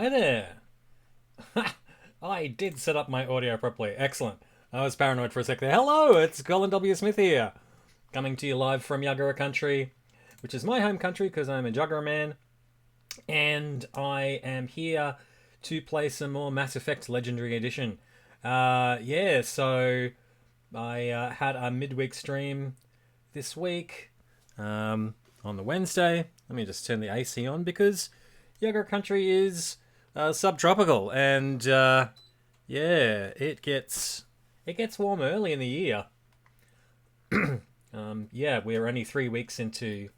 Hi there. I did set up my audio properly. Excellent. I was paranoid for a sec there. Hello, it's Colin W. Smith here. Coming to you live from Yuggera country, which is my home country because I'm a Juggera man. And I am here to play some more Mass Effect Legendary Edition. So I had a midweek stream this week on the Wednesday. Let me just turn the AC on because Yuggera country is subtropical, and it gets warm early in the year. We're only 3 weeks into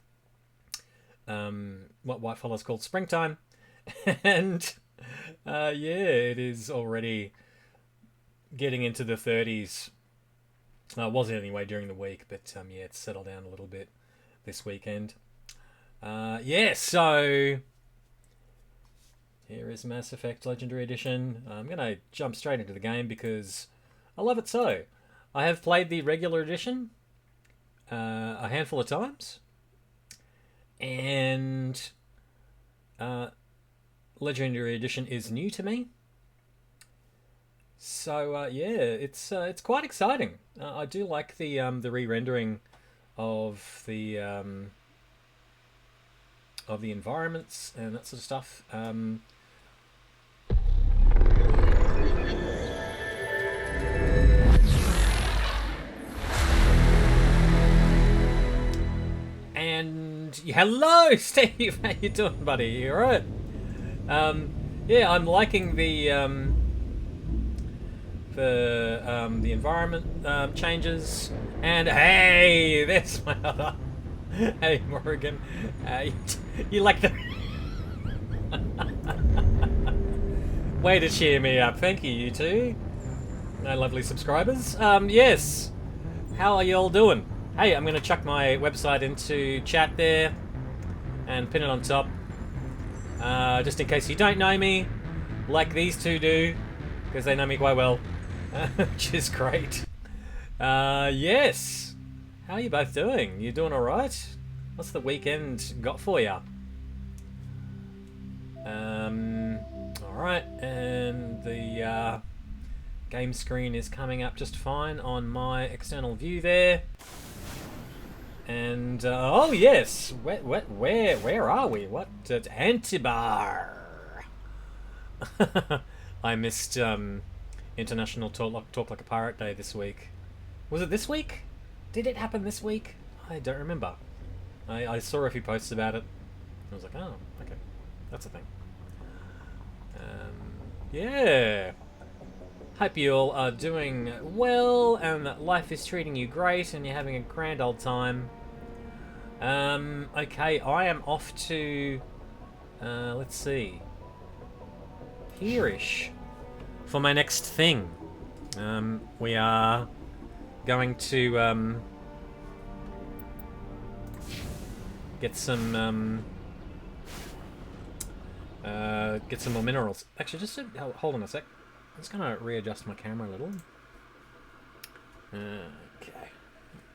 what whitefellas called springtime, and it is already getting into the 30s. Was it anyway during the week, but it's settled down a little bit this weekend. So here is Mass Effect Legendary Edition. I'm going to jump straight into the game because I love it so. I have played the regular edition a handful of times, and Legendary Edition is new to me. So it's quite exciting. I do like the re-rendering of the environments and that sort of stuff. And hello, Steve. How you doing, buddy? You alright? I'm liking the environment changes. And hey, there's my other. Hey, Morrigan. You like the way to cheer me up. Thank you, you two. My lovely subscribers. Yes. How are you all doing? Hey, I'm going to chuck my website into chat there and pin it on top. Just in case you don't know me, like these two do, because they know me quite well, which is great. Yes. How are you both doing? You doing alright? What's the weekend got for you? Alright, and the game screen is coming up just fine on my external view there. And oh yes, where are we? What at Antibar? I missed International Talk Like a Pirate Day this week. Was it this week? Did it happen this week? I don't remember. I saw a few posts about it. I was like, oh, okay, that's a thing. Hope you all are doing well and that life is treating you great and you're having a grand old time. Okay, I am off to, let's see, here-ish for my next thing. We are going to get some more minerals. Actually, just hold on a sec. I'm just gonna readjust my camera a little. Okay,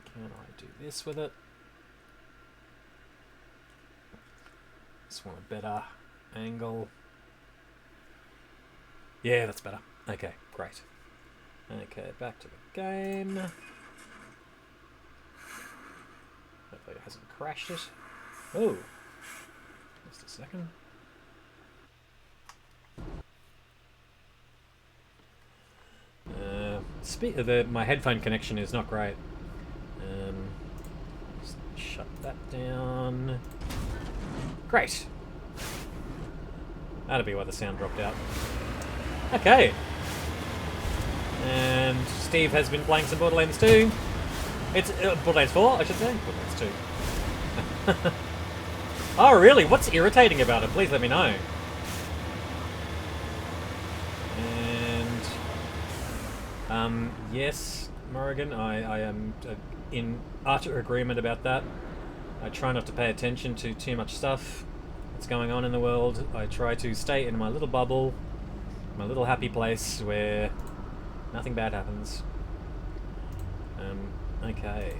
can I do this with it? Just want a better angle. Yeah, that's better. Okay, great. Okay, back to the game. Hopefully it hasn't crashed it. Oh, just a second. My headphone connection is not great. Just shut that down. Great. That'll be why the sound dropped out. Okay. And Steve has been playing some Borderlands 2. It's Borderlands 4, I should say. Borderlands 2. Oh, really? What's irritating about it? Please let me know. And yes, Morrigan, I am in utter agreement about that. I try not to pay attention to too much stuff that's going on in the world. I try to stay in my little bubble, my little happy place where nothing bad happens. Okay.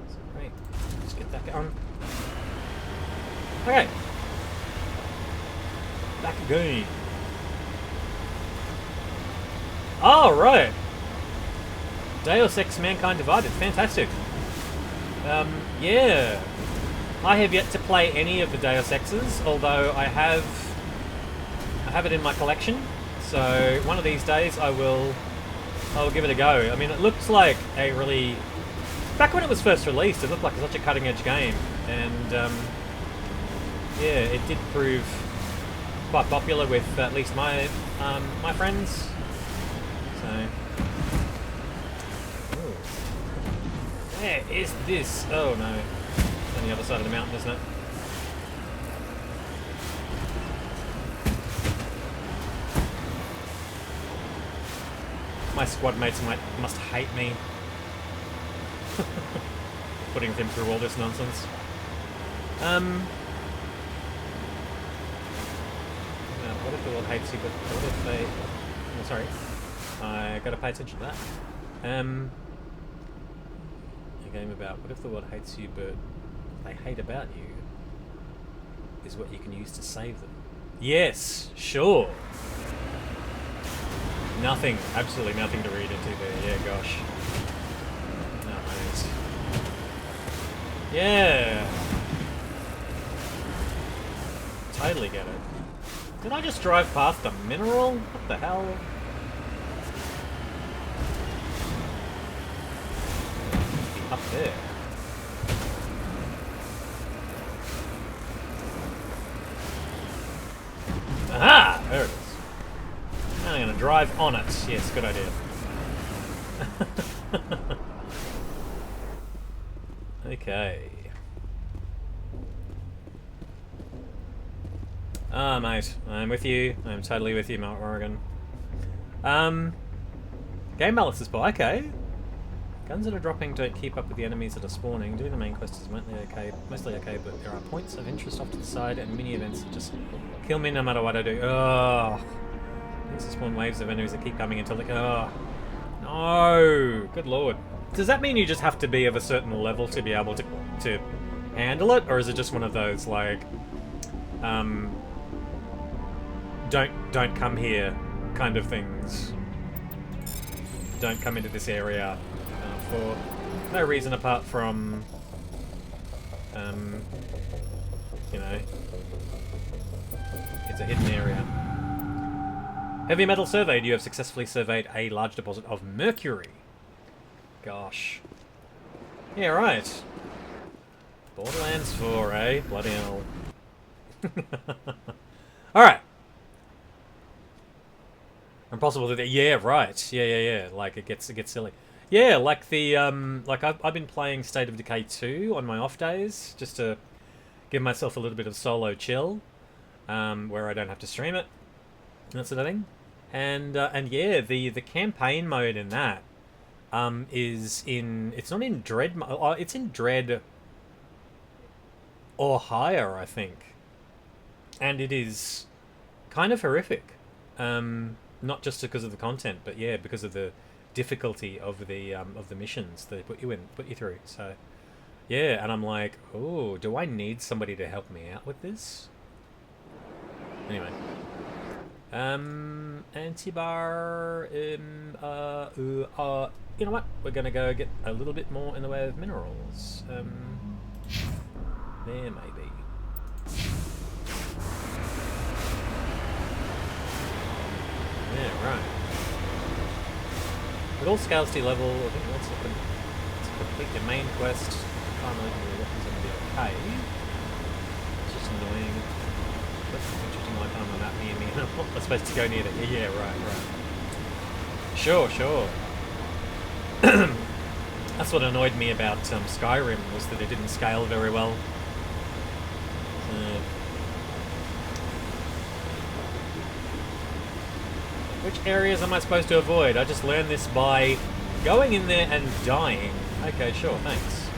So, great. Let's get that going. Okay. Back again. Oh, right. Deus Ex Mankind Divided. Fantastic. Yeah. I have yet to play any of the Deus Exes, although I have it in my collection. So one of these days I will give it a go. I mean, it looks like a really... Back when it was first released, it looked like such a cutting-edge game. And, yeah, it did prove quite popular with at least my my friends. So... Ooh. Where is this? Oh, no. It's on the other side of the mountain, isn't it? My squad mates must hate me. Putting them through all this nonsense. What if the world hates you, but what if they... Oh, sorry. I gotta pay attention to that. A game about what if the world hates you, but they hate about you is what you can use to save them. Yes, sure. Nothing, absolutely nothing to read into there. Yeah, gosh. No, mate. Yeah. Totally get it. Did I just drive past a mineral? What the hell? Up there. Aha! There it is. Now I'm going to drive on it. Yes, good idea. Okay. Ah, mate. I'm with you. I'm totally with you, makingmorrigan. Game balance is poor. Okay. Guns that are dropping don't keep up with the enemies that are spawning. Doing the main quest is mostly okay, but there are points of interest off to the side and mini events that just kill me no matter what I do. Oh. Things that spawn waves of enemies that keep coming until they oh. No! Good lord. Does that mean you just have to be of a certain level to be able to handle it? Or is it just one of those, like, don't come here kind of things? Don't come into this area for no reason apart from, you know, it's a hidden area. Heavy metal surveyed. You have successfully surveyed a large deposit of mercury. Gosh. Yeah, right. Borderlands 4, eh? Bloody hell. Alright. Impossible to... Yeah, right. Yeah. Like, it gets silly. Yeah, like the... like, I've been playing State of Decay 2 on my off days, just to give myself a little bit of solo chill, where I don't have to stream it, that sort of thing. And yeah, the campaign mode in that is in... It's not in Dread... it's in Dread or higher, I think. And it is kind of horrific. Not just because of the content, but yeah, because of the difficulty of the missions they put you through. So yeah, and I'm like, oh, do I need somebody to help me out with this? Anyway. Antibar, you know what? We're gonna go get a little bit more in the way of minerals. There maybe. Yeah, right. At all scales to level, I think let's complete the main quest. Can't really do weapons gonna be okay. It's just annoying. That's interesting like on the map near me, and I'm not supposed to go near it. Yeah, right. Sure. That's what annoyed me about Skyrim, was that it didn't scale very well. Which areas am I supposed to avoid? I just learned this by going in there and dying. Okay, sure, thanks.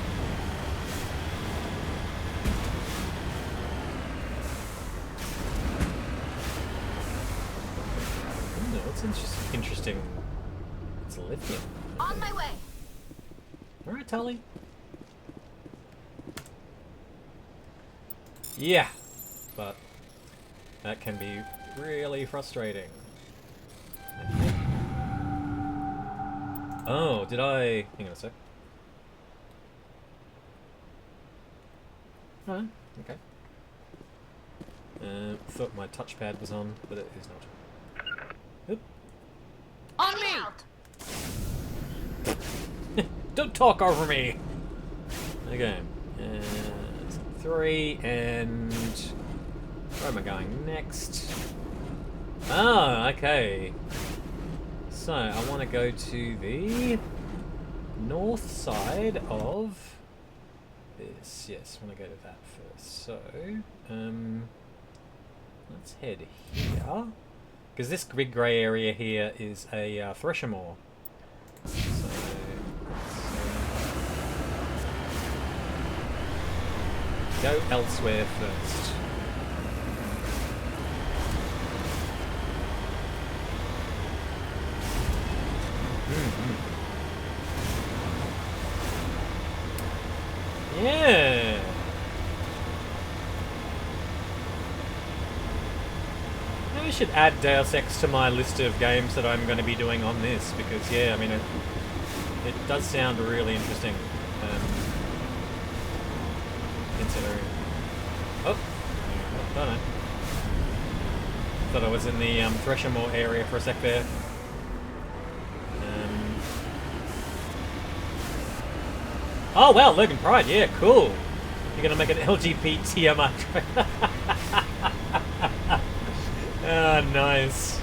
No, it's interesting. It's lithium. On my way. Alright, Tali. Yeah, but That can be really frustrating. Oh, did I... Hang on a sec. Oh, okay. Thought my touchpad was on, but it is not. Oop. On me! Don't talk over me! Okay. 3, and... Where am I going next? Ah, okay. So, I want to go to the north side of this. Yes, I want to go to that first. So, let's head here. Because this big grey area here is a thresher moor. So, let's go elsewhere first. Yeah. Maybe I should add Deus Ex to my list of games that I'm going to be doing on this, because yeah, I mean it does sound really interesting. Considering. Oh, don't know. Thought I was in the Thresher Moor area for a sec there. Oh wow, Logan Pride, yeah, cool. You're gonna make an LGBTMI. Oh, nice.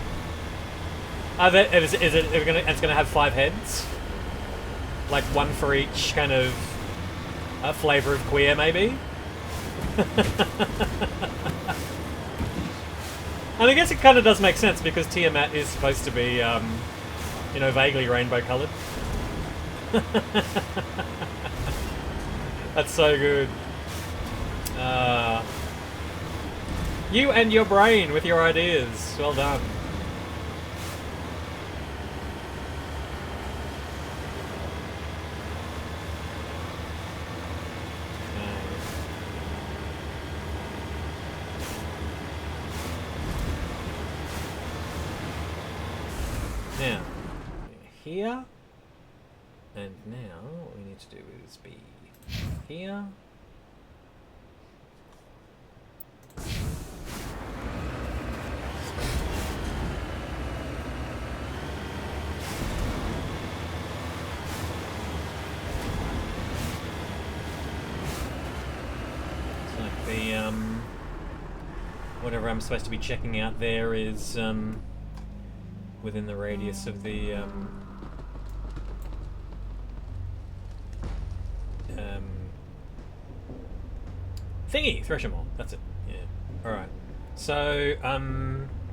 It's gonna have 5 heads, like one for each kind of flavor of queer, maybe. And I guess it kind of does make sense because Tiamat is supposed to be, you know, vaguely rainbow coloured. That's so good. You and your brain with your ideas. Well done. Now, here. And now, what we need to do is be here. It's like the, whatever I'm supposed to be checking out there is, within the radius of the, thingy! Thresher Moor, that's it. Yeah. Alright. So,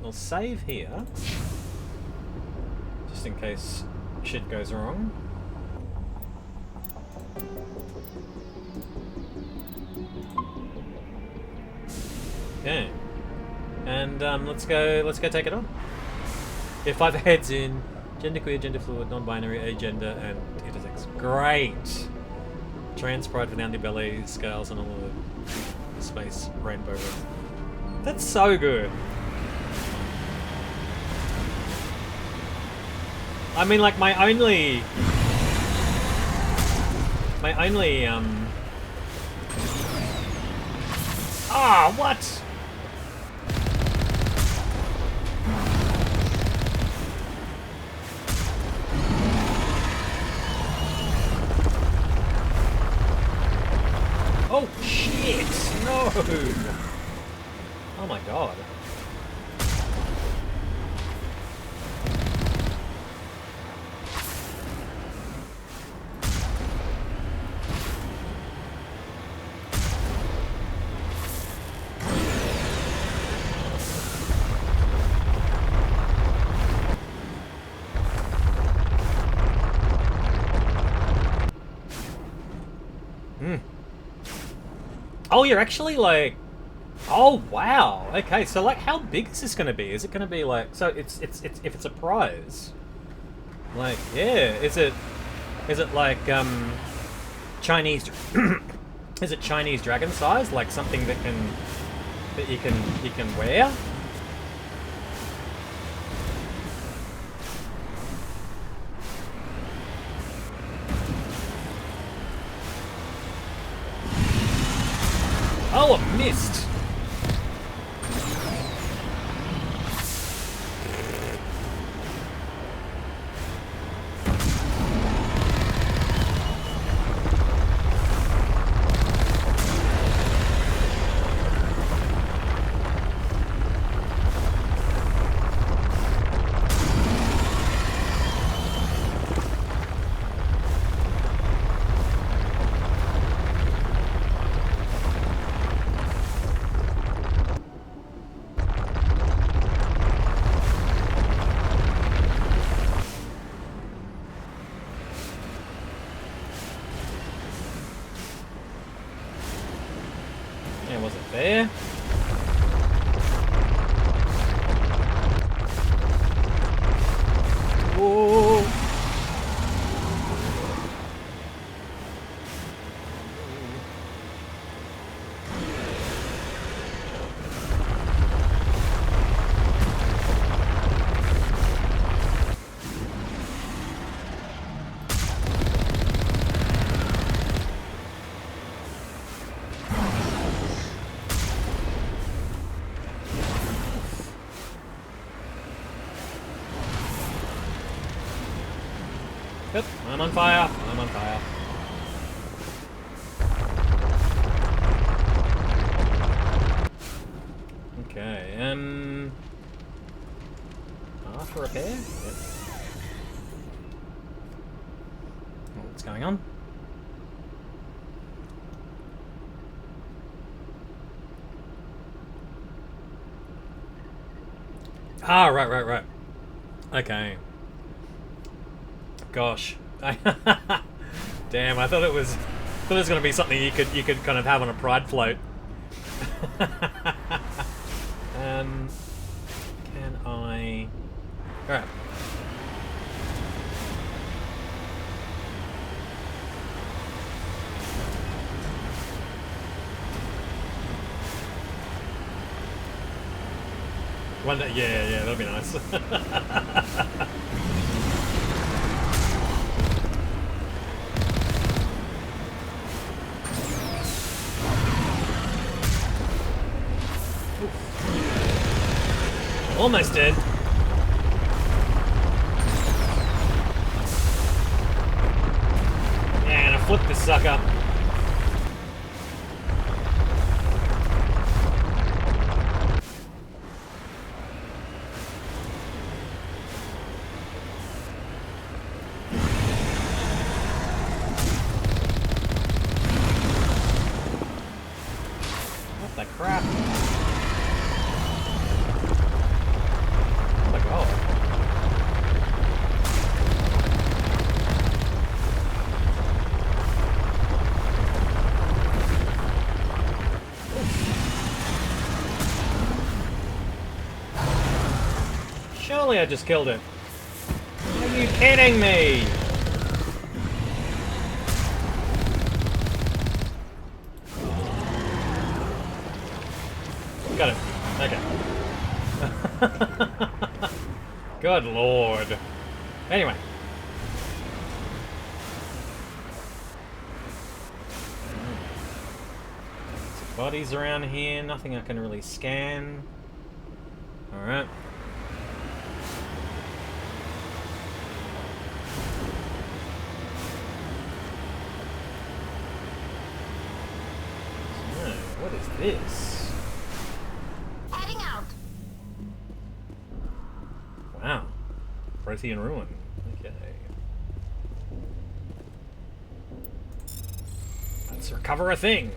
we'll save here. Just in case shit goes wrong. Okay. And let's go take it on. There are 5 heads in genderqueer, gender fluid, non-binary, agender, and intersex. Great! Trans pride for the underbelly scales and all of the space rainbow ring. That's so good. I mean, like my only ah, what? Oh shit! No! Oh my god. Oh, you're actually like... Oh, wow. Okay, so like how big is this going to be? Is it going to be like... So it's if it's a prize. Like, yeah, is it like Chinese is it Chinese dragon size, like something that you can wear? Oop, I'm on fire. I'm on fire. Okay, for repair? Yep. What's going on? Ah, right. Okay. Gosh. Damn, I thought it was gonna be something you could kind of have on a pride float. Can I... Alright. One day, yeah, that'd be nice. Almost dead. And I flipped this sucker. What the crap? Oh my god. Surely I just killed it. Are you kidding me? Got it. Okay. Good lord. Anyway. Bodies around here, nothing I can really scan. Alright. So, what is this? Heading out. Wow. Prothean ruin. Okay. Let's recover a thing.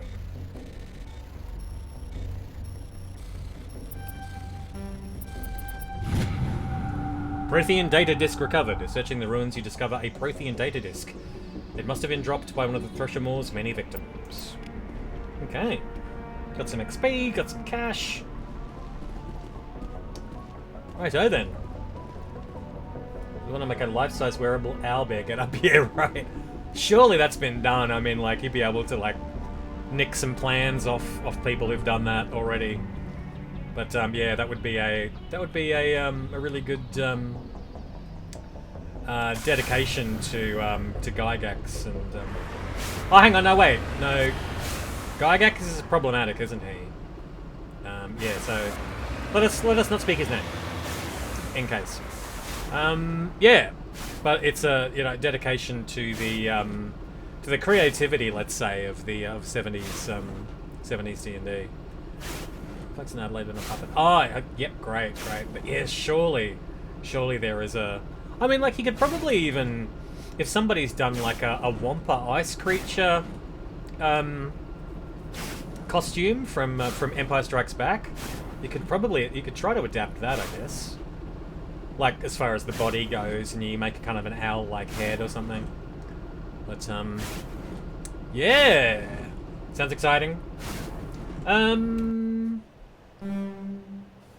Prothean data disk recovered. Searching the ruins, you discover a Prothean data disk. It must have been dropped by one of the Threshermoor's many victims. Okay. Got some XP, got some cash. Righto then. You want to make a life-size wearable owlbear get up here, right? Surely that's been done. I mean, like, you'd be able to, like, nick some plans off people who've done that already. But yeah, that would be a really good dedication to Gygax and. Oh, hang on, no wait, no. Gygax is problematic, isn't he? Yeah, so let us not speak his name, in case. Yeah, but it's a dedication to the creativity, let's say, of the 70s D&D. Flex and Adelaide and a puppet. Oh, yep, great. But yeah, surely there is a... I mean, like, you could probably even... If somebody's done, like, a Wampa ice creature costume from Empire Strikes Back, you could try to adapt that, I guess. Like, as far as the body goes, and you make a kind of an owl-like head or something. But, yeah! Sounds exciting.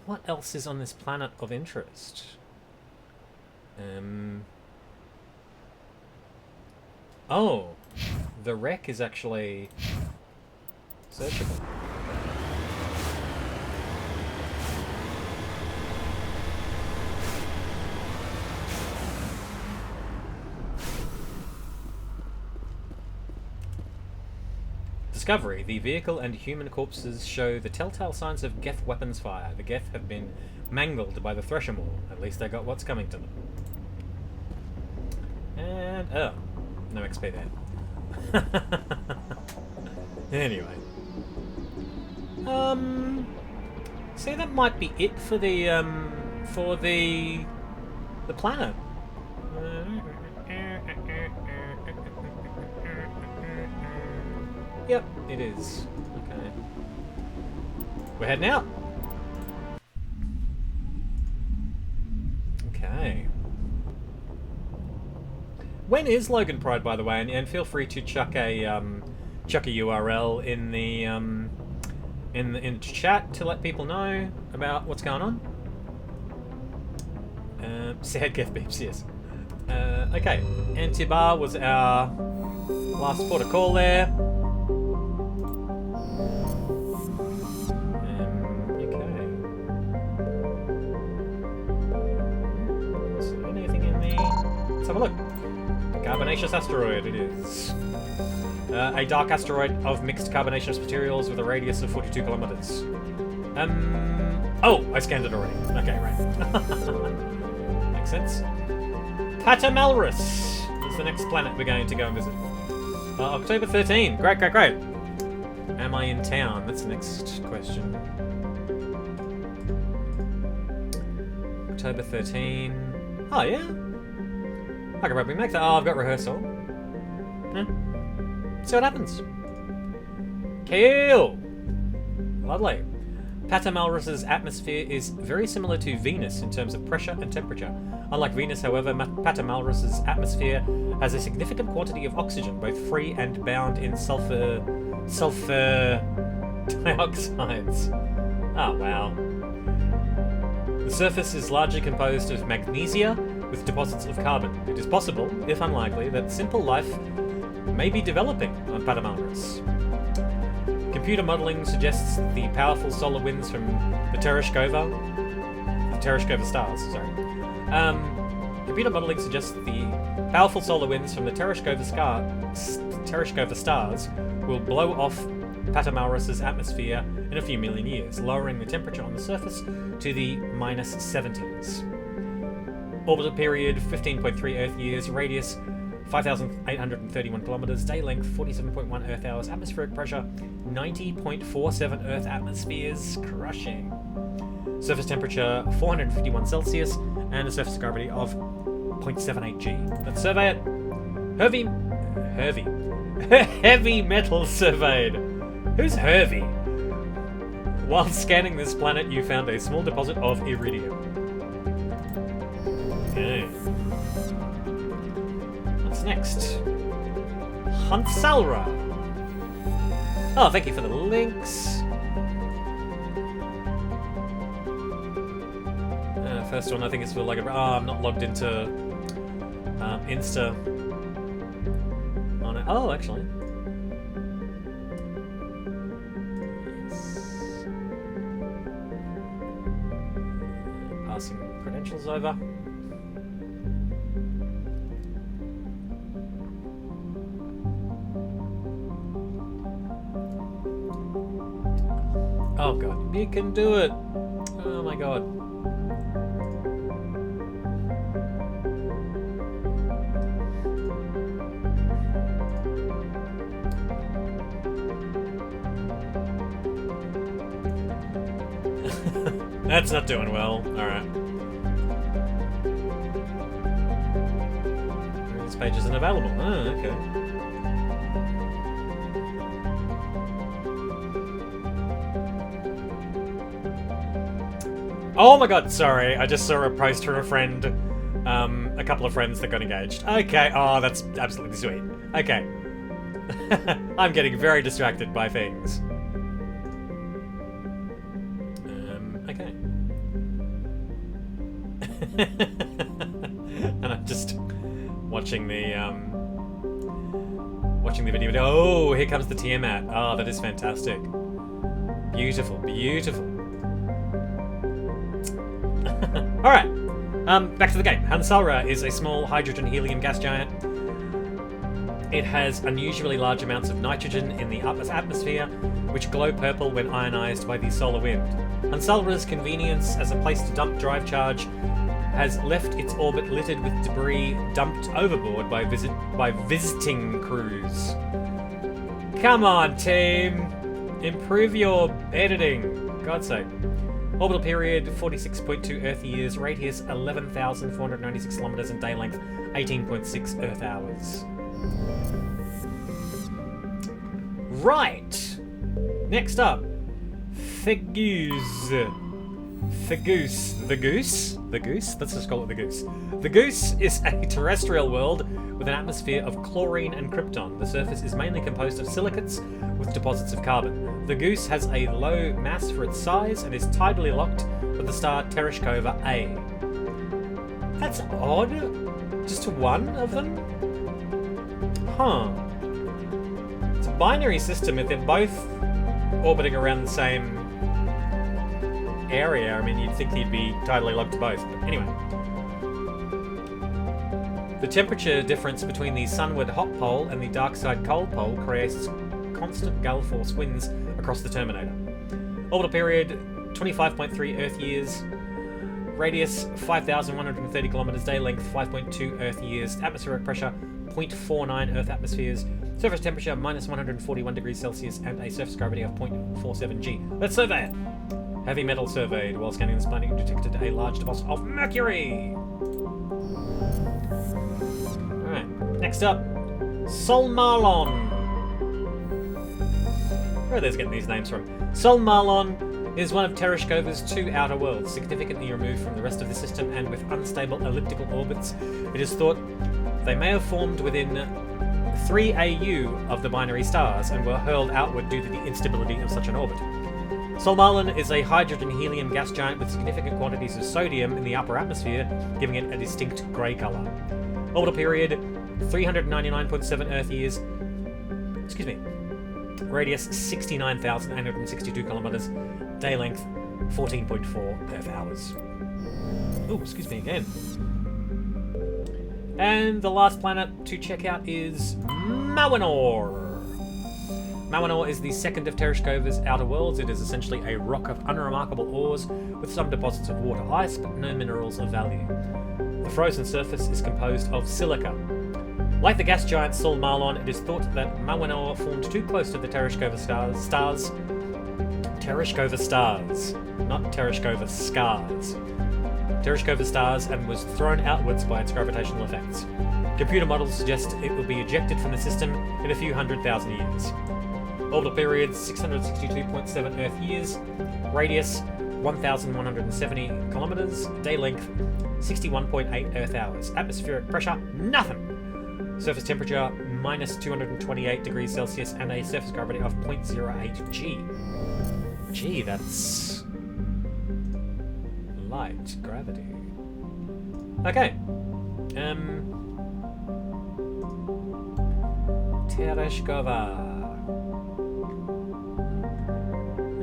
What else is on this planet of interest? Oh, the wreck is actually searchable. Discovery. The vehicle and human corpses show the telltale signs of Geth weapons fire. The Geth have been mangled by the Threshermoor. At least they got what's coming to them. And oh, no XP there. Anyway, see, that might be it for the planet. Yep, it is. Okay. We're heading out. Okay. When is Logan Pride, by the way? And feel free to chuck a URL in the in chat to let people know about what's going on. Sad Kev beeps, yes. Okay, Antibar was our last port of call there. Okay. So anything in the... Let's have a look. Carbonaceous asteroid it is. A dark asteroid of mixed carbonaceous materials with a radius of 42 kilometers. Oh, I scanned it already. Okay, right. Makes sense. Patamalrus is the next planet we're going to go and visit. October 13. Great, great, great. Am I in town? That's the next question. October 13. Oh, yeah? I can probably make that. Oh, I've got rehearsal. See what happens. Cool. Lovely. Patamalrus's atmosphere is very similar to Venus in terms of pressure and temperature. Unlike Venus, however, Patamalrus's atmosphere has a significant quantity of oxygen, both free and bound in sulfur dioxides. Oh, wow. The surface is largely composed of magnesia with deposits of carbon. It is possible, if unlikely, that simple life may be developing on Patamalrus. Computer modelling suggests the powerful solar winds from the Tereshkova stars, computer modelling suggests that the powerful solar winds from the Tereshkova stars will blow off Patamalrus's atmosphere in a few million years, lowering the temperature on the surface to the -70s. Orbital period 15.3 Earth years, radius 5,831 kilometers, day length 47.1 Earth hours, atmospheric pressure 90.47 Earth atmospheres, crushing. Surface temperature 451 Celsius, and a surface gravity of 0.78 G. Let's survey it. Heavy metal surveyed. Who's Hurvey? While scanning this planet, you found a small deposit of iridium. Okay. What's next? Hunsalra. Oh, thank you for the links. First one, I think it's for like I'm not logged into Insta. On it. Oh, actually. Yes. Passing credentials over. Oh god, you can do it! Oh my god. That's not doing well. Alright. This page isn't available. Oh, okay. Oh my god, sorry. I just saw a post from a friend. A couple of friends that got engaged. Okay, oh, that's absolutely sweet. Okay. I'm getting very distracted by things. Okay. And I'm just watching the video. Oh, here comes the Tiamat. Oh, that is fantastic. Beautiful, beautiful. Alright, back to the game. Hunsalra is a small hydrogen-helium gas giant. It has unusually large amounts of nitrogen in the atmosphere, which glow purple when ionized by the solar wind. Hunsalra's convenience as a place to dump drive charge has left its orbit littered with debris dumped overboard by visiting crews. Come on, team! Improve your editing. God's sake. Orbital period 46.2 Earth years, radius 11,496 kilometers, and day length 18.6 Earth hours. Right! Next up, The Goose? Let's just call it the Goose. The Goose is a terrestrial world with an atmosphere of chlorine and krypton. The surface is mainly composed of silicates with deposits of carbon. The Goose has a low mass for its size and is tidally locked with the star Tereshkova A. That's odd. Just one of them? Huh. It's a binary system if they're both orbiting around the same area. I mean, you'd think he'd be tidally locked to both, but anyway. The temperature difference between the sunward hot pole and the dark side cold pole creates constant gale force winds across the terminator. Orbital period 25.3 Earth years, radius 5,130 kilometers, day length 5.2 Earth years, atmospheric pressure 0.49 Earth atmospheres, surface temperature minus 141 degrees Celsius, and a surface gravity of 0.47 G. Let's survey it. Heavy metal surveyed. While scanning this planet, you detected a large deposit of mercury. Alright, next up, Solmalon. Where are they getting these names from? Solmalon is one of Tereshkova's 2 outer worlds, significantly removed from the rest of the system and with unstable elliptical orbits. It is thought they may have formed within 3 AU of the binary stars and were hurled outward due to the instability of such an orbit. Solmalon is a hydrogen-helium gas giant with significant quantities of sodium in the upper atmosphere, giving it a distinct grey colour. Orbital period 399.7 Earth years. Excuse me. Radius 69,862 kilometres. Day length 14.4 Earth hours. Oh, excuse me again. And the last planet to check out is Mawenor. Mawenor is the second of Tereshkova's outer worlds. It is essentially a rock of unremarkable ores with some deposits of water ice, but no minerals of value. The frozen surface is composed of silica. Like the gas giant Solmalon, it is thought that Mawenor formed too close to the Tereshkova stars. Tereshkova stars, not Tereshkova scars. Tereshkova stars and was thrown outwards by its gravitational effects. Computer models suggest it will be ejected from the system in a few 100,000 years. Orbital period 662.7 Earth years, radius 1,170 kilometers, day length 61.8 Earth hours, atmospheric pressure nothing, surface temperature minus 228 degrees Celsius, and a surface gravity of 0.08 G. Gee, that's light gravity. Okay. Tereshkova.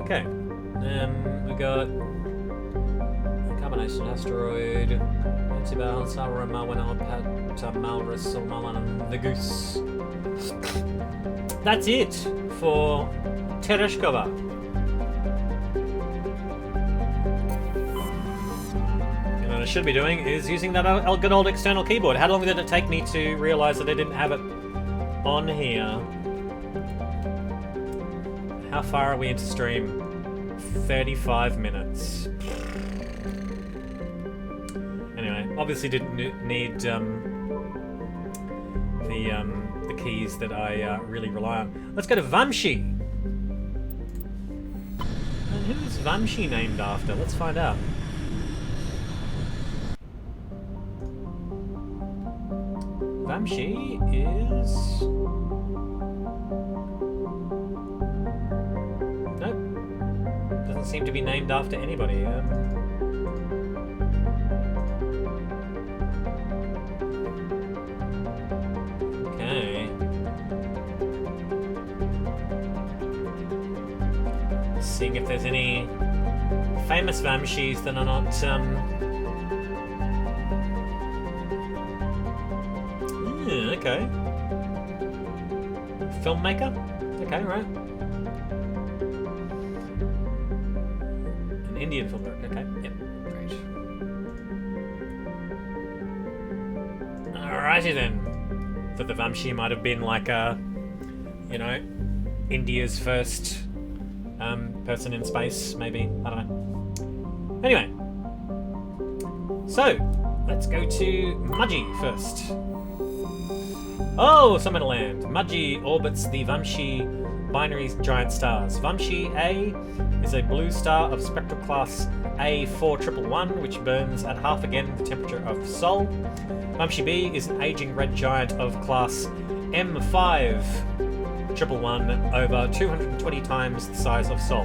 Okay. We got a combination asteroid, Antibal, Sarah, Mawenor, Malrus, Solmalon, and the Goose. That's it for Tereshkova. And what I should be doing is using that good old external keyboard. How long did it take me to realise that I didn't have it on here? How far are we into stream? 35 minutes. Anyway, obviously didn't need the keys that I really rely on. Let's go to Vamshi. And who is Vamshi named after? Let's find out. Vamshi is... seem to be named after anybody. Okay. Seeing if there's any famous Vamshis that are not okay. Filmmaker? Okay, right. Indian filmmaker, okay, yep, great. Alrighty then. Thought the Vamshi might have been like a, you know, India's first person in space, maybe. I don't know. Anyway. So, let's go to Mudgy first. Oh, somewhere to land. Mudgy orbits the Vamshi binary giant stars. Vamshi A is a blue star of spectral class A4111, which burns at half again the temperature of Sol. Vamshi B is an aging red giant of class M5111 over 220 times the size of Sol.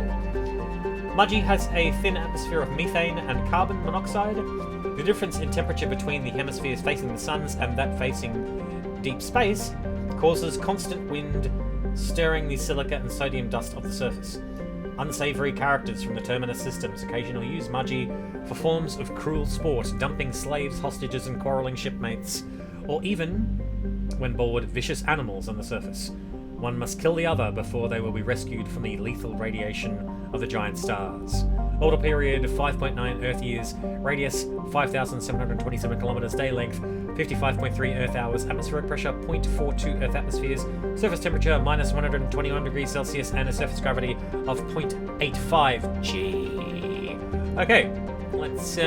Mudgy has a thin atmosphere of methane and carbon monoxide. The difference in temperature between the hemispheres facing the suns and that facing deep space causes constant wind stirring the silica and sodium dust of the surface. Unsavoury characters from the Terminus systems occasionally use Mudgy for forms of cruel sport, dumping slaves, hostages and quarrelling shipmates, or even, when bored, vicious animals on the surface. One must kill the other before they will be rescued from the lethal radiation of the giant stars. Orbital period 5.9 Earth years, radius 5,727 kilometers, day length 55.3 Earth hours, atmospheric pressure 0.42 Earth atmospheres, surface temperature minus 121 degrees Celsius, and a surface gravity of 0.85 G. Okay, let's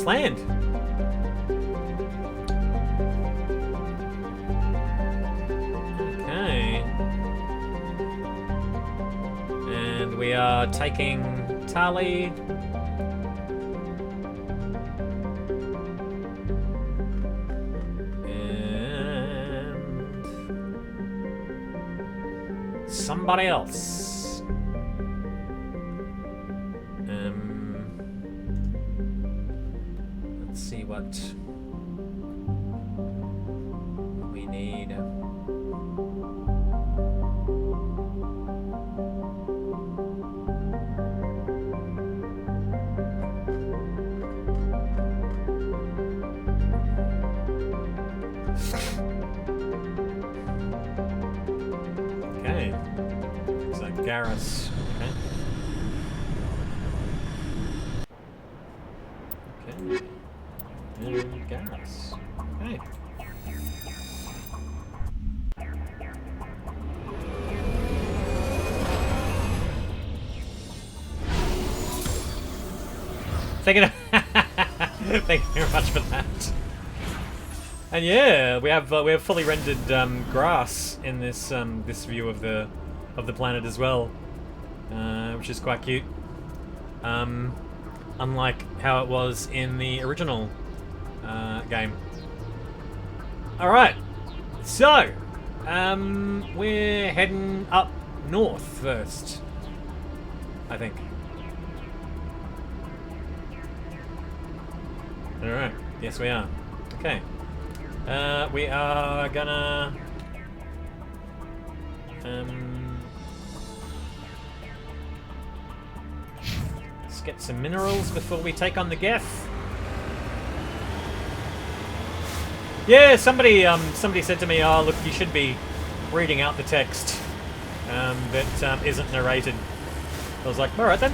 land. Okay. And we are taking Tali. Somebody else. Let's see what we need. Okay. Looks like Garrus. Okay. Okay. And Garrus. Okay. Thank you very much for that. And yeah, we have fully rendered grass in this this view of the planet as well, which is quite cute. Unlike how it was in the original game. All right, so we're heading up north first, I think. All right, yes we are. Okay. We are gonna let's get some minerals before we take on the Geth. Yeah, somebody said to me, "Oh, look, you should be reading out the text that isn't narrated." I was like, "All right then,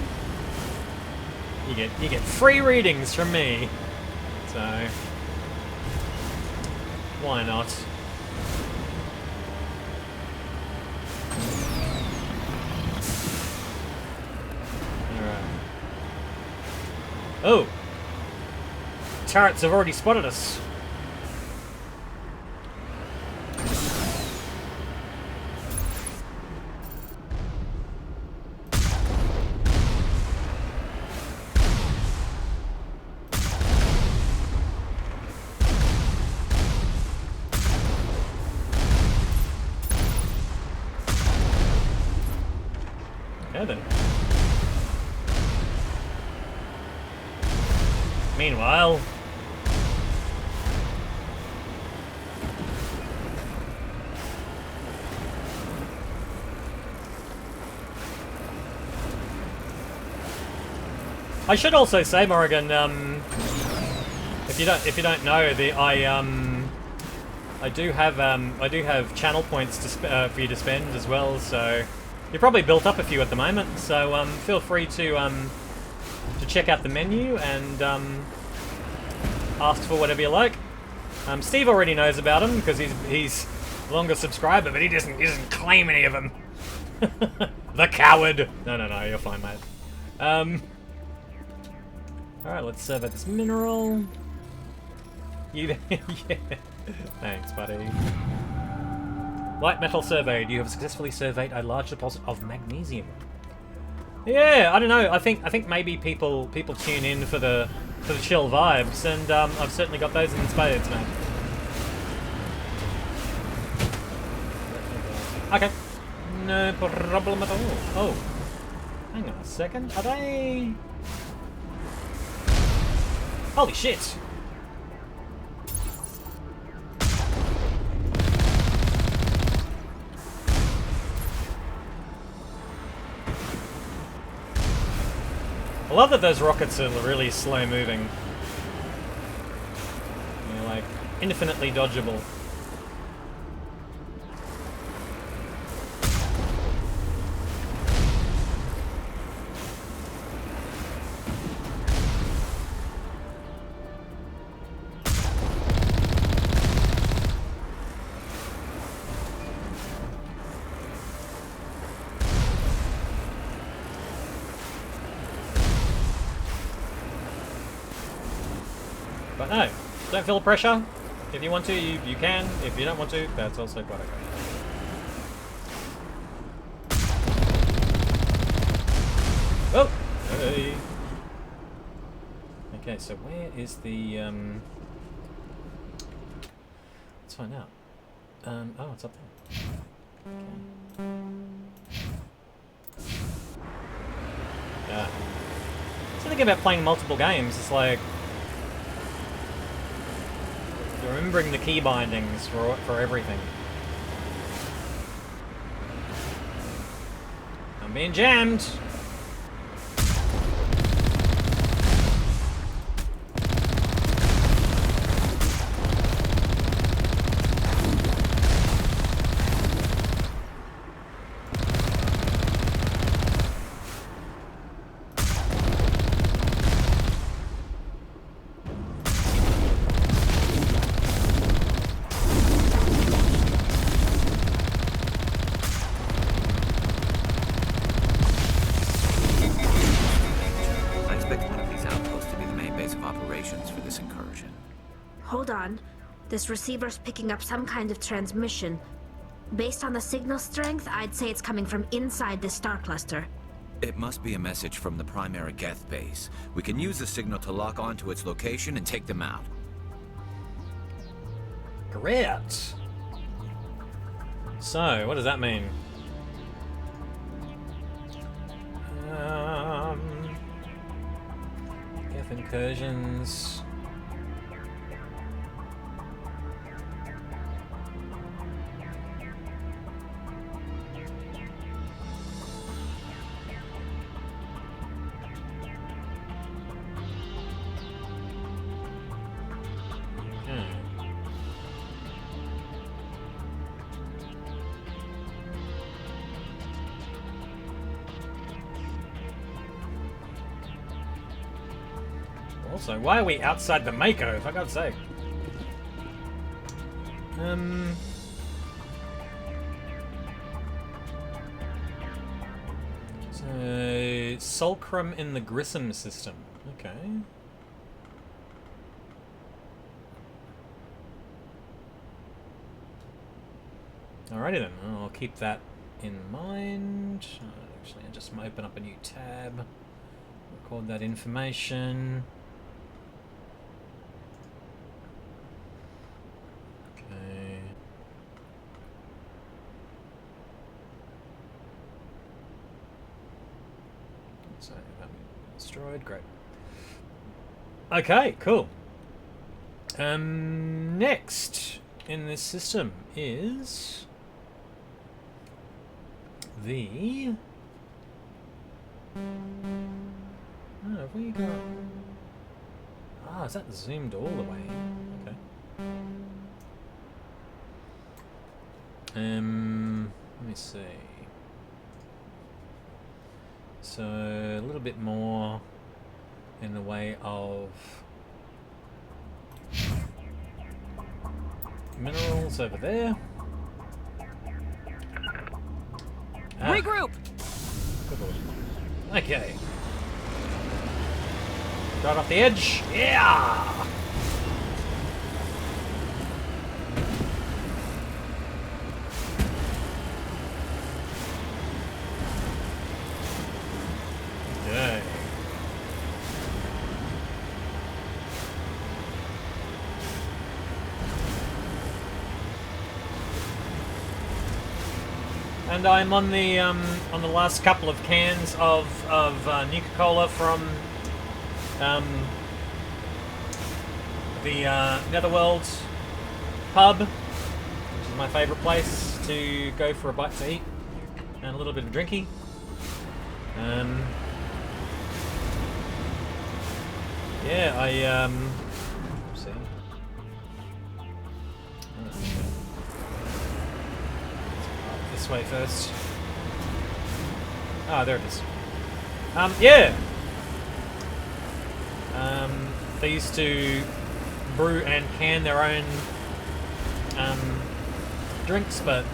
you get free readings from me." So why not? Alright. Oh! Turrets have already spotted us. Then. Meanwhile, I should also say, Morrigan, if you don't know, I do have channel points to for you to spend as well, so. You've probably built up a few at the moment, so feel free to check out the menu and ask for whatever you like. Steve already knows about them because he's a longer subscriber, but he doesn't claim any of them. The coward. No, you're fine, mate. Alright, let's survey this mineral. Yeah. Thanks, buddy. Light metal surveyed. You have successfully surveyed a large deposit of magnesium. Yeah, I don't know. I think maybe people tune in for the chill vibes, and I've certainly got those in spades, mate. Okay. No problem at all. Oh. Hang on a second. Are they... Holy shit! I love that those rockets are really slow moving. They're like infinitely dodgeable. But no, don't feel pressure. If you want to, you can. If you don't want to, that's also quite okay. Oh! Hey. Okay, so where is the... Let's find out. Oh, it's up there. Okay. So thinking about playing multiple games, it's like... remembering the key bindings for everything. I'm being jammed! Hold on. This receiver's picking up some kind of transmission. Based on the signal strength, I'd say it's coming from inside the star cluster. It must be a message from the primary Geth base. We can use the signal to lock onto its location and take them out. Great! So, what does that mean? Geth incursions... Also, why are we outside the Mako, for God's sake? So, Fulcrum in the Grissom system. Okay. Alrighty then, I'll keep that in mind. Actually, I'll just open up a new tab. Record that information. Okay. So, that destroyed, great. Okay, cool. Next in this system is the... Oh, have we got... Ah, is that zoomed all the way? Okay. Let me see. So, a little bit more in the way of... minerals over there. Regroup! Good lord. Okay. Right off the edge. Yeah! Okay. And I'm on the last couple of cans of Nuka-Cola from the Netherworld pub, which is my favourite place to go for a bite to eat and a little bit of drinky. Yeah, let's see. This way first. Ah, there it is. Yeah. They used to brew and can their own drinks, but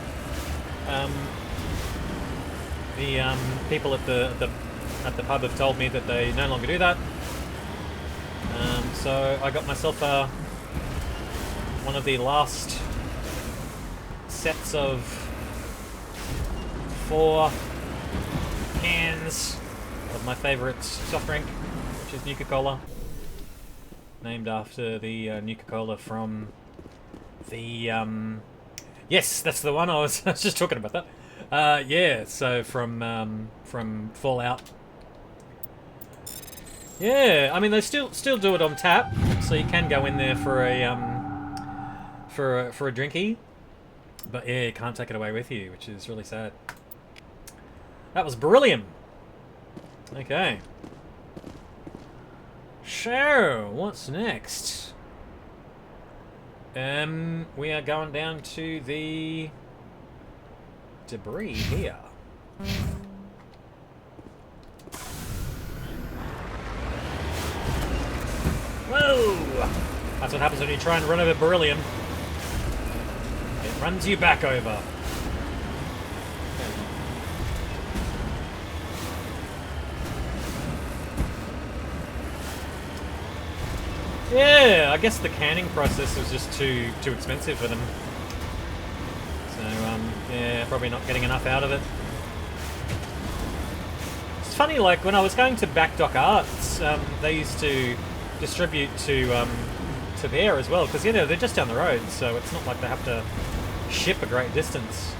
the people at the pub have told me that they no longer do that. So I got myself one of the last sets of 4 cans of my favourite soft drink, which is Nuka-Cola, named after the Nuka-Cola from the yes, that's the one I was just talking about that. Yeah, so from Fallout. Yeah, I mean they still do it on tap, so you can go in there for a drinky, but yeah, you can't take it away with you, which is really sad. That was beryllium. Okay. So, what's next? We are going down to the debris here. Whoa! That's what happens when you try and run over beryllium. It runs you back over. Yeah, I guess the canning process was just too expensive for them. So, yeah, probably not getting enough out of it. It's funny, like, when I was going to Backdock Arts, they used to distribute to there as well, because, you know, they're just down the road, so it's not like they have to ship a great distance.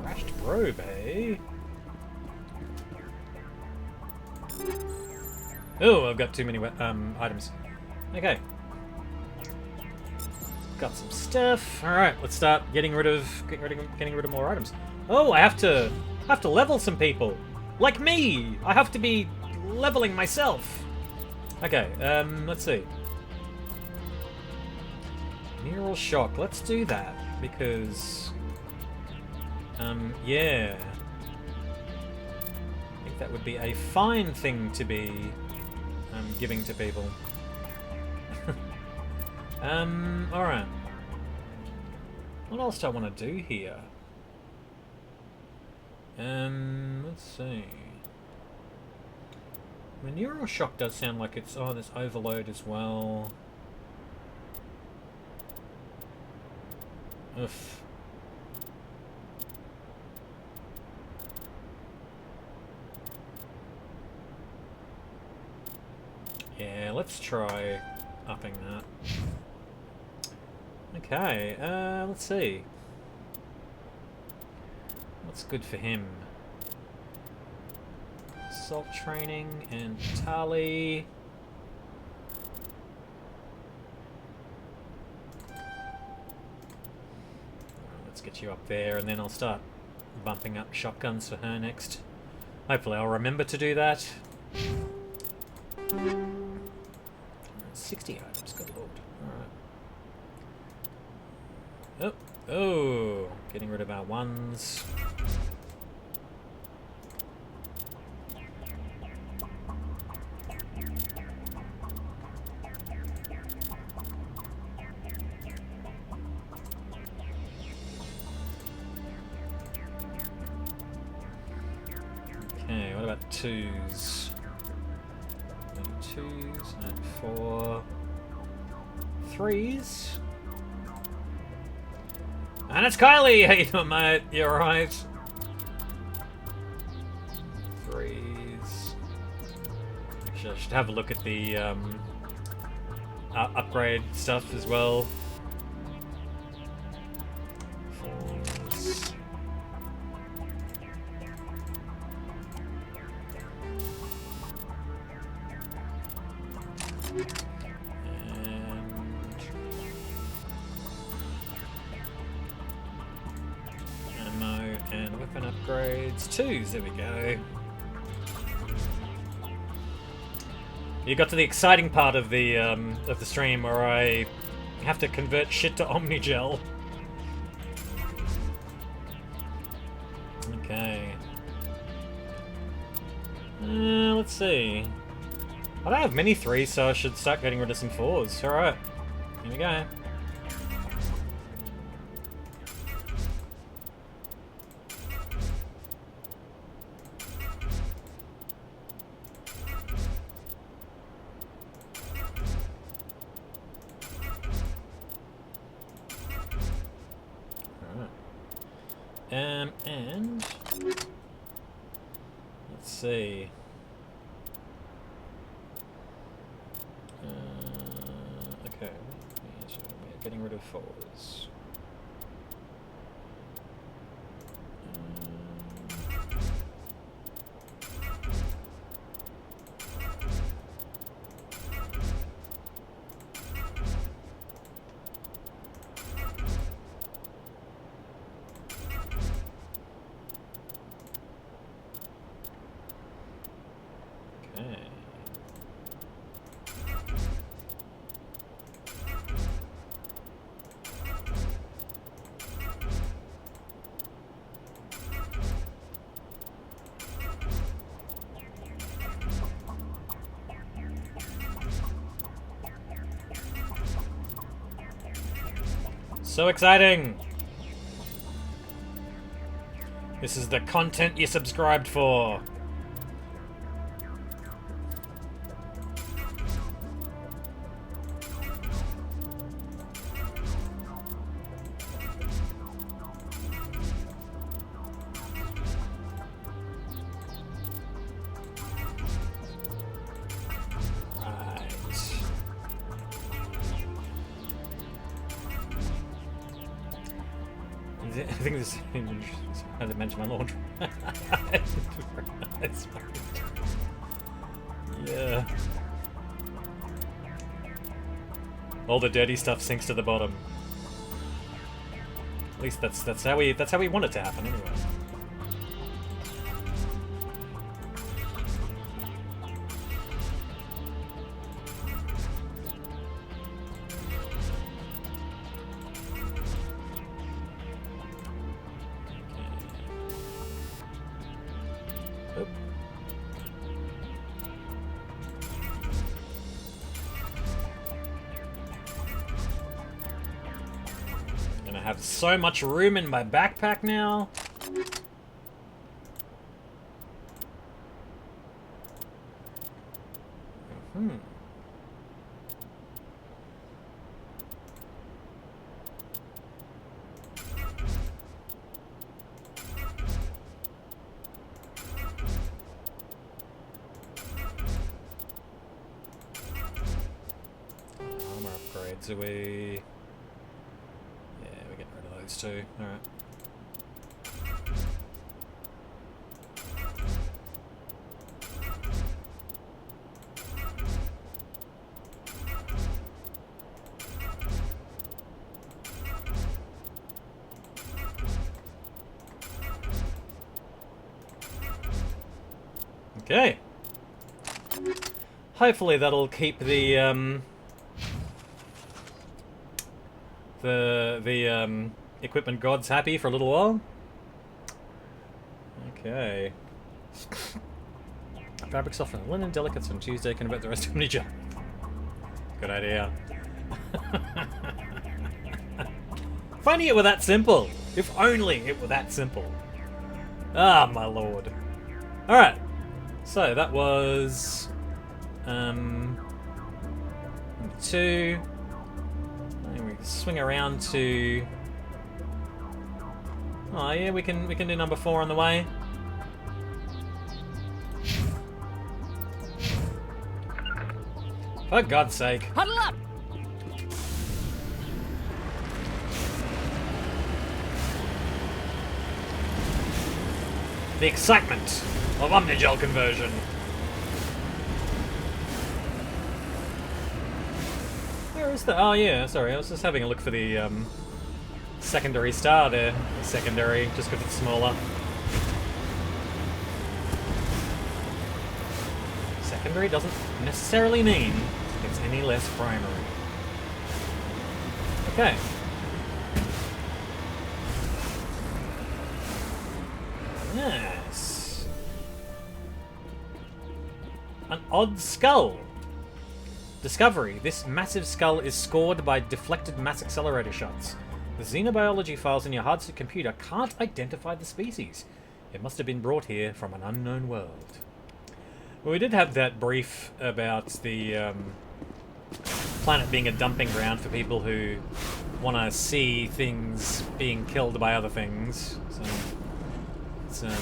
Crashed probe, eh? Oh, I've got too many items. Okay. Got some stuff. All right, let's start getting rid of more items. Oh, I have to level some people. Like me, I have to be leveling myself. Okay, let's see. Neural shock. Let's do that because yeah. I think that would be a fine thing to be giving to people. Alright. What else do I want to do here? Let's see. The neural shock does sound like it's... Oh, there's overload as well. Oof. Yeah, let's try upping that. Okay, let's see. What's good for him? Assault training and Tali. Let's get you up there, and then I'll start bumping up shotguns for her next. Hopefully I'll remember to do that. 60 items, good lord. Alright. Oh, getting rid of our ones. Okay, what about 2s? No 2s, no 4. 3s. And it's Kylie! How you doing, mate? You alright? 3s. Actually, I should have a look at the upgrade stuff as well. 4s. Ammo and weapon upgrades. 2s, there we go. You got to the exciting part of the stream where I have to convert shit to Omnigel. Okay. Let's see. I don't have many 3s, so I should start getting rid of some 4s. Alright. Here we go. And let's see. Okay, so we're getting rid of 4s. So exciting! This is the content you subscribed for. I think this had to mention my laundry. Yeah. All the dirty stuff sinks to the bottom. At least that's how we want it to happen anyway. So much room in my backpack now. Armour upgrades away. Too. All right. Okay. Hopefully that'll keep the equipment gods happy for a little while. Okay. Fabric softener, linen delicates on Tuesday, convert the rest of Ninja. Good idea. If only it were that simple. If only it were that simple. Ah, my lord. Alright. So that was 2. And we swing around to. Oh yeah, we can do number 4 on the way. For God's sake! Huddle up! The excitement of Omnigel conversion. Where is the? Oh yeah, sorry, I was just having a look for the secondary star there. Secondary, just because it's smaller. Secondary doesn't necessarily mean it's any less primary. Okay. Yes. An odd skull. Discovery. This massive skull is scored by deflected mass accelerator shots. The xenobiology files in your hardsuit computer can't identify the species. It must have been brought here from an unknown world. Well, we did have that brief about the planet being a dumping ground for people who want to see things being killed by other things. So it's yeah,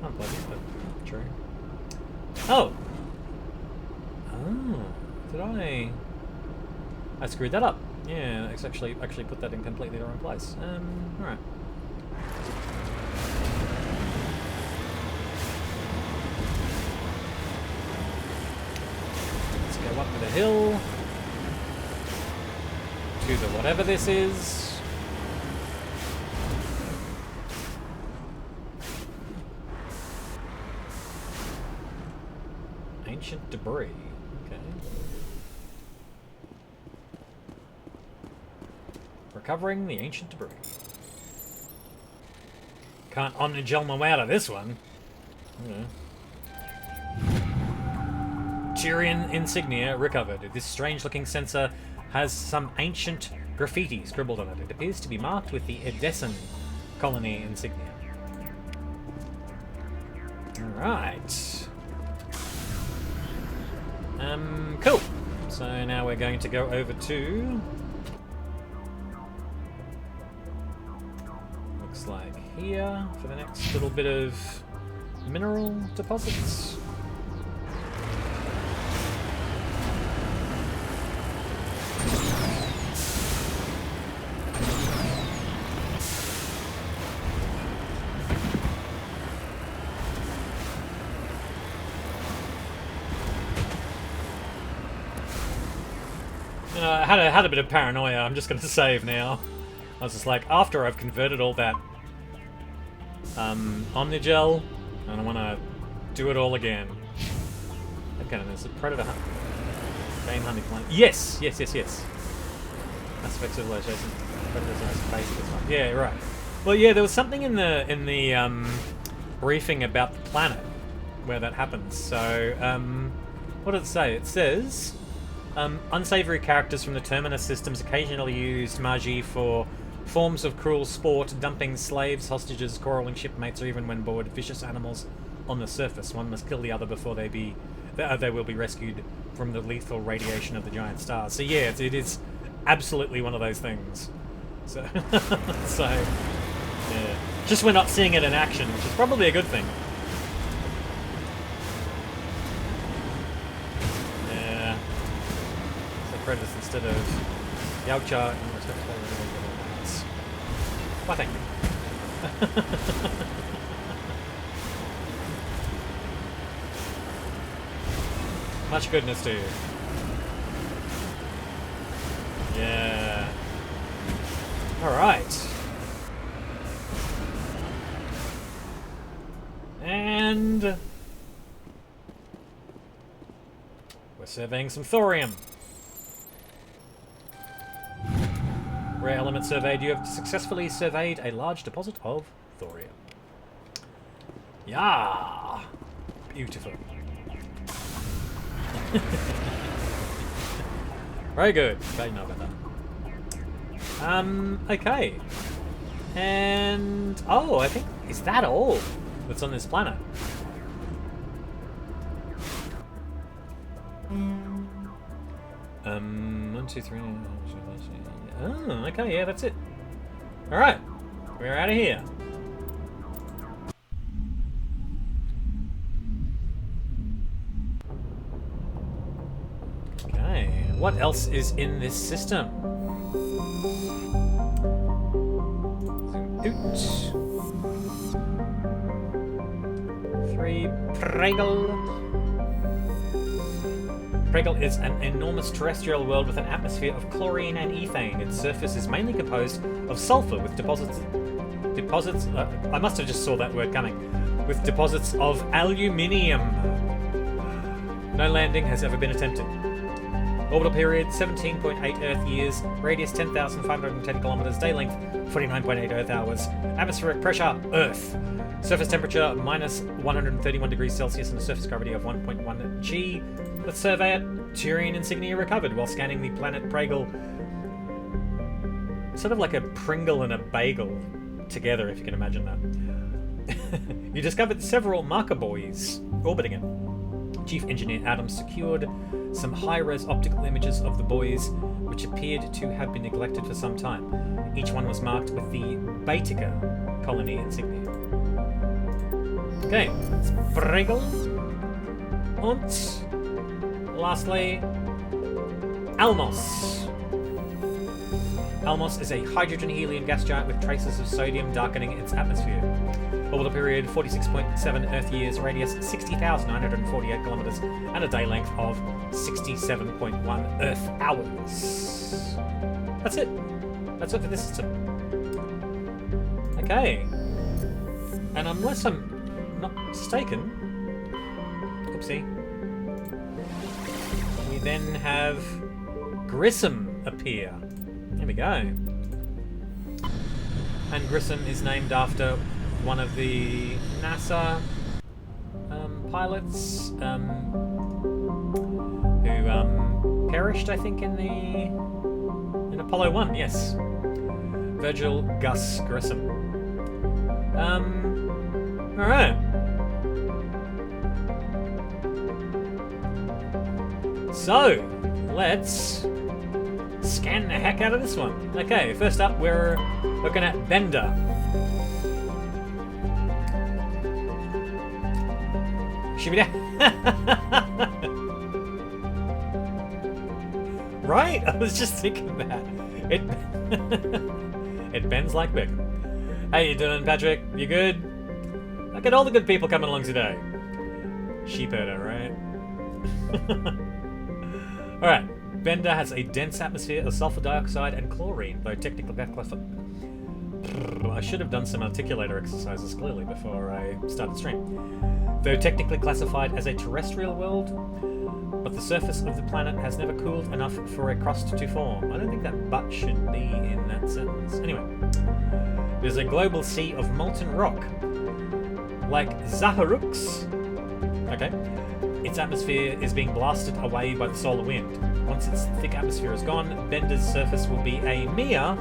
unpleasant, but true. Oh, did I screwed that up? Yeah, it's actually put that in completely the wrong place. All right. Go up to the hill, to the whatever this is. Ancient debris. Okay. Recovering the ancient debris. Can't Omnigel my way out of this one. Yeah. Tyrian insignia recovered. This strange-looking sensor has some ancient graffiti scribbled on it. It appears to be marked with the Edessan colony insignia. Alright. Cool. So now we're going to go over to... looks like here for the next little bit of mineral deposits. I had a bit of paranoia. I'm just going to save now. I was just like, after I've converted all that Omnigel, and I want to do it all again. Okay, there's a predator hunt. Game hunting plan. Yes, yes, yes, yes. Mass effect civilization. Predator's nice base this one. Yeah, right. Well, yeah, there was something in the briefing about the planet where that happens. So, what did it say? It says. Unsavory characters from the Terminus systems occasionally used Magi for forms of cruel sport, dumping slaves, hostages, quarreling shipmates, or even when bored, vicious animals on the surface. One must kill the other before they will be rescued from the lethal radiation of the giant stars. So yeah, it is absolutely one of those things. So, so yeah, just we're not seeing it in action, which is probably a good thing. Predators instead of Yautja and why thank you. Much goodness to you. Yeah. Alright. And we're surveying some thorium. Rare element surveyed. You have successfully surveyed a large deposit of thorium. Yeah, beautiful. Very good. Glad you know about that. Okay. And oh, I think is that all that's on this planet? 1, 2, 3. Oh, okay, yeah, that's it. Alright, we're out of here. Okay, what else is in this system? Zoom out. 3 Pringles. Pringle is an enormous terrestrial world with an atmosphere of chlorine and ethane. Its surface is mainly composed of sulfur with deposits. I must have just saw that word coming. With deposits of aluminium. No landing has ever been attempted. Orbital period 17.8 Earth years. Radius 10,510 kilometers. Day length 49.8 Earth hours. Atmospheric pressure Earth. Surface temperature minus 131 degrees Celsius and a surface gravity of 1.1 G. Let's survey it. Turian insignia recovered while scanning the planet Pringle. Sort of like a Pringle and a bagel together, if you can imagine that. You discovered several marker buoys orbiting it. Chief Engineer Adams secured some high-res optical images of the buoys, which appeared to have been neglected for some time. Each one was marked with the Baetica colony insignia. Okay, it's Pringle. And lastly, Almos. Almos is a hydrogen-helium gas giant with traces of sodium darkening its atmosphere. Orbital period 46.7 Earth years, radius 60,948 kilometers, and a day length of 67.1 Earth hours. That's it. That's it for this system. Okay. And unless I'm not mistaken, oopsie, we then have Grissom appear. There we go. And Grissom is named after one of the NASA pilots who perished, I think, in Apollo 1. Yes, Virgil Gus Grissom. All right. So let's scan the heck out of this one. Okay, first up we're looking at Bender. Should be right? I was just thinking that. It bends like bacon. How you doing, Patrick? You good? Look at all the good people coming along today. Sheepherder, right? Alright, Bender has a dense atmosphere of sulfur dioxide and chlorine, though technically I should have done some articulator exercises clearly before I started stream. Though technically classified as a terrestrial world, but the surface of the planet has never cooled enough for a crust to form. I don't think that but should be in that sentence. Anyway, there's a global sea of molten rock, like Zaharuk's. Okay. Its atmosphere is being blasted away by the solar wind. Once its thick atmosphere is gone, Bender's surface will be a mere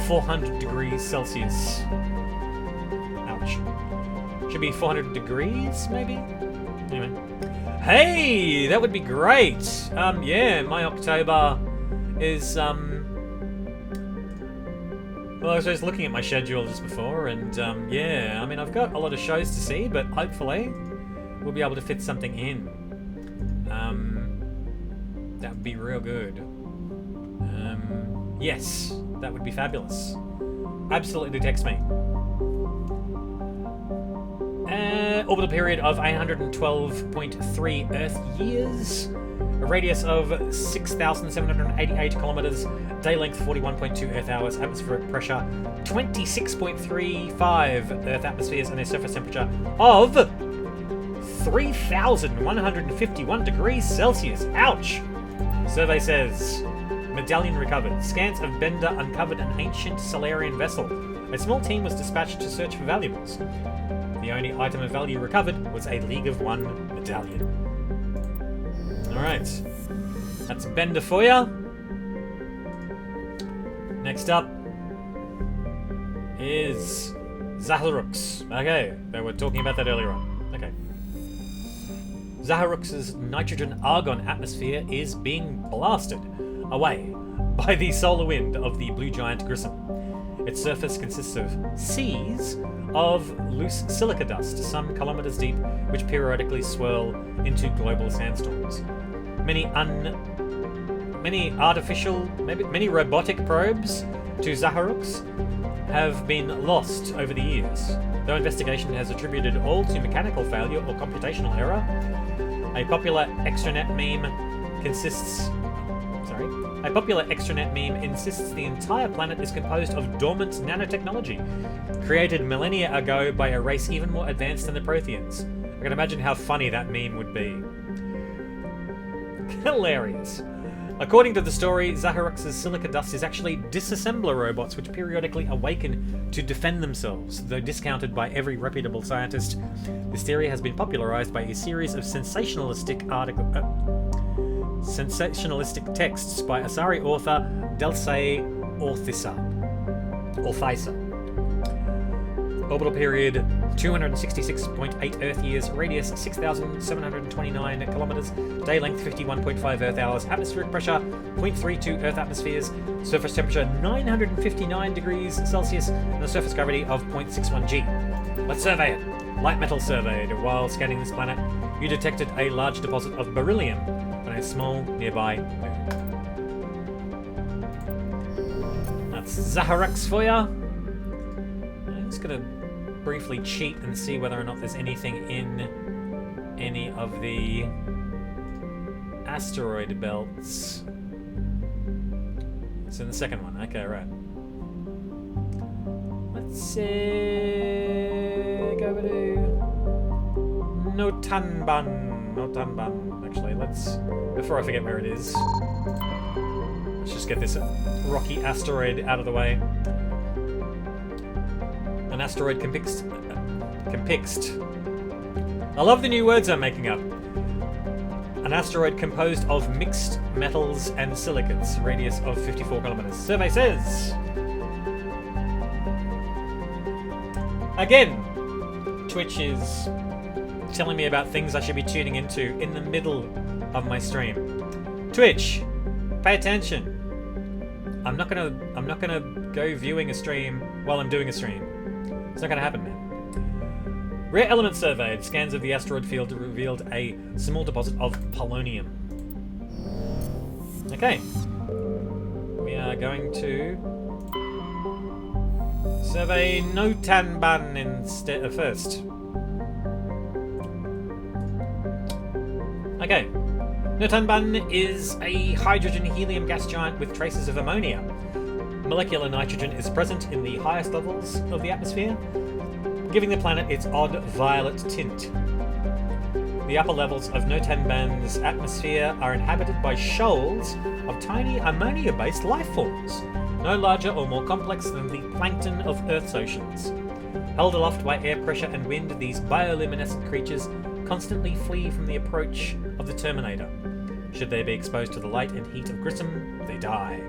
400 degrees Celsius. Ouch. Should be 400 degrees, maybe? Anyway. Hey! That would be great! Yeah, my October is, well, I was just looking at my schedule just before, and, yeah, I mean, I've got a lot of shows to see, but hopefully we'll be able to fit something in. That would be real good. Yes, that would be fabulous. Absolutely text me. Orbital period of 812.3 Earth years. A radius of 6,788 kilometers. Day length 41.2 Earth hours. Atmospheric pressure 26.35 Earth atmospheres, and a surface temperature of 3,151 degrees Celsius. Ouch! Survey says, medallion recovered. Scans of Bender uncovered an ancient Solarian vessel. A small team was dispatched to search for valuables. The only item of value recovered was a League of One medallion. Alright. That's Bender for ya. Next up is Zaharux. Okay, they were talking about that earlier on. Okay. Zaharux's nitrogen-argon atmosphere is being blasted away by the solar wind of the blue giant Grissom. Its surface consists of seas of loose silica dust, some kilometers deep, which periodically swirl into global sandstorms. Many robotic probes to Zaharux have been lost over the years. Though investigation has attributed all to mechanical failure or computational error, a popular extranet meme insists the entire planet is composed of dormant nanotechnology, created millennia ago by a race even more advanced than the Protheans. I can imagine how funny that meme would be. Hilarious. According to the story, Zaharux's silica dust is actually disassembler robots which periodically awaken to defend themselves. Though discounted by every reputable scientist, this theory has been popularized by a series of sensationalistic texts by Asari author Delsey Orthisa. Orbital period 266.8 Earth years, radius 6,729 kilometers, day length 51.5 Earth hours, atmospheric pressure 0.32 Earth atmospheres, surface temperature 959 degrees Celsius, and a surface gravity of 0.61 G. Let's survey it. Light metal surveyed. While scanning this planet, you detected a large deposit of beryllium on a small nearby moon. That's Zaharux for ya. I'm just gonna briefly cheat and see whether or not there's anything in any of the asteroid belts. It's in the second one. Okay, right. Let's go to Notanban. Actually, before I forget where it is, let's just get this rocky asteroid out of the way. An asteroid compixed. I love the new words I'm making up. An asteroid composed of mixed metals and silicates, radius of 54 kilometers. Survey says. Again, Twitch is telling me about things I should be tuning into in the middle of my stream. Twitch, pay attention. I'm not gonna go viewing a stream while I'm doing a stream. It's not gonna happen, man. Rare element surveyed. Scans of the asteroid field revealed a small deposit of polonium. Okay. We are going to survey Notanban instead first. Okay. Notanban is a hydrogen-helium gas giant with traces of ammonia. Molecular nitrogen is present in the highest levels of the atmosphere, giving the planet its odd violet tint. The upper levels of Notanban's atmosphere are inhabited by shoals of tiny ammonia-based life forms, no larger or more complex than the plankton of Earth's oceans. Held aloft by air pressure and wind, these bioluminescent creatures constantly flee from the approach of the Terminator. Should they be exposed to the light and heat of Grissom, they die.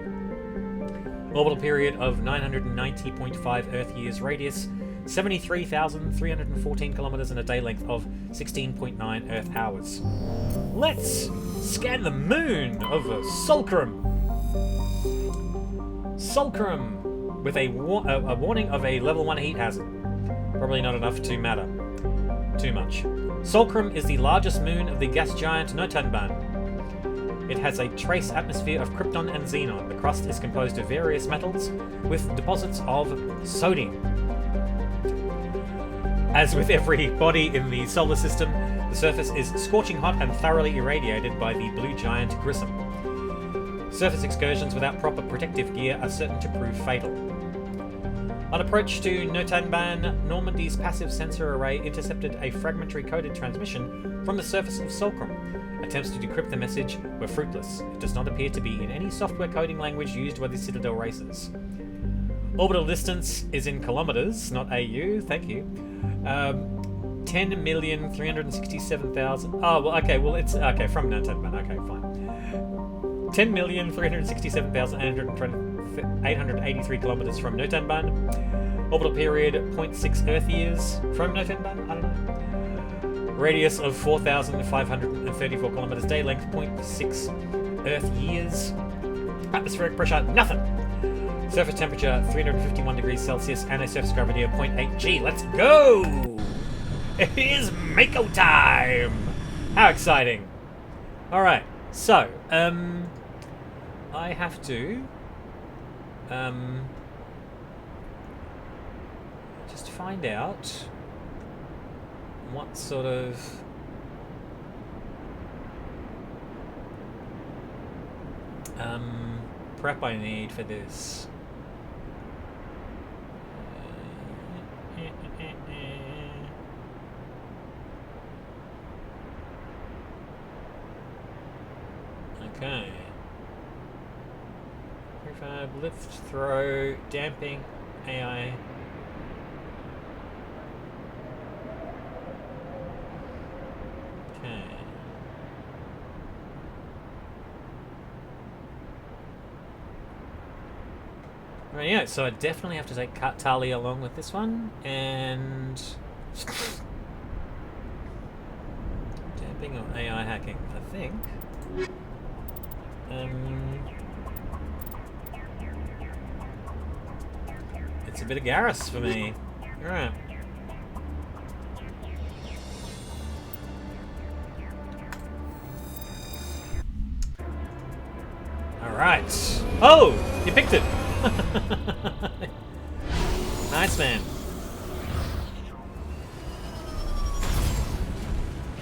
Orbital period of 990.5 Earth years, radius 73,314 kilometers, and a day length of 16.9 Earth hours. Let's scan the moon of Sulcrum. Sulcrum, with a warning of a level 1 heat hazard. Probably not enough to matter too much. Sulcrum is the largest moon of the gas giant Notanban. It has a trace atmosphere of krypton and xenon. The crust is composed of various metals with deposits of sodium. As with every body in the solar system, the surface is scorching hot and thoroughly irradiated by the blue giant Grissom. Surface excursions without proper protective gear are certain to prove fatal. On approach to Notanban, Normandy's passive sensor array intercepted a fragmentary coded transmission from the surface of Sulcrum. Attempts to decrypt the message were fruitless. It does not appear to be in any software coding language used by the Citadel races. Orbital distance is in kilometers, not AU, thank you. 10,367,000. Oh, well, okay, well, it's okay from Notanban. Okay, fine. 10,367,883 kilometers from Notanban. Orbital period 0.6 Earth years from Notanban. I don't know. Radius of 4,534 kilometers. Day length 0.6 Earth years. Atmospheric pressure, nothing. Surface temperature 351 degrees Celsius and a surface gravity of 0.8 G. Let's go! It is Mako time! How exciting. Alright, so, I have to, just find out what sort of prep I need for this. Okay. Prefab, lift, throw, damping, AI. Okay. Right, yeah, so I definitely have to take Tali along with this one, and damping or AI hacking, I think. It's a bit of Garrus for me. Alright. Alright. Oh! You picked it! Nice, man.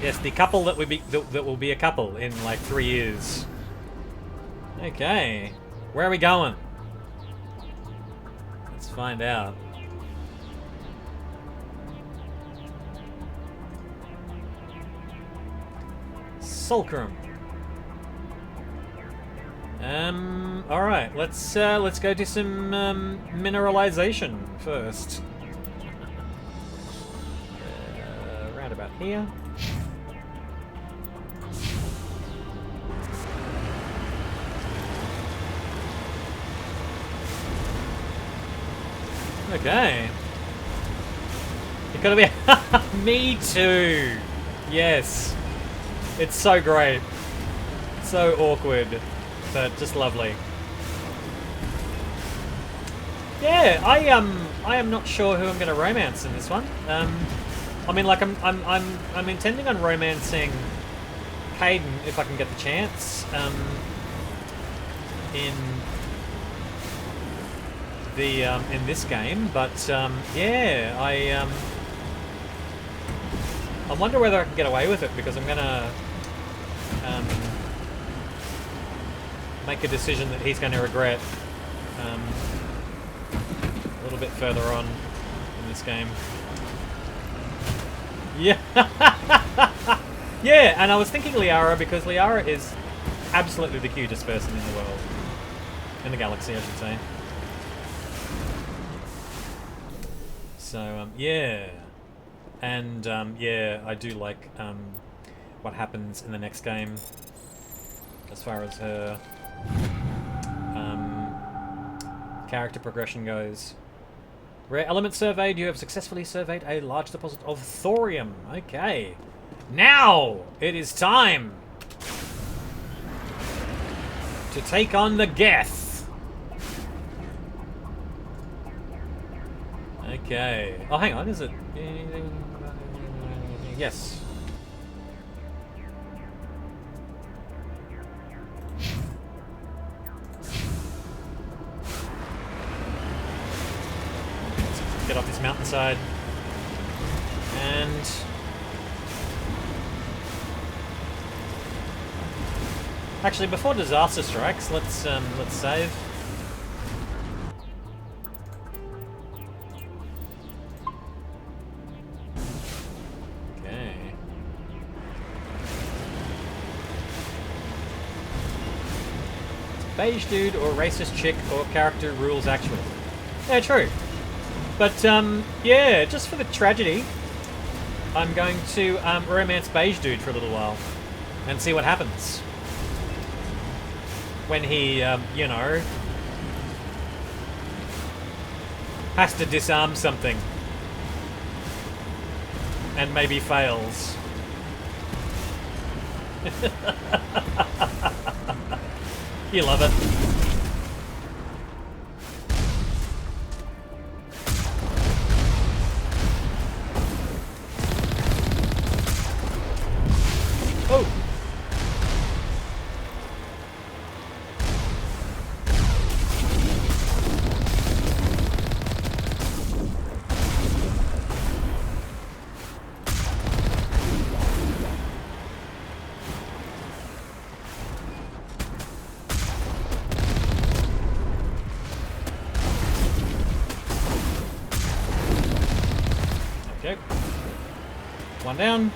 Yes, the couple that will be a couple in like 3 years. Okay, where are we going? Let's find out. Sulcrum. All right, let's go do some mineralization first. Round about here. Okay. You gotta be. Me too. Yes. It's so great. So awkward, but just lovely. Yeah, I am not sure who I'm gonna romance in this one. I mean, like I'm intending on romancing Caden if I can get the chance. In this game, but yeah, I wonder whether I can get away with it, because I'm gonna make a decision that he's going to regret a little bit further on in this game. Yeah, yeah, and I was thinking Liara, because Liara is absolutely the cutest person in the world, in the galaxy, I should say. So, yeah. And, yeah, I do like what happens in the next game as far as her character progression goes. Rare element surveyed. You have successfully surveyed a large deposit of thorium. Okay. Now it is time to take on the Geth. Okay. Oh, hang on. Is it? Yes. Let's get off this mountainside. And actually, before disaster strikes, let's save. Okay. Beige dude or racist chick or character rules actually. Yeah, true. But yeah, just for the tragedy, I'm going to romance beige dude for a little while and see what happens when he, you know, has to disarm something and maybe fails. You love it. Oh! Okay. One down.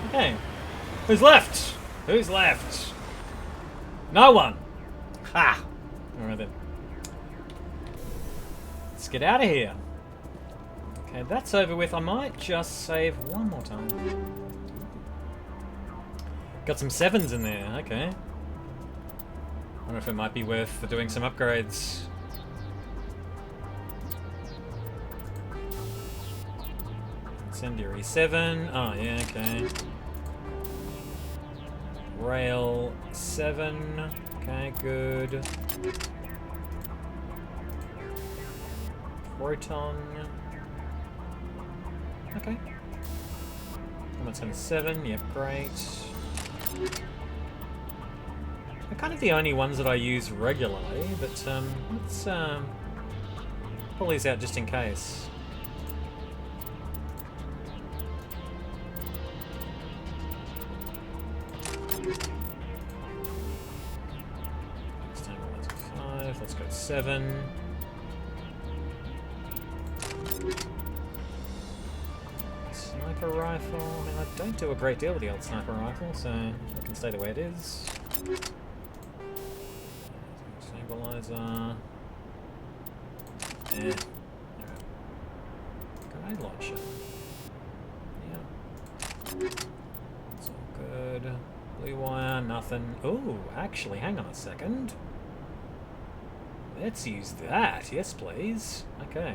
Okay. Who's left? Who's left? No one. Ha! Alright then. Let's get out of here. Okay, that's over with. I might just save one more time. Got some 7s in there. Okay. I wonder if it might be worth doing some upgrades. Incendiary 7. Oh, yeah, okay. Rail 7. Okay, good. Proton. Okay. Common 7. Yep, great. They're kind of the only ones that I use regularly, but let's pull these out just in case. Let's go 7. Sniper rifle. I mean, I don't do a great deal with the old sniper rifle, so it can stay the way it is. Stabilizer. Yeah. Grenade launcher. Yeah. It's all good. Blue wire, nothing. Ooh, actually, hang on a second. Let's use that. Yes, please. Okay,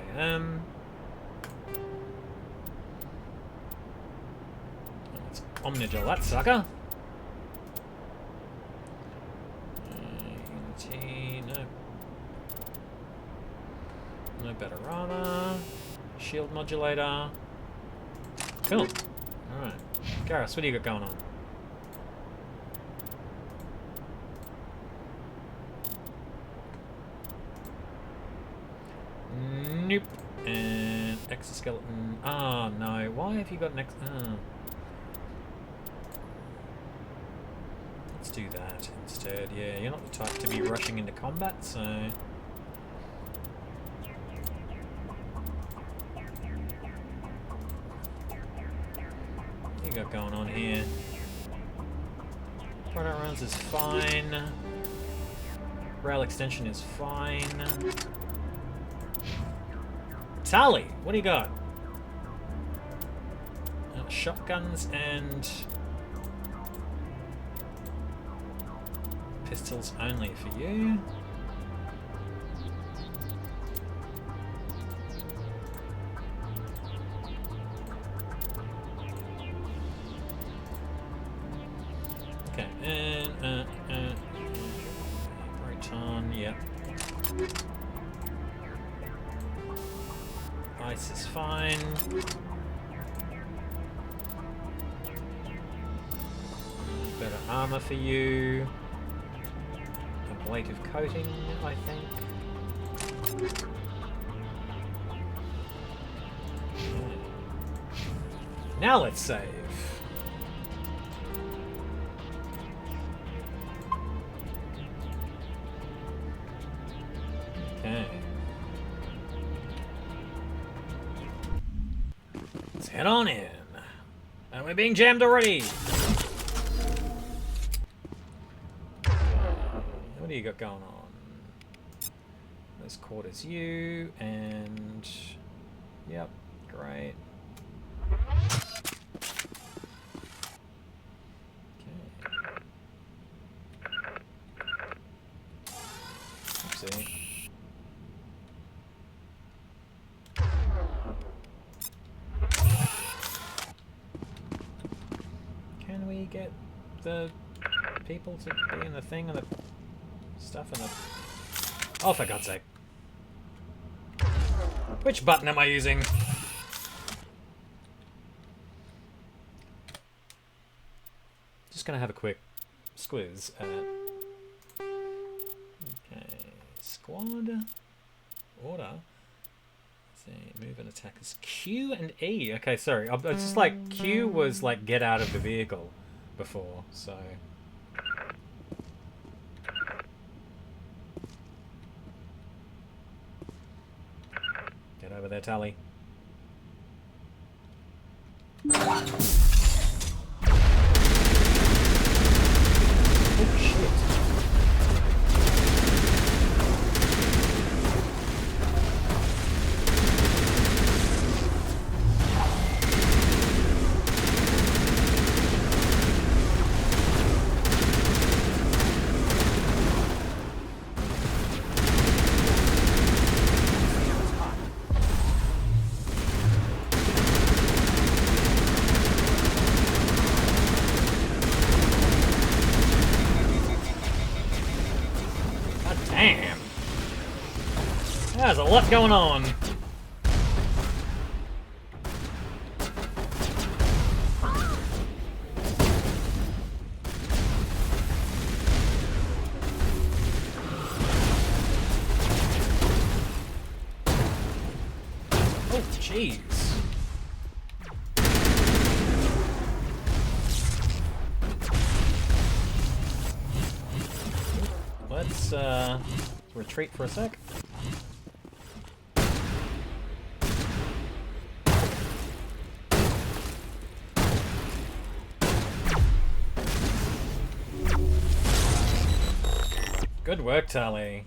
let's omnigel that sucker. Unity, no. No better armor. Shield modulator. Cool. Alright. Garrus, what do you got going on? Nope. And exoskeleton. Ah, oh, no. Why have you got an ex... Oh. Let's do that instead. Yeah, you're not the type to be rushing into combat, so... What you got going on here? Product runs is fine. Rail extension is fine. Tali, what do you got? Shotguns and pistols only for you. Okay, and Proton, yep. Ice is fine. Better armor for you. Ablative coating, I think. Now let's save. head on in. And we're being jammed already. What do you got going on? This quarters you, and... Yep, great. Oopsie. Can we get the people to be in the thing and the stuff in the... Oh, for God's sake. Which button am I using? Just gonna have a quick squiz at... Okay, squad... Order... Let's see, move and attack is Q and E. Okay, sorry, it's just like Q was like get out of the vehicle before, so... Get over there, Tali. Oh, shit. Damn. There's a lot going on. Oh, jeez. Let's retreat for a sec. Good work, Tali.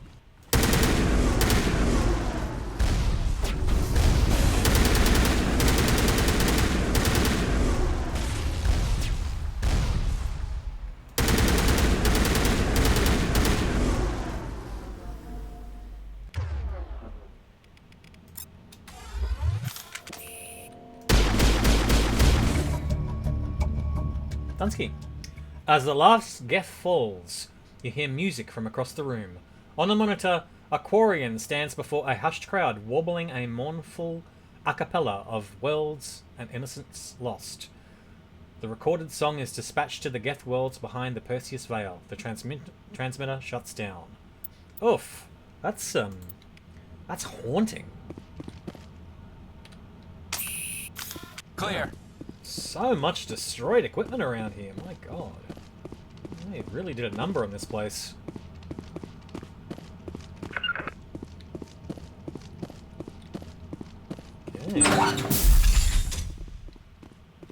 Dunsky. As the last geth falls, you hear music from across the room. On the monitor, a Quarian stands before a hushed crowd, warbling a mournful a cappella of worlds and innocence lost. The recorded song is dispatched to the geth worlds behind the Perseus Veil. The transmitter shuts down. Oof. That's haunting. Clear. So much destroyed equipment around here, my god. They really did a number on this place. Okay.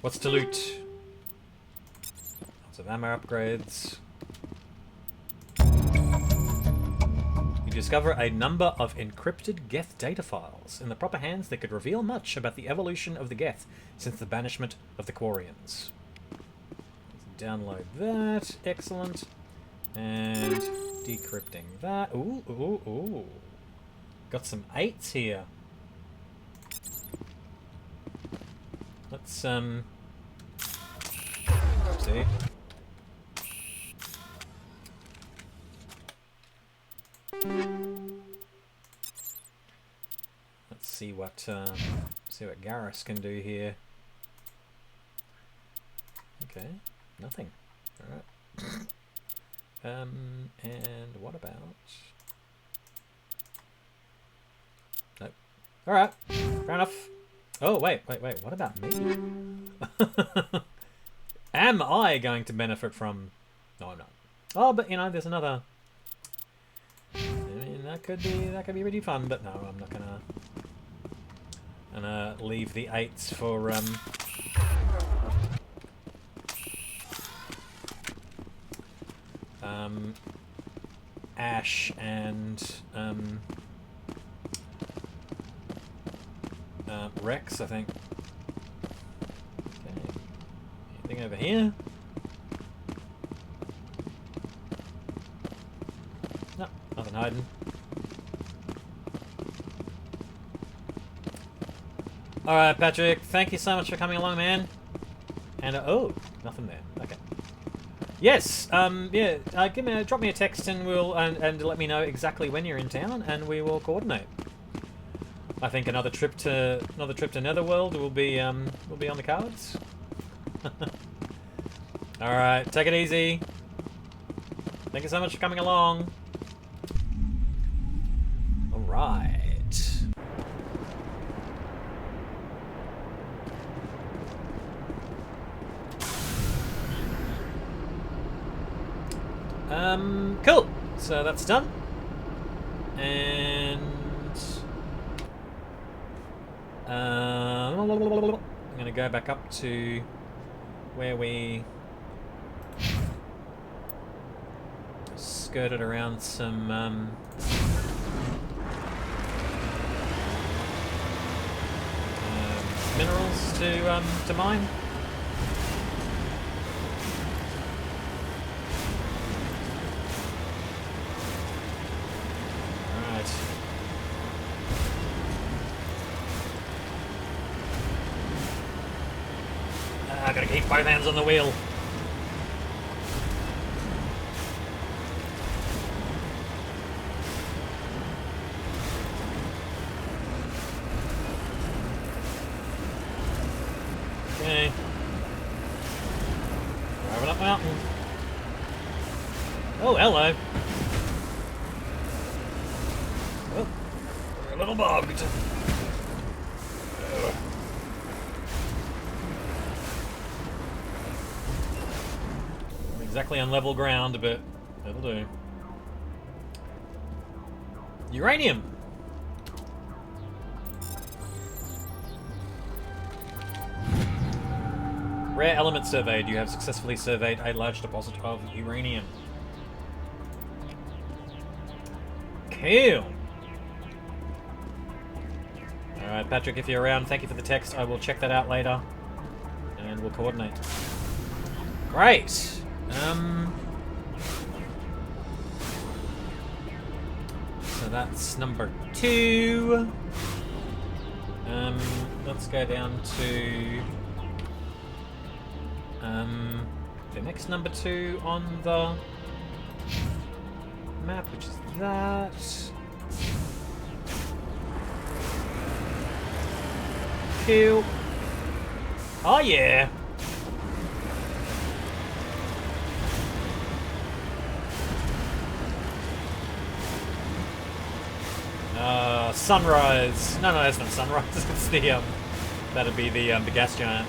What's to loot? Lots of ammo upgrades. You discover a number of encrypted Geth data files. In the proper hands, they could reveal much about the evolution of the Geth since the banishment of the Quarians. Let's download that. Excellent. And decrypting that. Ooh, ooh, ooh. Got some 8s here. Let's, see. Let's see what Garrus can do here. Okay, nothing. All right. And what about? Nope. All right. Fair enough. Oh wait. What about me? Am I going to benefit from? No, I'm not. Oh, but you know, there's another. I mean, that could be really fun, but no, I'm not gonna And leave the 8s for Ash and Wrex, I think. Okay. Anything over here? No, nothing hiding. Alright, Patrick, thank you so much for coming along, man. And, oh, nothing there. Okay. Yes, yeah, drop me a text and we'll, and let me know exactly when you're in town and we will coordinate. I think another trip to Netherworld will be on the cards. Alright, take it easy. Thank you so much for coming along. Alright. Cool. So that's done. And I'm gonna go back up to where we skirted around some minerals to mine. I gotta keep both hands on the wheel. Okay. Driving up mountain. Oh, hello. Oh, we're a little bogged. Exactly on level ground, but that'll do. Uranium! Rare element surveyed. You have successfully surveyed a large deposit of uranium. Cool! Alright, Patrick, if you're around, thank you for the text. I will check that out later. And we'll coordinate. Great! So that's number 2. Let's go down to the next number 2 on the map, which is that. Cool. Oh yeah. Sunrise. No, that's not sunrise. It's the that'd be the gas giant.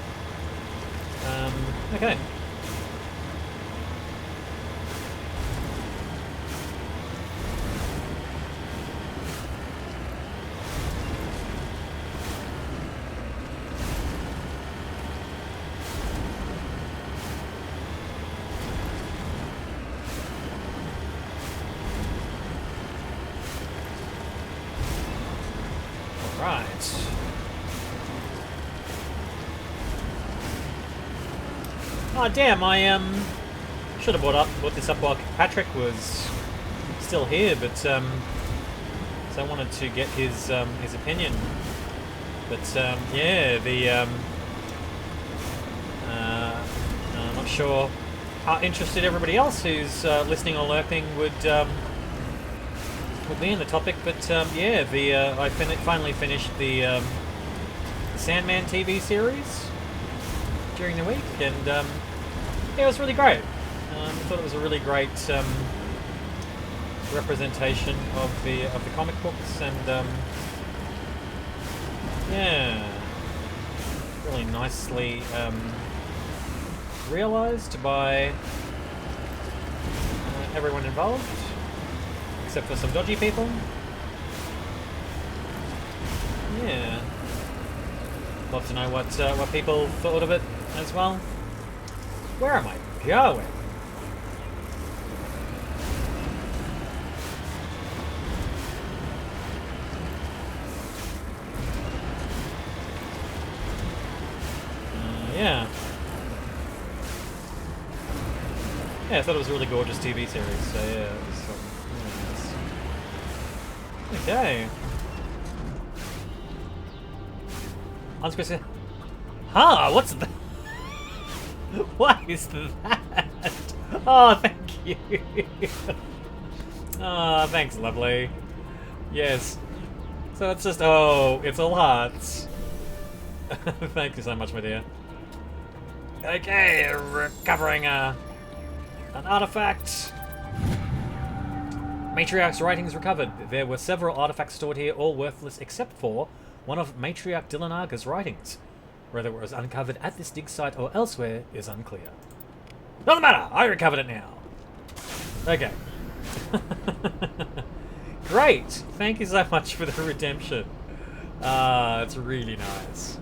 Okay. Oh damn! I should have bought this up while Patrick was still here, but so I wanted to get his opinion. But yeah, I'm not sure how interested everybody else who's listening or lurking would be in the topic. But yeah, I finally finished the Sandman TV series during the week, and yeah, it was really great. I thought it was a really great representation of the comic books, and yeah, really nicely realized by everyone involved, except for some dodgy people. Yeah. Love to know what people thought of it as well. Where am I going? Yeah. Yeah, I thought it was a really gorgeous TV series, so yeah, it was really nice. Okay. I was going to say, huh, what's that? What is that? Oh, thank you. Oh, thanks, lovely. Yes. So it's just, oh, it's all hearts. Thank you so much, my dear. Okay, recovering an artifact. Matriarch's writings recovered. There were several artifacts stored here, all worthless except for one of Matriarch Dillinaga's writings. Whether it was uncovered at this dig site or elsewhere is unclear. Doesn't matter, I recovered it now. Okay. Great, thank you so much for the redemption. It's really nice.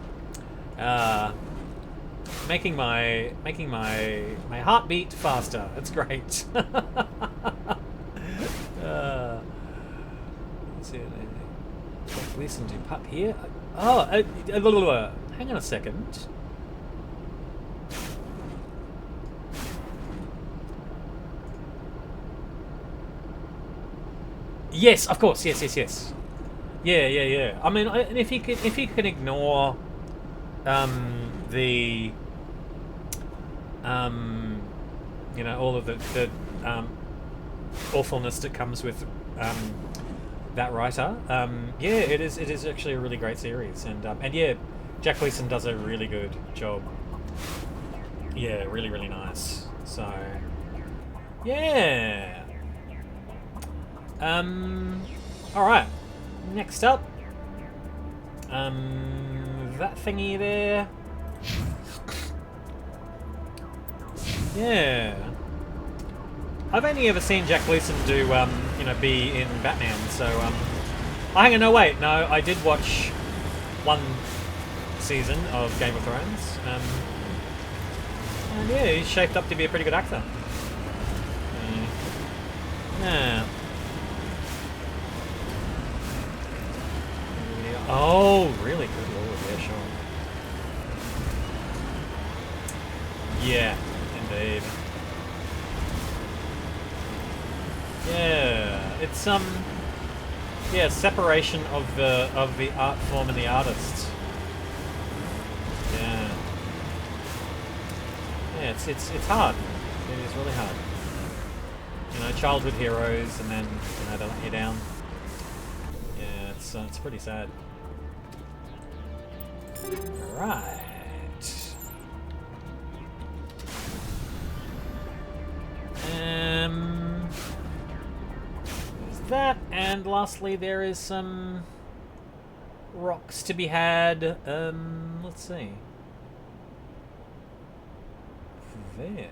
Making my heart beat faster. That's great. Let's see. Listen to pup here. Oh, hang on a second. Yes, of course. Yes. Yeah. I mean, if you can ignore the you know, all of the awfulness that comes with that writer. Yeah, it is actually a really great series, and yeah, Jack Gleason does a really good job. Yeah, really nice. So yeah. All right. Next up, that thingy there. Yeah. I've only ever seen Jack Gleason do, you know, be in Batman, so, oh, hang on, no, wait, no, I did watch one season of Game of Thrones, and yeah, he's shaped up to be a pretty good actor. Yeah. Oh, really? Good lord, yeah, sure. Yeah, indeed. Yeah, it's yeah, separation of the art form and the artist. Yeah. Yeah, it's hard. It is really hard. You know, childhood heroes, and then, you know, they let you down. Yeah, it's pretty sad. Right. There's that, and lastly there is some rocks to be had. Let's see. There.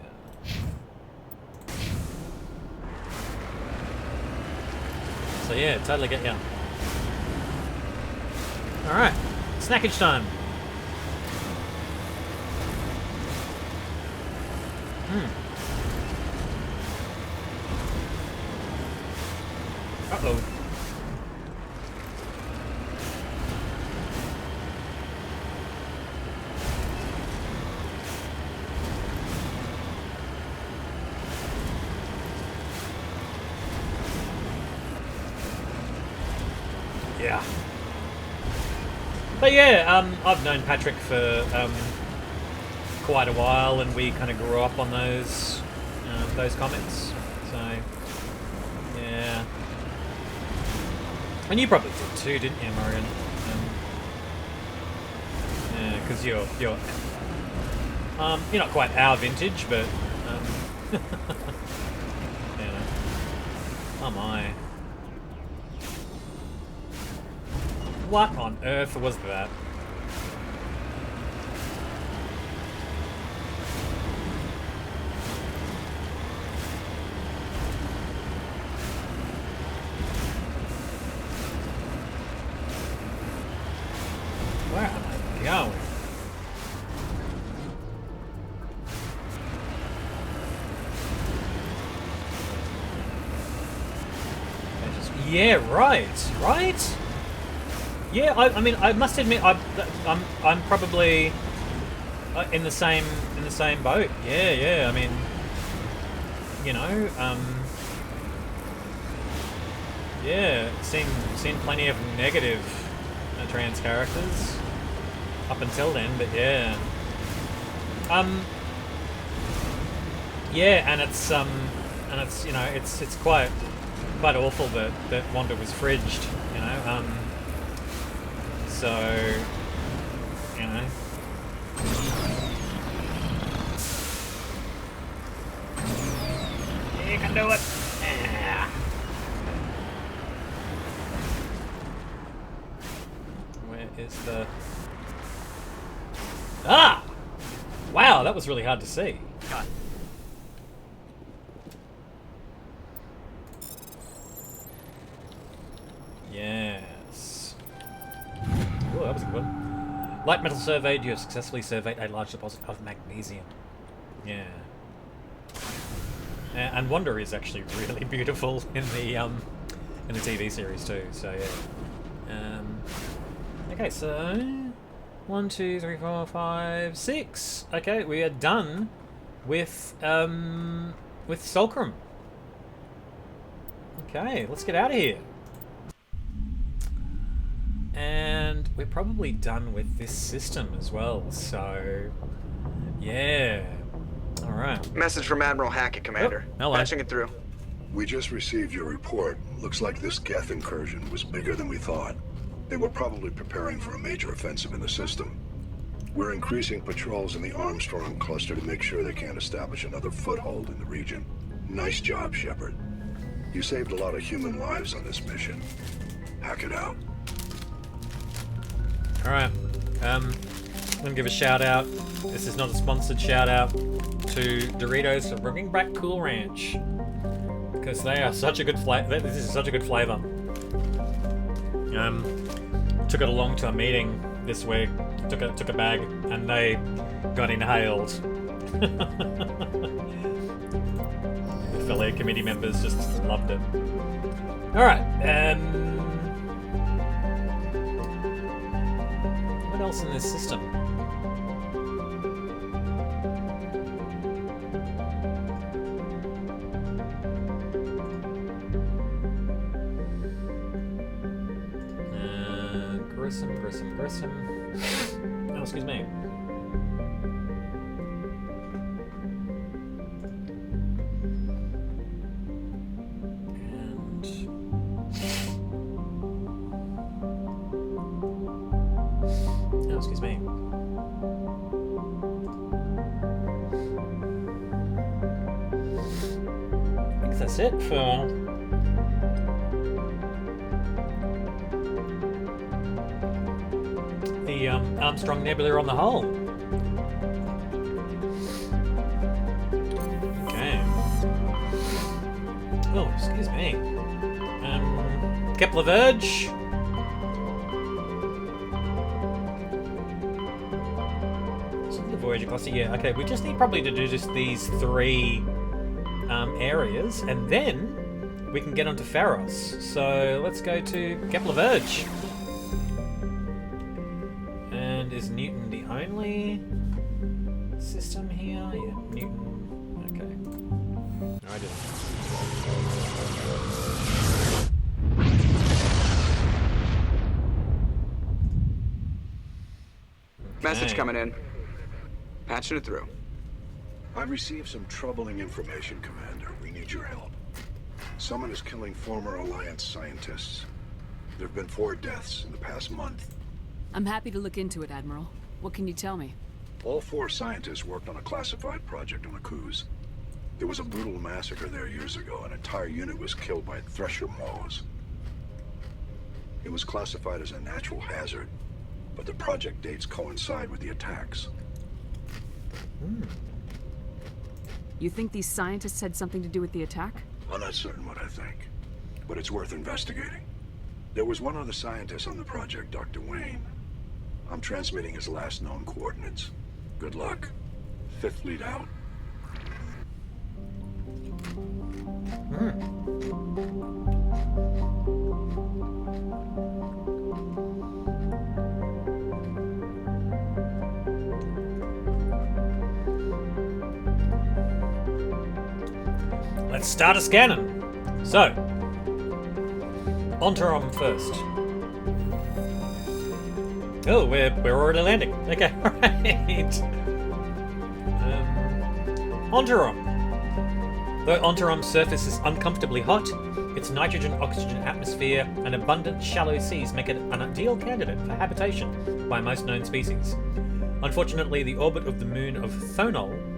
So yeah, totally get ya. Alright, snackage time. Uh-oh. Yeah. But yeah, I've known Patrick for quite a while, and we kind of grew up on those comics. So yeah, and you probably did too, didn't you, Morrigan? Yeah, because you're not quite our vintage, but you know. Oh my. What on earth was that? Where am I going? Yeah, right. Yeah, I mean, I must admit, I'm probably in the same boat. Yeah. I mean, you know, yeah, seen plenty of negative trans characters up until then, but yeah, yeah, and it's you know, it's quite awful that Wanda was fridged, you know, so, you know. You can do it. Yeah. Where is the... Ah! Wow, that was really hard to see. God. Yes. Oh, that was a good one. Light metal surveyed. You have successfully surveyed a large deposit of magnesium. Yeah. And Wanda is actually really beautiful in the TV series too. So yeah. Okay, so 1, 2, 3, 4, 5, 6. Okay, we are done with Solcrum. Okay, let's get out of here. And we're probably done with this system as well. So yeah. All right. Message from Admiral Hackett, Commander. Oh, hello. Patching it through. We just received your report. Looks like this Geth incursion was bigger than we thought. They were probably preparing for a major offensive in the system. We're increasing patrols in the Armstrong cluster to make sure they can't establish another foothold in the region. Nice job, Shepard. You saved a lot of human lives on this mission. Hack it out. Alright. I'm gonna give a shout out. This is not a sponsored shout out to Doritos for bringing back Cool Ranch. Because they are such a good flavor. This is such a good flavor. Took it along to a meeting this week. Took a bag, and they got inhaled. The fellow committee members just loved it. All right. What else in this system? Grissom. Oh, excuse me. And... oh, excuse me. I think that's it for... Armstrong Nebula on the whole. Okay. Oh, excuse me. Kepler Verge. So the Voyager cluster, yeah. Okay, we just need probably to do just these 3 areas, and then we can get onto Pharos. So let's go to Kepler Verge. Is Newton the only system here? Yeah, Newton. Okay. No, I didn't. Okay. Message coming in. Patching it through. I received some troubling information, Commander. We need your help. Someone is killing former Alliance scientists. There have been 4 deaths in the past month. I'm happy to look into it, Admiral. What can you tell me? All 4 scientists worked on a classified project on Akuz. There was a brutal massacre there years ago. An entire unit was killed by thresher maws. It was classified as a natural hazard, but the project dates coincide with the attacks. You think these scientists had something to do with the attack? I'm not certain what I think, but it's worth investigating. There was one other scientist on the project, Dr. Wayne. I'm transmitting his last known coordinates. Good luck. 5th Fleet out. let's start a scanning. So, Ontarom first. Oh, we're already landing. Okay, right. Ontarom. Though Ontarom's surface is uncomfortably hot, its nitrogen-oxygen atmosphere and abundant shallow seas make it an ideal candidate for habitation by most known species. Unfortunately, the orbit of the moon of Thonol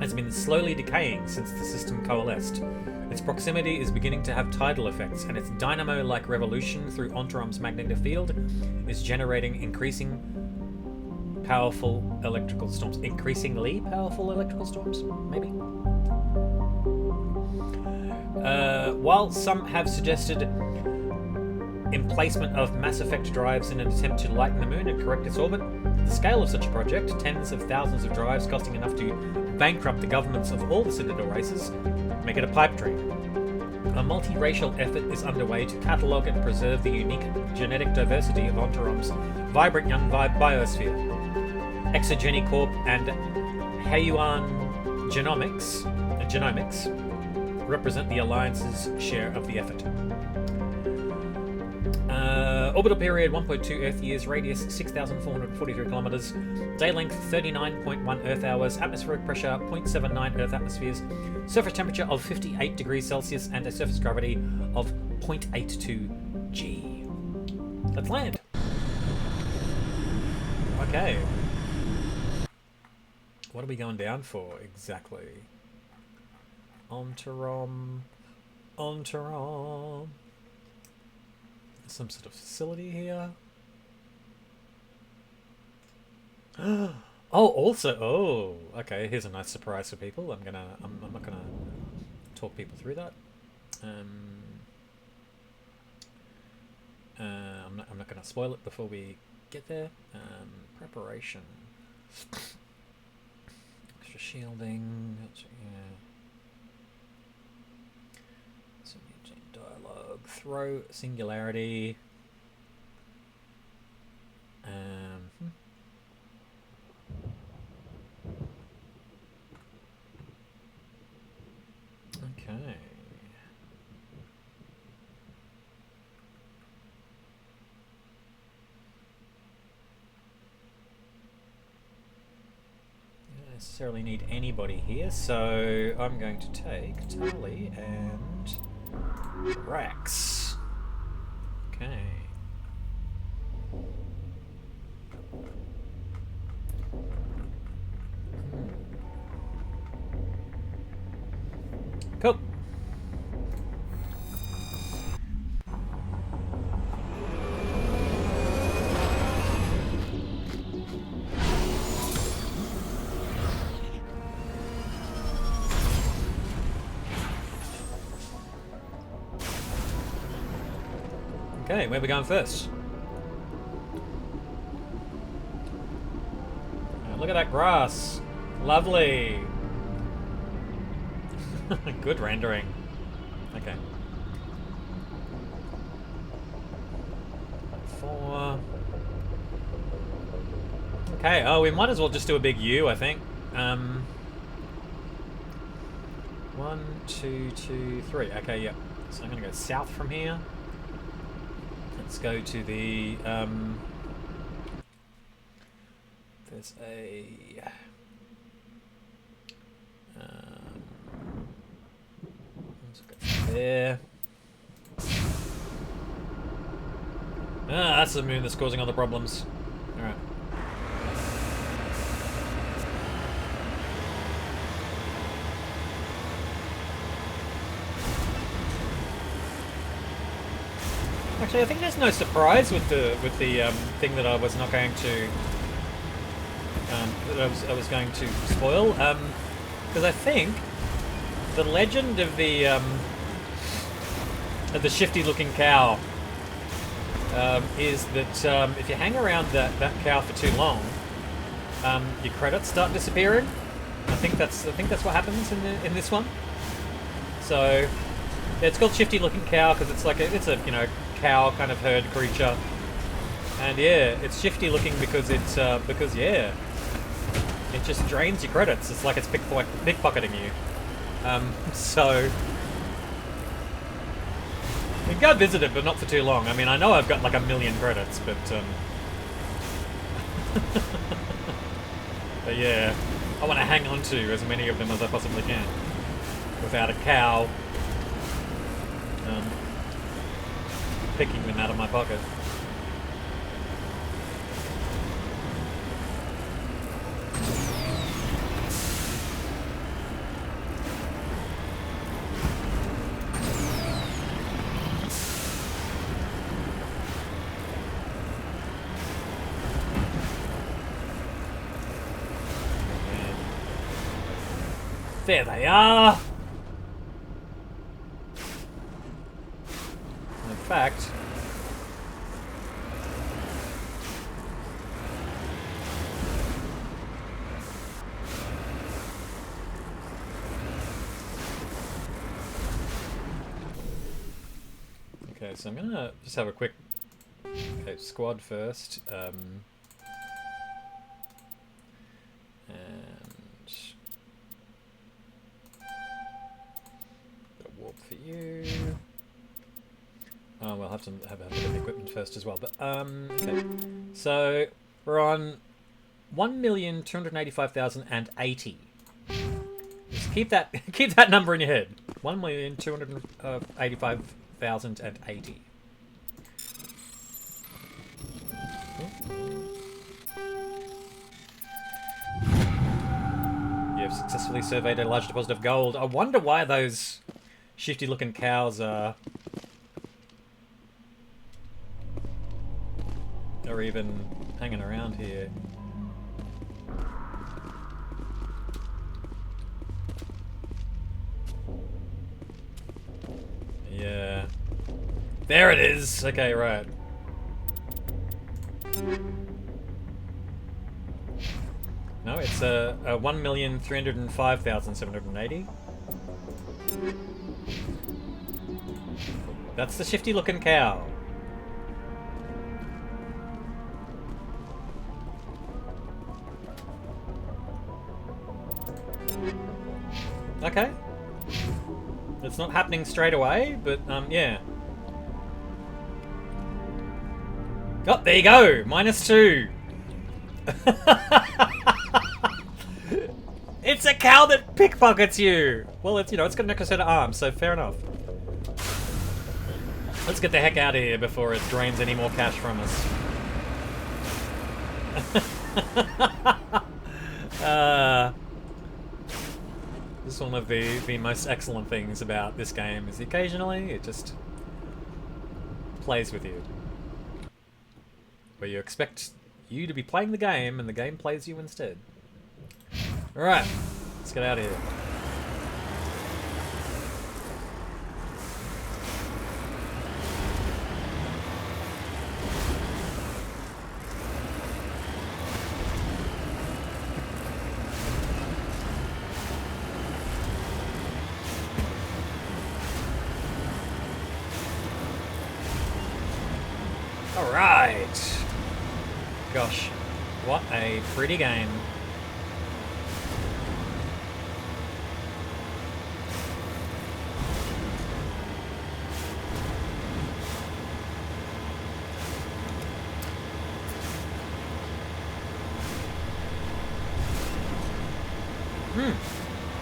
has been slowly decaying since the system coalesced. Its proximity is beginning to have tidal effects, and its dynamo-like revolution through Ontarom's magnetic field is generating increasingly powerful electrical storms, maybe? While some have suggested emplacement of Mass Effect drives in an attempt to lighten the moon and correct its orbit, the scale of such a project, tens of thousands of drives costing enough to bankrupt the governments of all the Citadel races, make it a pipe dream. A multiracial effort is underway to catalogue and preserve the unique genetic diversity of Ontarom's vibrant young biosphere. Exogeny Corp and Hayuan Genomics represent the Alliance's share of the effort. Orbital period 1.2 Earth years, radius 6,443 kilometers, day length 39.1 Earth hours, atmospheric pressure 0.79 Earth atmospheres, surface temperature of 58 degrees Celsius, and a surface gravity of 0.82 G. Let's land. Okay. What are we going down for exactly? Ontarom. Some sort of facility here. Oh, also, okay. Here's a nice surprise for people. I'm not gonna talk people through that. I'm not gonna spoil it before we get there. Preparation. Extra shielding. Yeah. Dialogue, throw, singularity. Okay. Don't necessarily need anybody here, so I'm going to take Tali and Wrex. Okay. Cool. Okay, where are we going first? Look at that grass. Lovely. Good rendering. Okay. 4. Okay, oh, we might as well just do a big U, I think. 1, 2, 2, 3. Okay, yep. So I'm gonna go south from here. Let's go to the, there's a, let's go there. Ah, that's the moon that's causing all the problems. Alright. Actually, I think there's no surprise with the thing that I was not going to that I was going to spoil, because I think the legend of the Shifty Looking Cow is that if you hang around that cow for too long, your credits start disappearing. I think that's what happens in this one. So yeah, it's called Shifty Looking Cow because it's like it's a cow kind of herd creature, and yeah, it's shifty looking because it's it just drains your credits. It's like it's pickpocketing you. So you can go visit it, but not for too long. I mean, I know I've got like 1 million credits, but but yeah, I want to hang on to as many of them as I possibly can without a cow picking them out of my pocket. There they are! In fact... Okay, so I'm gonna just have a quick... Okay, squad first. And... Warp for you. Oh, we'll have to have a bit of equipment first as well. But okay. So we're on 1,285,080. Just keep that number in your head. 1,285,080. You have successfully surveyed a large deposit of gold. I wonder why those shifty looking cows are even hanging around here. Yeah. There it is! Okay, right. No, it's a 1,305,780. That's the shifty looking cow. Okay. It's not happening straight away, but yeah. Oh, there you go! -2. It's a cow that pickpockets you! Well, it's, you know, it's got an extra set of arms, so fair enough. Let's get the heck out of here before it drains any more cash from us. This is one of the most excellent things about this game, is occasionally it just plays with you. Where you expect you to be playing the game, and the game plays you instead. Alright, let's get out of here. Alright! Gosh, what a pretty game.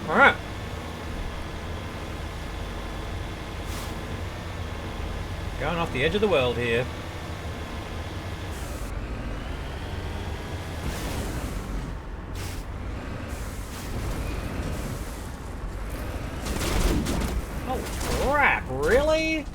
Alright. Going off the edge of the world here. Oh crap, really?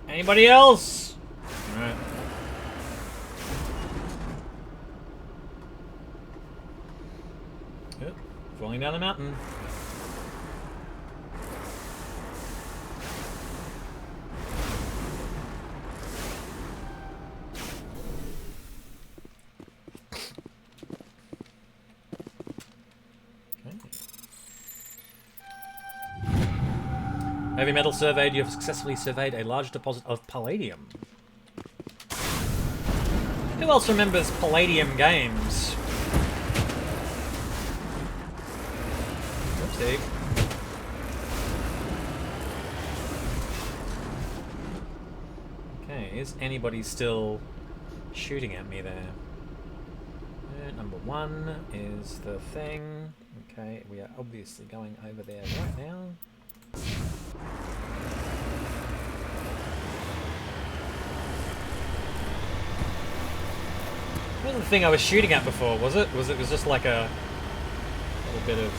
Anybody else? Alright. Oh, falling down the mountain. Heavy metal surveyed. You have successfully surveyed a large deposit of palladium. Who else remembers Palladium games? Oopsie. Okay, is anybody still shooting at me there? Number 1 is the thing. Okay, we are obviously going over there right now. It wasn't the thing I was shooting at before, was it? Was it just like a little bit of...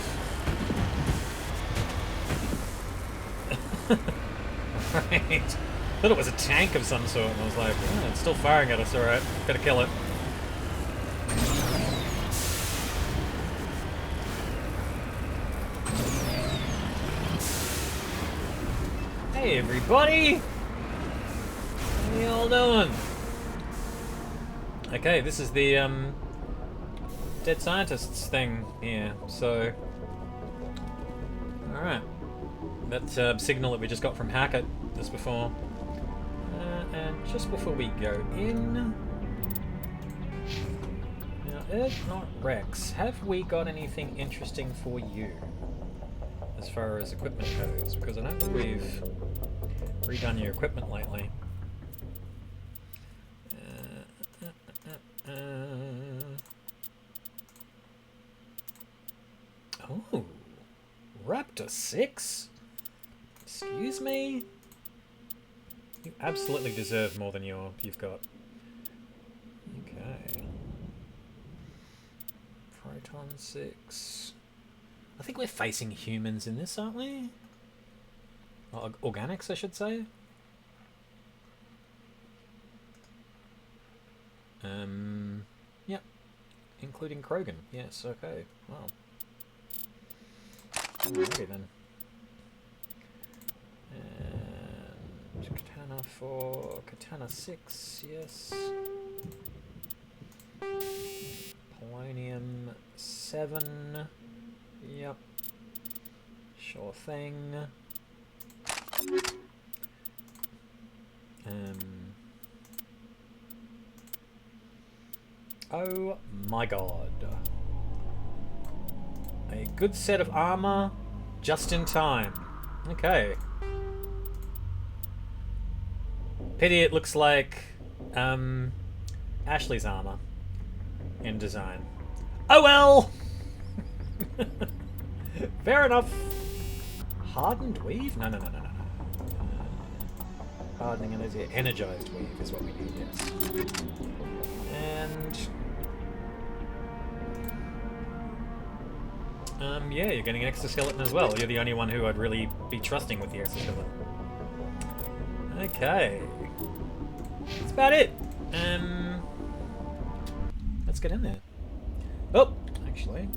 Right. Thought it was a tank of some sort, and I was like, oh, it's still firing at us, alright. Gotta kill it. Hey everybody! How you all doing? Okay, this is the dead scientists thing here, so... Alright. That signal that we just got from Hackett just before. And just before we go in... Now, not Wrex, have we got anything interesting for you? As far as equipment goes, because I know that we've redone your equipment lately. Oh, Raptor 6? Excuse me? You absolutely deserve more than you've got. Okay. Proton 6. I think we're facing humans in this, aren't we? Or organics, I should say. Yep. Including Krogan. Yes, okay. Wow. Alrighty then. And Katana 4, Katana 6, yes. Polonium 7. Yep. Sure thing. Oh my god. A good set of armour, just in time. Okay. Pity it looks like Ashley's armour in design. Oh well! Fair enough. Hardened weave? No. Hardening and energized weave is what we need, yes. And... yeah, you're getting an exoskeleton as well. You're the only one who I'd really be trusting with the exoskeleton. Okay. That's about it. Let's get in there. Oh, actually.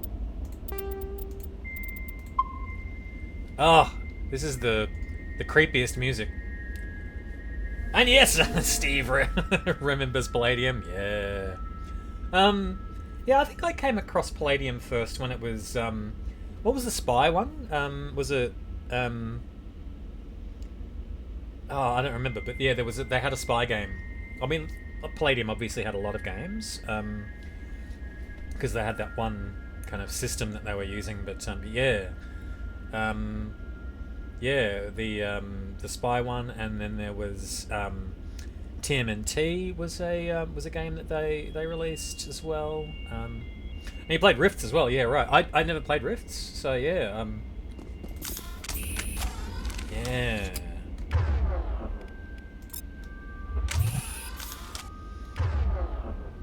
Oh, this is the creepiest music. And yes, Steve remembers Palladium. Yeah. Yeah, I think I came across Palladium first when it was what was the spy one? Was it oh, I don't remember, but yeah, they had a spy game. I mean, Palladium obviously had a lot of games, because they had that one kind of system that they were using, but yeah. Yeah, the spy one, and then there was TMNT was a game that they released as well. And you played Rifts as well, yeah, right. I never played Rifts, so yeah. Yeah.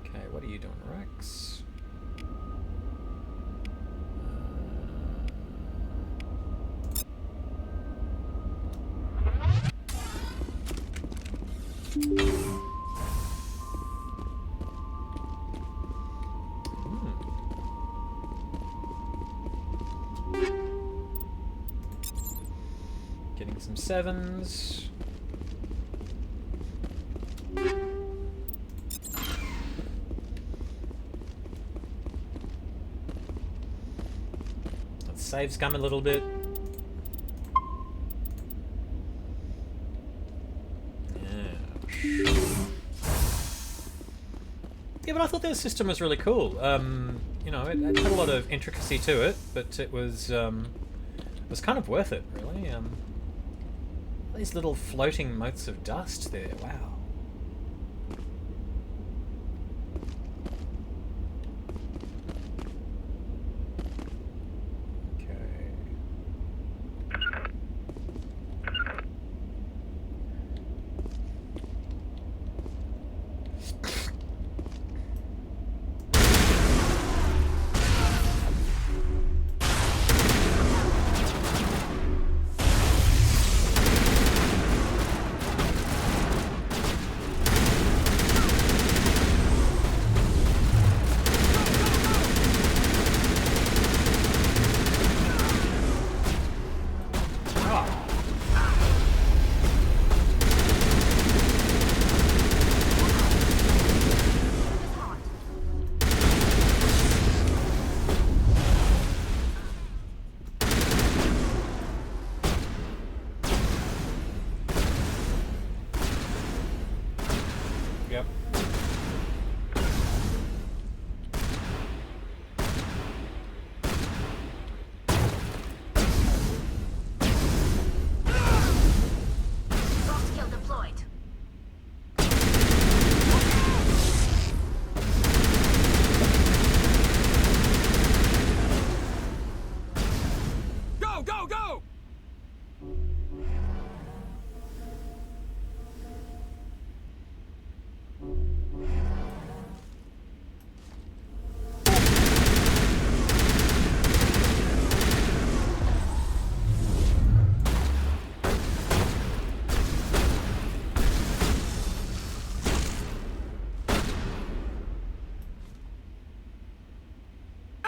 Okay, what are you doing, Wrex? Some 7s. Let's save scum a little bit. Yeah, but I thought their system was really cool. You know, it had a lot of intricacy to it, but it was kind of worth it, really. These little floating motes of dust there, wow.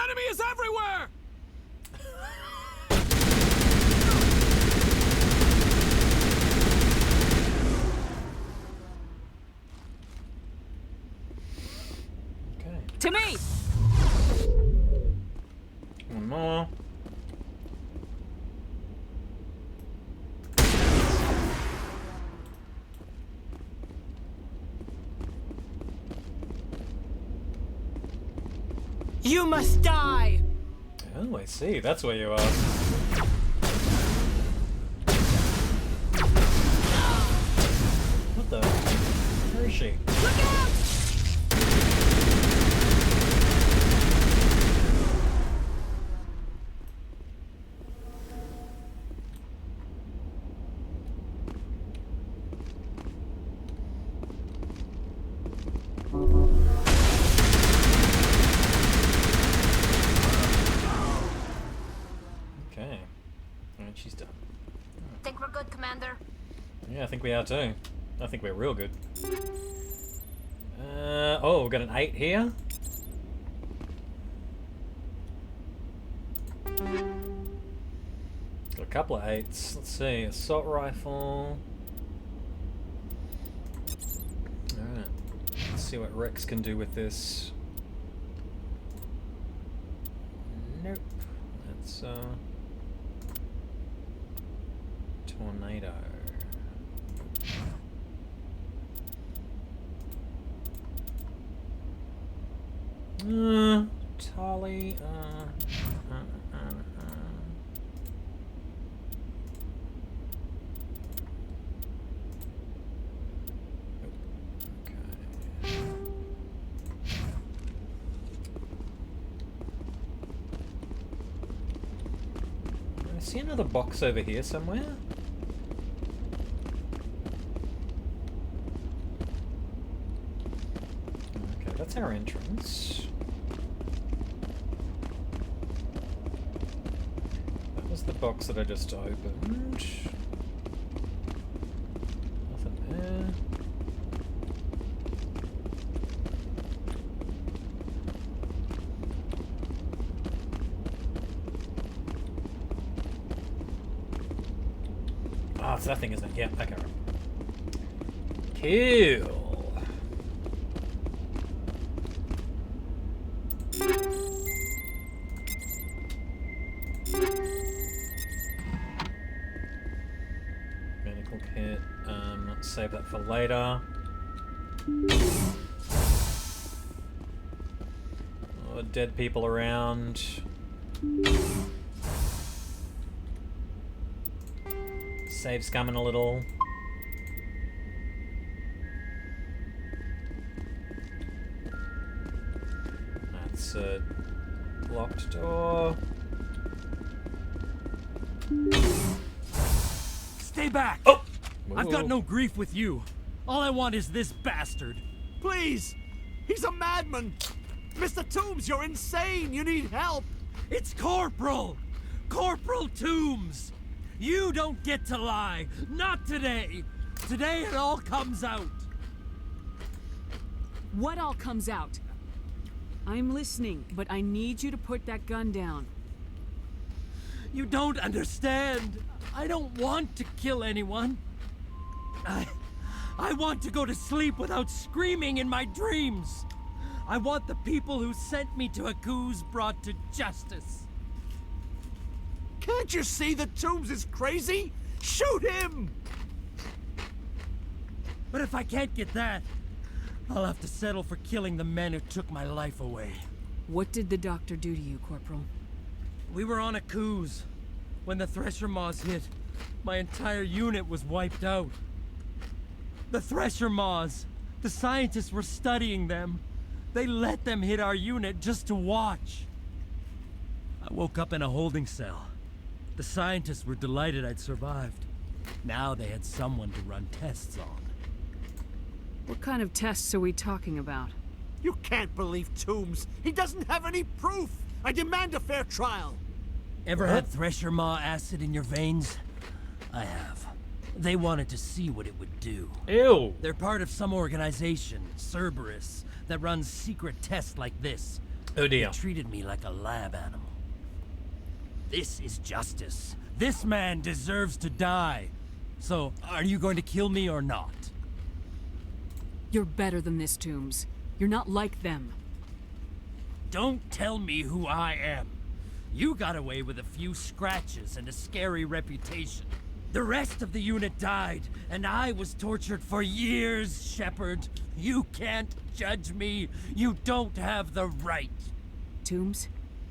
Enemy is everywhere! Okay. To me! One more. You must die! Oh, I see. That's where you are. What the? Where is she? Look out! Okay. Alright, she's done. Think we're good, Commander? Yeah, I think we are too. I think we're real good. Oh, we've got an 8 here. Got a couple of 8s. Let's see. Assault rifle. Alright. Let's see what Wrex can do with this. Nope. That's tornado. Tali. I see another box over here somewhere. Okay, that's our entrance. That was the box that I just opened. Nothing there. it's that thing, isn't it? Yeah, okay. Cool. Medical kit. Save that for later. Oh, dead people around. Save scumming a little. That's a locked door. Stay back! Oh! I've got no grief with you. All I want is this bastard. Please! He's a madman! Mr. Toombs, you're insane! You need help! It's Corporal! Corporal Toombs! You don't get to lie! Not today! Today it all comes out! What all comes out? I'm listening, but I need you to put that gun down. You don't understand! I don't want to kill anyone. I want to go to sleep without screaming in my dreams. I want the people who sent me to Akuz brought to justice. Can't you see that Toombs is crazy? Shoot him! But if I can't get that, I'll have to settle for killing the men who took my life away. What did the doctor do to you, Corporal? We were on Akuz. When the Thresher Maws hit, my entire unit was wiped out. The Thresher Maws, the scientists were studying them. They let them hit our unit just to watch. I woke up in a holding cell. The scientists were delighted I'd survived. Now they had someone to run tests on. What kind of tests are we talking about? You can't believe Toombs. He doesn't have any proof. I demand a fair trial. Ever had Thresher Maw acid in your veins? I have. They wanted to see what it would do. Ew. They're part of some organization, Cerberus, that runs secret tests like this. Oh dear. They treated me like a lab animal. This is justice. This man deserves to die. So, are you going to kill me or not? You're better than this, Toombs. You're not like them. Don't tell me who I am. You got away with a few scratches and a scary reputation. The rest of the unit died, and I was tortured for years, Shepard. You can't judge me. You don't have the right. Toombs,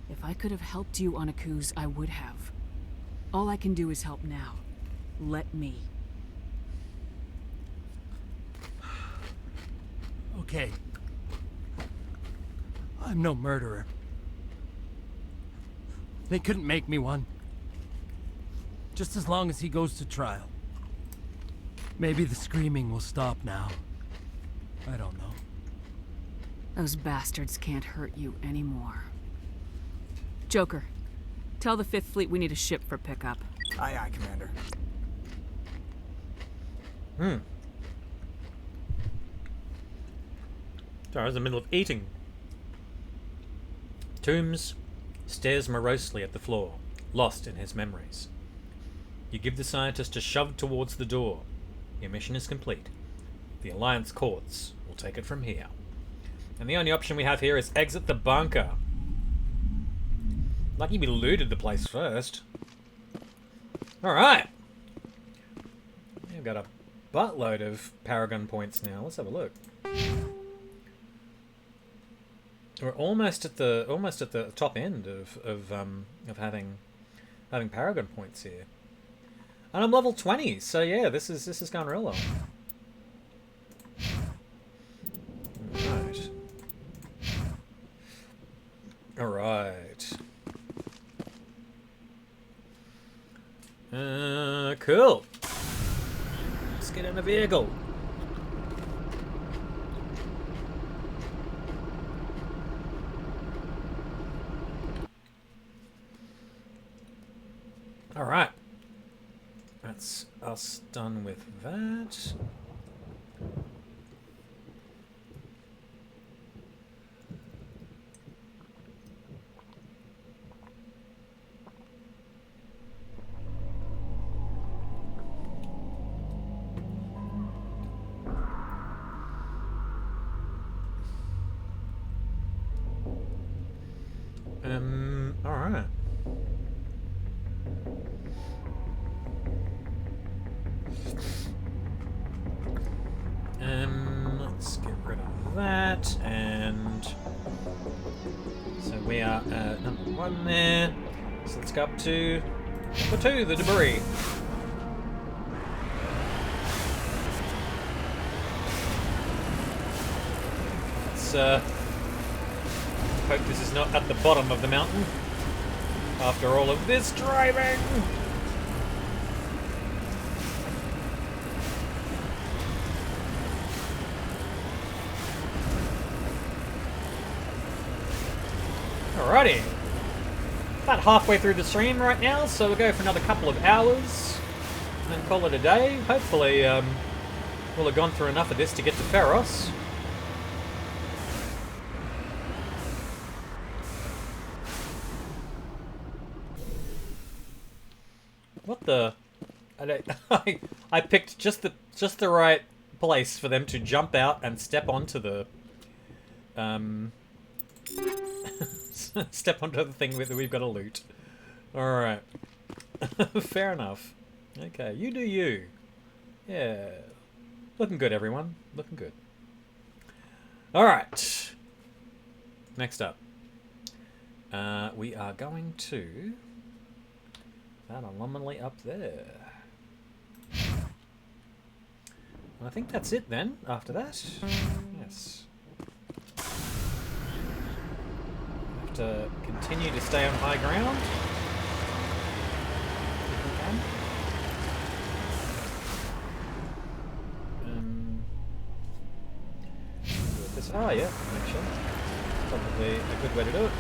if I could have helped you on Akuz, I would have. All I can do is help now. Let me. Okay. I'm no murderer. They couldn't make me one. Just as long as he goes to trial. Maybe the screaming will stop now. I don't know. Those bastards can't hurt you anymore. Joker, tell the 5th Fleet we need a ship for pickup. Aye, aye, Commander. Sorry, I was in the middle of eating. Toombs stares morosely at the floor, lost in his memories. You give the scientist a shove towards the door. Your mission is complete. The Alliance courts will take it from here. And the only option we have here is exit the bunker. Lucky we looted the place first. Alright. We've got a buttload of Paragon points now. Let's have a look. We're almost at the top end of having Paragon points here. And I'm level 20, so yeah, this is going real well. Alright. Alright. Cool. Let's get in the vehicle. Alright. That's us done with that. Alright. Let's get rid of that, and so we are at number 1 there. So let's go up to number 2, the debris. Let's hope this is not at the bottom of the mountain after all of this driving. Alrighty. About halfway through the stream right now, so we'll go for another couple of hours and then call it a day. Hopefully, we'll have gone through enough of this to get to Pharos. What the? I picked just the right place for them to jump out and step onto the step onto the thing that we've got to loot. Alright. Fair enough. Okay, you do you. Yeah. Looking good, everyone. Looking good. Alright. Next up. We are going to that anomaly up there. I think that's it then, after that. Yes. Have to continue to stay on high ground. If we can. Do this. Oh yeah, actually. Probably a good way to do it.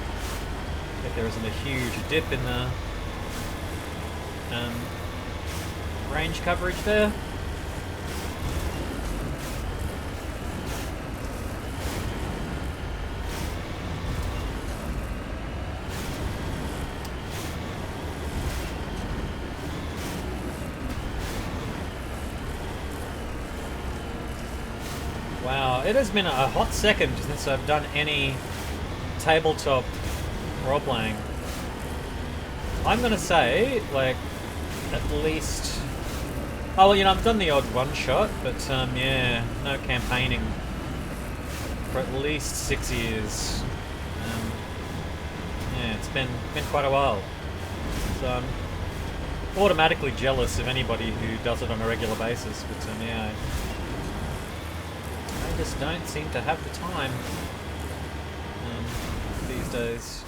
If there isn't a huge dip in the range coverage there. Wow, it has been a hot second since I've done any tabletop role-playing. I'm gonna say, like, at least... Oh, well, you know, I've done the odd one-shot, but, yeah, no campaigning for at least 6 years. Yeah, it's been quite a while. So I'm automatically jealous of anybody who does it on a regular basis, but, yeah, I just don't seem to have the time these days.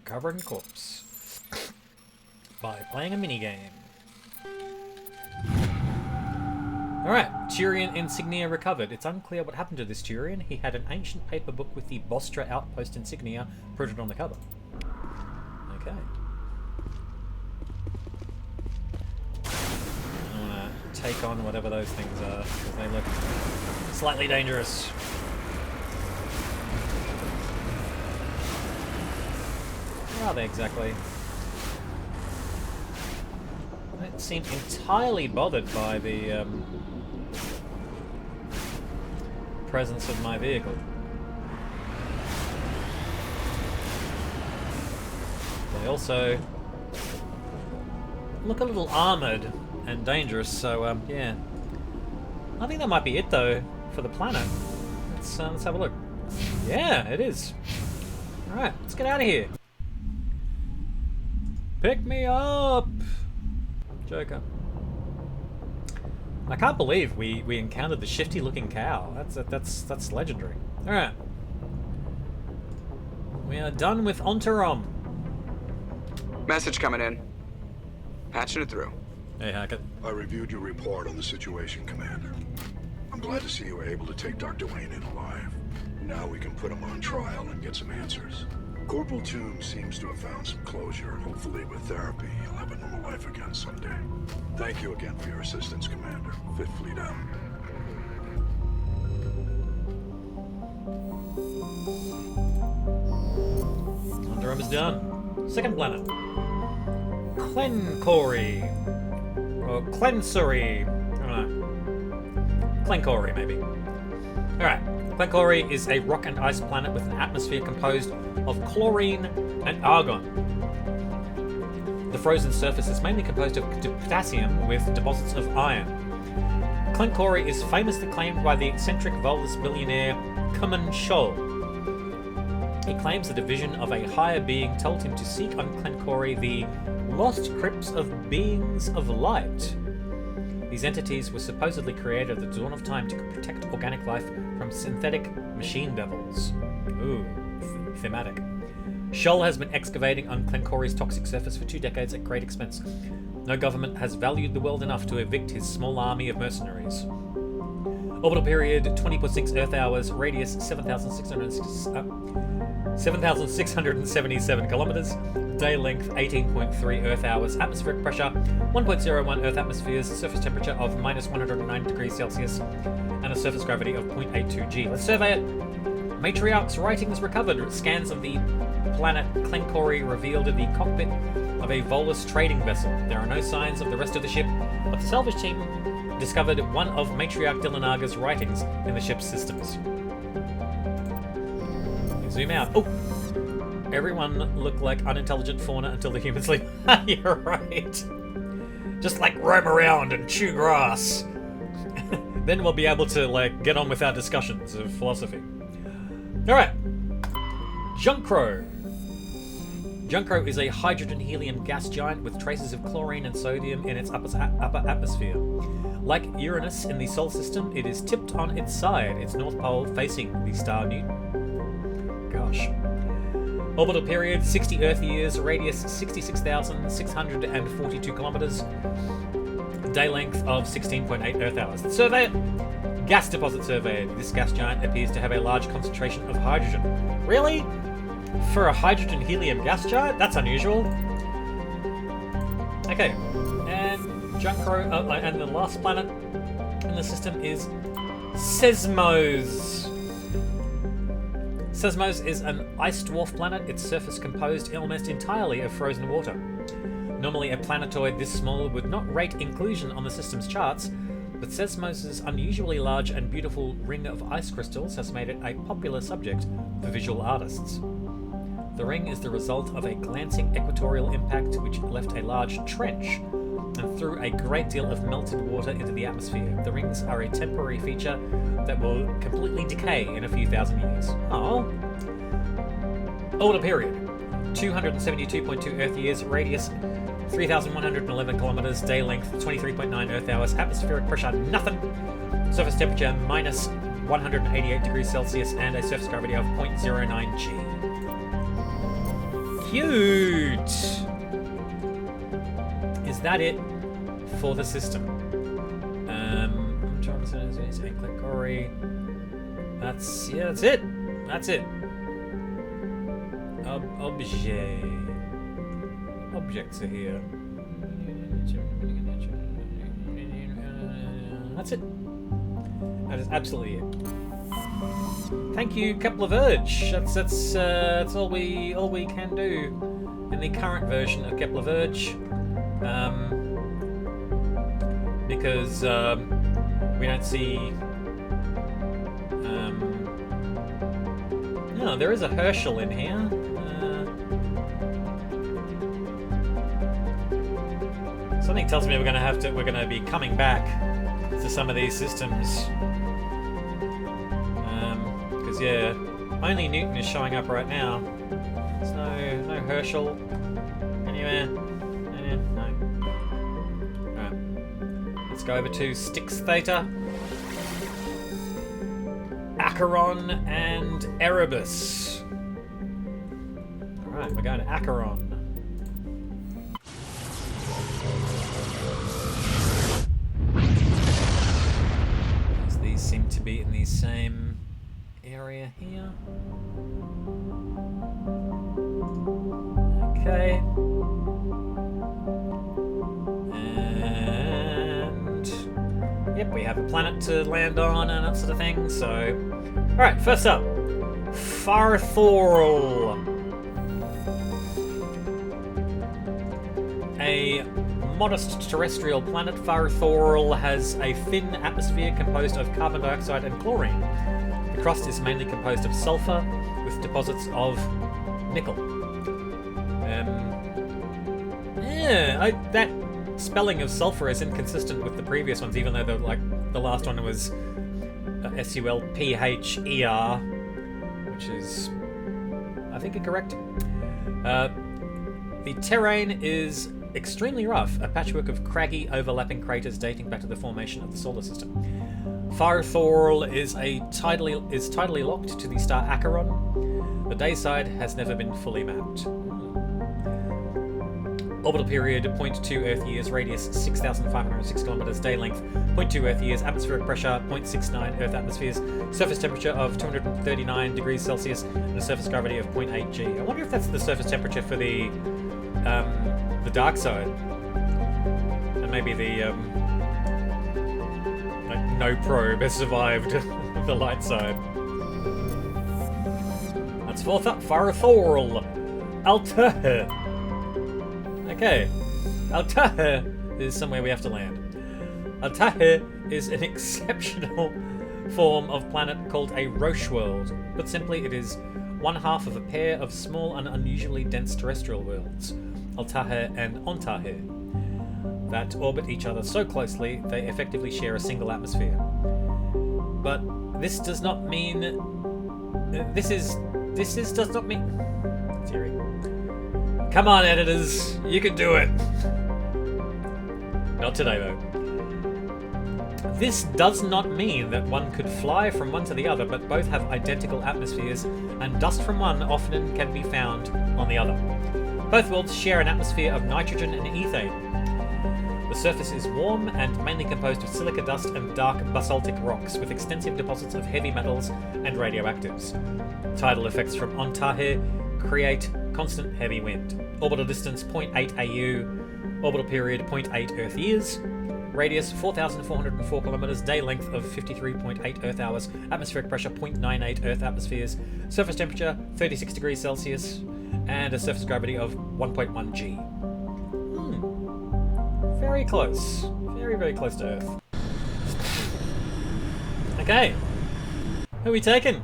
Covered in corpse by playing a minigame. Alright, Turian insignia recovered. It's unclear what happened to this Turian. He had an ancient paper book with the Bostra outpost insignia printed on the cover. Okay. I want to take on whatever those things are, because they look slightly dangerous. Where are they exactly? I don't seem entirely bothered by the presence of my vehicle. They also look a little armoured and dangerous, so yeah. I think that might be it though for the planet. Let's have a look. Yeah, it is. Alright, let's get out of here. Pick me up! Joker. I can't believe we encountered the Shifty Looking Cow. That's legendary. Alright. We are done with Ontarom. Message coming in. Patching it through. Hey, Hackett. I reviewed your report on the situation, Commander. I'm glad to see you were able to take Dr. Wayne in alive. Now we can put him on trial and get some answers. Corporal Toombs seems to have found some closure, and hopefully with therapy, he'll have a normal life again someday. Thank you again for your assistance, Commander. Fifth Fleet out. Ontarom is done. Second planet. Clencory. Or Clensory. I don't know. Clencory, maybe. Alright. Clencory is a rock and ice planet with an atmosphere composed of chlorine and argon. The frozen surface is mainly composed of potassium with deposits of iron. Clencory is famously claimed by the eccentric Volus billionaire Cuman Scholl. He claims that a vision of a higher being told him to seek on Clencory the lost crypts of beings of light. These entities were supposedly created at the dawn of time to protect organic life from synthetic machine devils. Ooh, thematic. Scholl has been excavating on Clencory's toxic surface for 2 decades at great expense. No government has valued the world enough to evict his small army of mercenaries. Orbital period 20.6 Earth hours, radius 7,677 kilometers, day length 18.3 Earth hours, atmospheric pressure 1.01 Earth atmospheres, surface temperature of -109 degrees Celsius, and a surface gravity of 0.82 G. Let's survey it. Matriarch's writings recovered. Scans of the planet Clencory revealed the cockpit of a Volus trading vessel. There are no signs of the rest of the ship, but the salvage team discovered one of Matriarch Dillinaga's writings in the ship's systems. Zoom out. Oh! Everyone looked like unintelligent fauna until the humans leave. You're right. Just like roam around and chew grass. Then we'll be able to get on with our discussions of philosophy. Alright. Junkro. Junkro is a hydrogen-helium gas giant with traces of chlorine and sodium in its upper atmosphere. Like Uranus in the Solar System, it is tipped on its side, its north pole facing the star Newton. Gosh. Orbital period 60 Earth years, radius 66,642 kilometers, day length of 16.8 Earth hours. Survey it. Gas deposit surveyed. This gas giant appears to have a large concentration of hydrogen. Really? For a hydrogen-helium gas giant? That's unusual. Okay, and Junkro, and the last planet in the system is Seismos. Seismos is an ice dwarf planet, its surface composed almost entirely of frozen water. Normally a planetoid this small would not rate inclusion on the system's charts, but Seismos' unusually large and beautiful ring of ice crystals has made it a popular subject for visual artists. The ring is the result of a glancing equatorial impact which left a large trench and threw a great deal of melted water into the atmosphere. The rings are a temporary feature that will completely decay in a few thousand years. Oh. Orbital period 272.2 Earth years, radius 3,111 kilometers, day length 23.9 Earth hours, atmospheric pressure nothing, surface temperature -188 degrees Celsius, and a surface gravity of 0.09 G. Cute! Is that it for the system? I'm trying to say Clencory. That's it. That's it. Objects are here. That's it. That is absolutely it. Thank you, Kepler Verge. That's all we can do in the current version of Kepler Verge. Because we don't see. No, there is a Herschel in here. Something tells me we're going to be coming back to some of these systems. Because yeah, only Newton is showing up right now. There's no Herschel anywhere. No. Alright. Let's go over to Styx Theta, Acheron, and Erebus. Alright, we're going to Acheron. These seem to be in the same area here. Okay. And yep, we have a planet to land on and that sort of thing, so alright, first up. Farthorl. A modest terrestrial planet, Farthorl has a thin atmosphere composed of carbon dioxide and chlorine. The crust is mainly composed of sulfur with deposits of nickel. That spelling of sulfur is inconsistent with the previous ones, even though the last one was SULPHER, which is, I think, incorrect. The terrain is extremely rough, a patchwork of craggy, overlapping craters dating back to the formation of the solar system. Farthorl is tidally locked to the star Acheron. The day side has never been fully mapped. Orbital period 0.2 Earth years, radius 6,506 kilometers, day length 0.2 Earth years, atmospheric pressure 0.69 Earth atmospheres, surface temperature of 239 degrees Celsius, and a surface gravity of 0.8 G. I wonder if that's the surface temperature for the dark side, and maybe the no probe has survived the light side. That's fourth up, Farthorl. Altair. Okay, Altair is somewhere we have to land. Altair is an exceptional form of planet called a Roche world. Put simply, it is one half of a pair of small and unusually dense terrestrial worlds, Altair and Ontair, that orbit each other so closely they effectively share a single atmosphere. But this does not mean... This does not mean... Theory. Come on, editors, you can do it. Not today, though. This does not mean that one could fly from one to the other, but both have identical atmospheres, and dust from one often can be found on the other. Both worlds share an atmosphere of nitrogen and ethane. The surface is warm and mainly composed of silica dust and dark basaltic rocks, with extensive deposits of heavy metals and radioactives. Tidal effects from Ontair create constant heavy wind. Orbital distance 0.8 AU, orbital period 0.8 Earth years, radius 4,404 kilometers, day length of 53.8 Earth hours, atmospheric pressure 0.98 Earth atmospheres, surface temperature 36 degrees Celsius, and a surface gravity of 1.1 G. Very close. Very, very close to Earth. Okay. Who are we taking?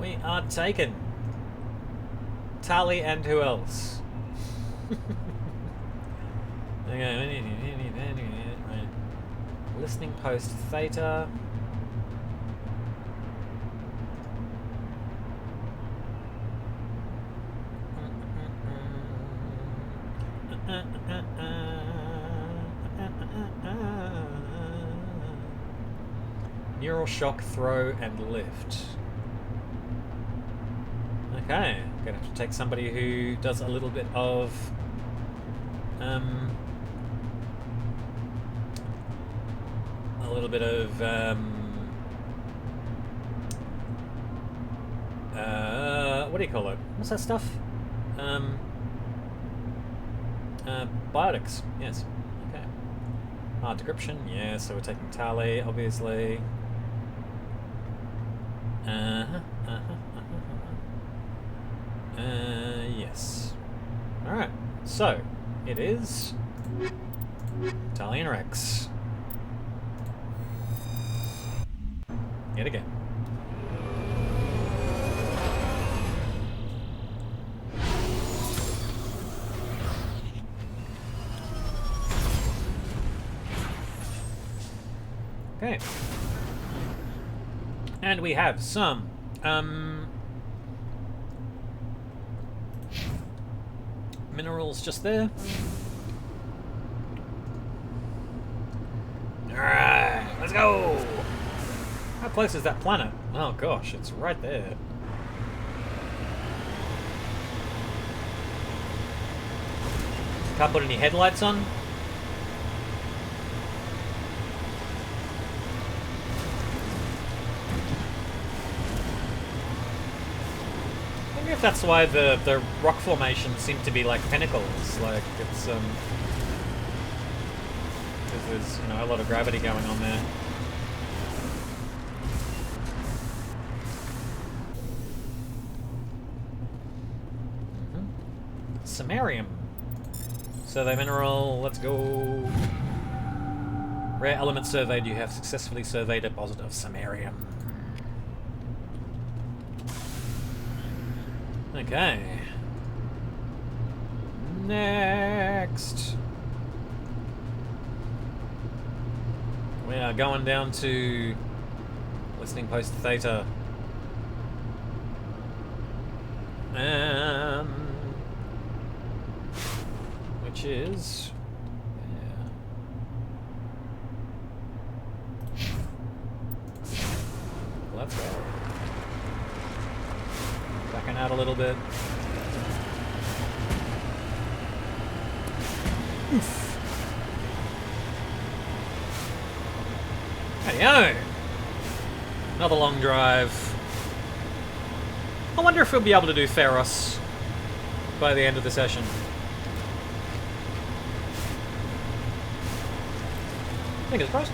We are taking Tali and who else? Okay. Listening post theta. Neural shock, throw, and lift. Okay, I'm gonna have to take somebody who does a little bit of what do you call it? What's that stuff? Biotics, yes. Okay. Decryption, yeah, so we're taking Tali, obviously. Yes. Alright, so it is Tali and Wrex. Yet again. Okay. And we have some minerals just there. Alright, let's go! How close is that planet? Oh gosh, it's right there. Can't put any headlights on. I wonder if that's why the rock formations seem to be like pinnacles. Like it's because there's, you know, a lot of gravity going on there. Samarium. Survey mineral, let's go. Rare element surveyed, you have successfully surveyed a deposit of samarium. Okay. Next. We are going down to listening post theta. Which is... yeah. Let's go. Backing out a little bit. Oof. Hey-yo! Another long drive. I wonder if we'll be able to do Pharos by the end of the session. Fingers crossed.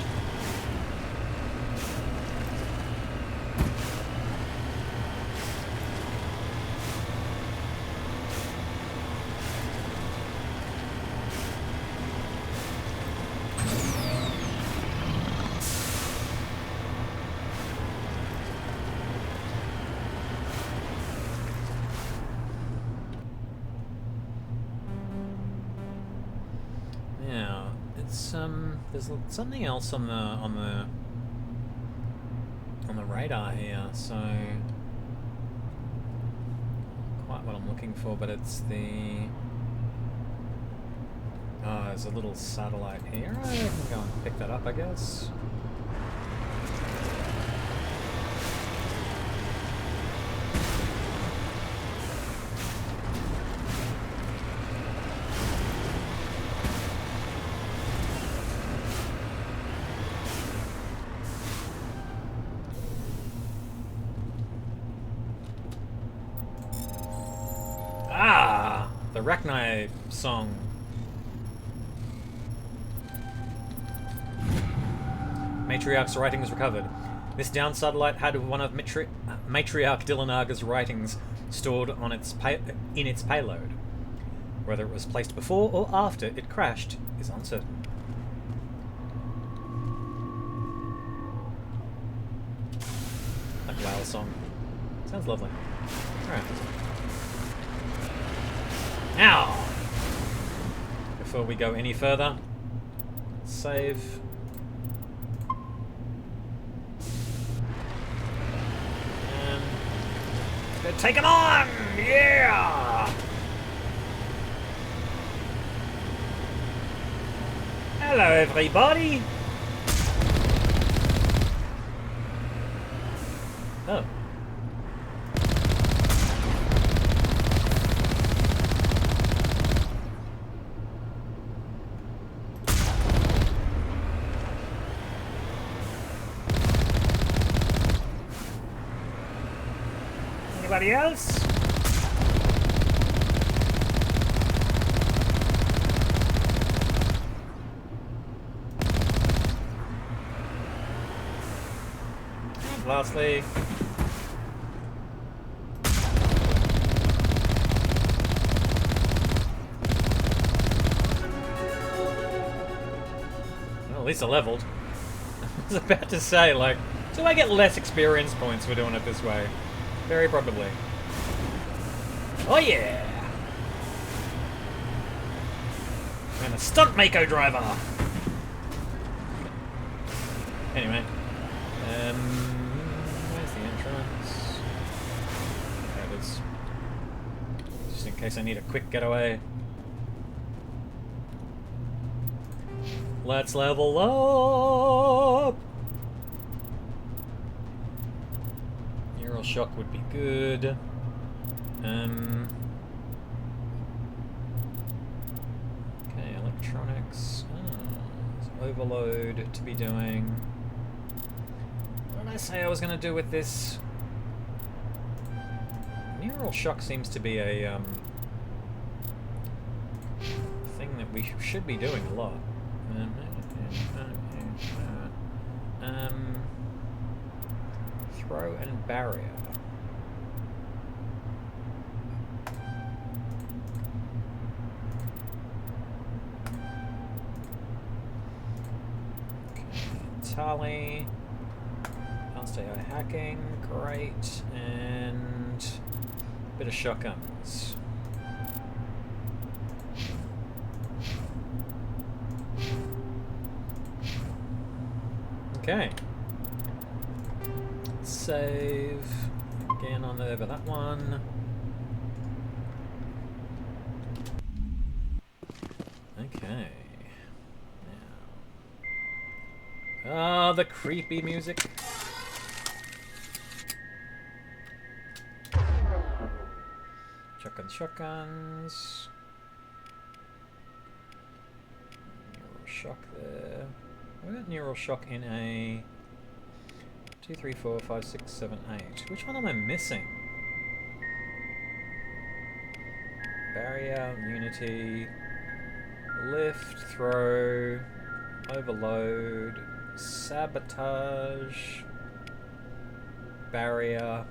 Yeah, it's there's something else on the radar here, so quite what I'm looking for, but it's the there's a little satellite here. I can go and pick that up, I guess. The Rachni song. Matriarch's writings recovered. This down satellite had one of Matriarch Dillinaga's writings stored on in its payload. Whether it was placed before or after it crashed is uncertain. That Wow song. Sounds lovely. Alright. Now, before we go any further, save. And go take him on! Yeah! Hello, everybody! Oh. Anybody else? And lastly, well, at least I leveled. I was about to say, like, do I get less experience points for doing it this way? Very probably. Oh yeah! I'm a stunt mako driver! Anyway. Where's the entrance? There it is. Just in case I need a quick getaway. Let's level up! Neural shock would be good. Electronics. There's overload to be doing. What did I say I was going to do with this? Neural shock seems to be a thing that we should be doing a lot. Throw and barrier. Tali, fast AI hacking, great, and a bit of shotguns. Okay. Save again on over that one. Okay. Ah, the creepy music. Shotguns. Neural shock there. I got neural shock in a 2, 3, 4, 5, 6, 7, 8. Which one am I missing? Barrier, unity, lift, throw, overload, sabotage, barrier,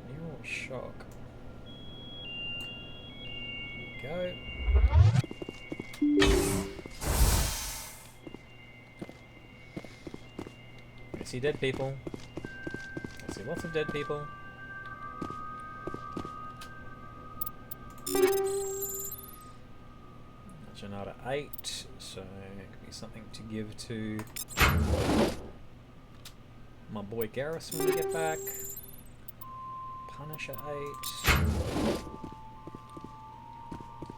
neural shock. There we go. I see dead people. I see lots of dead people. Janata 8, so it could be something to give to my boy Garrus when we get back. Punisher 8.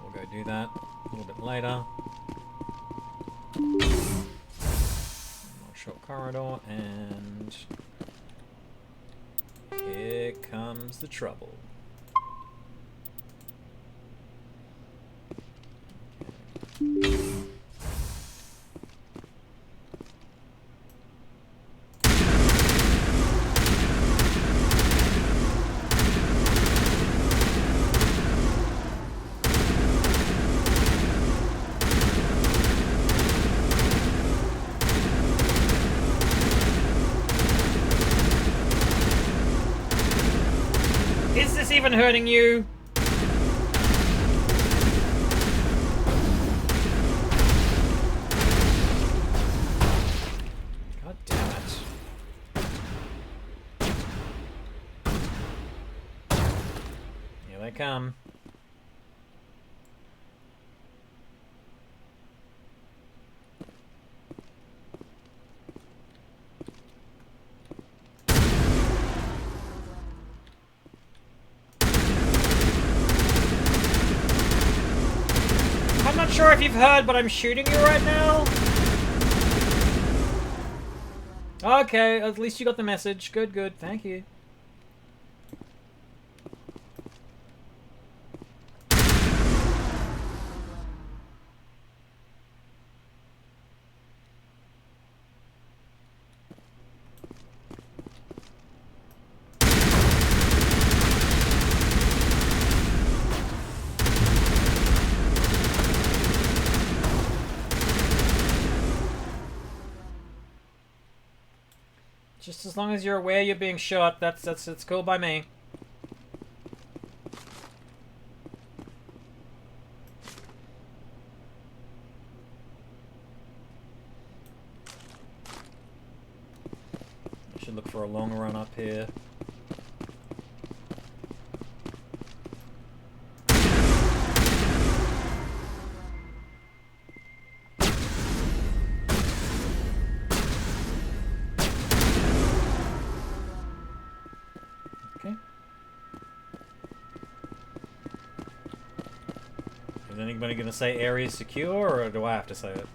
We'll go do that a little bit later. More short corridor, and here comes the trouble. Is this even hurting you? God damn it. Here they come. I'm not sure if you've heard, but I'm shooting you right now. Okay, at least you got the message. Good, good. Thank you. Just as long as you're aware you're being shot, that's cool by me. I should look for a long run up here. Is anybody gonna say area secure, or do I have to say it?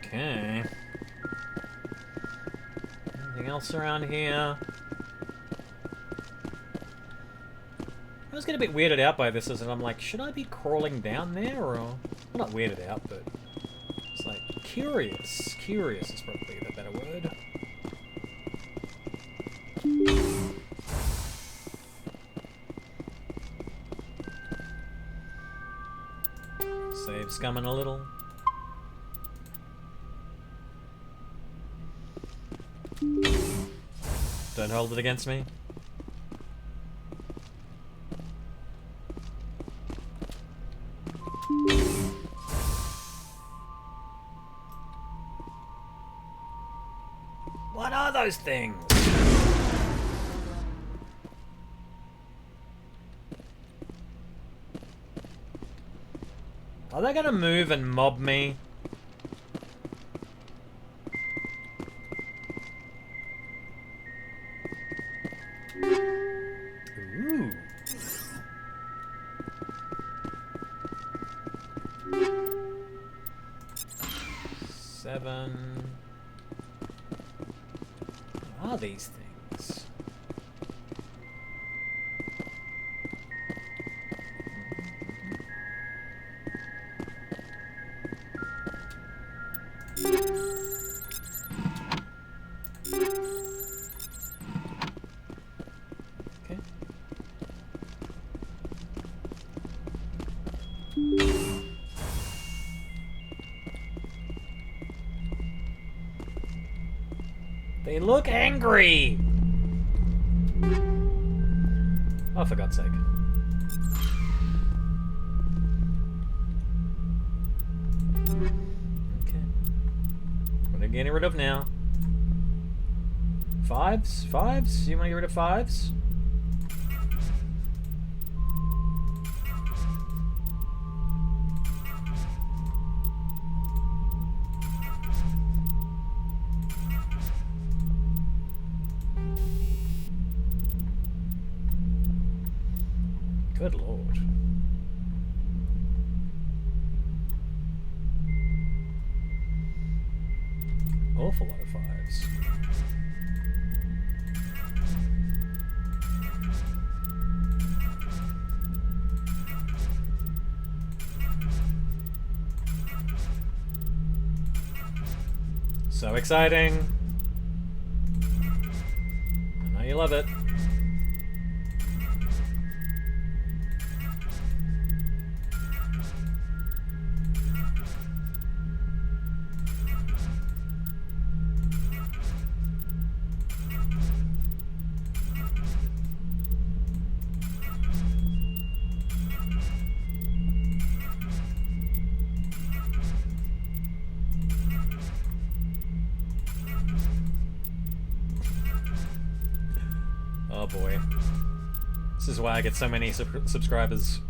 Okay. Anything else around here? I was getting a bit weirded out by this, as I'm like, should I be crawling down there, or... Well, not weirded out, but... It's like, curious. Curious is probably the better word. Save's coming a little. Don't hold it against me. What are those things? Are they gonna move and mob me? Ooh. Seven. What are these things? Okay. They look angry! Oh, for God's sake. Okay. What are you getting rid of now? Fives? Fives? You want to get rid of fives? Good lord. Awful lot of fives. So exciting. I know you love it. Oh boy. This is why I get so many subscribers.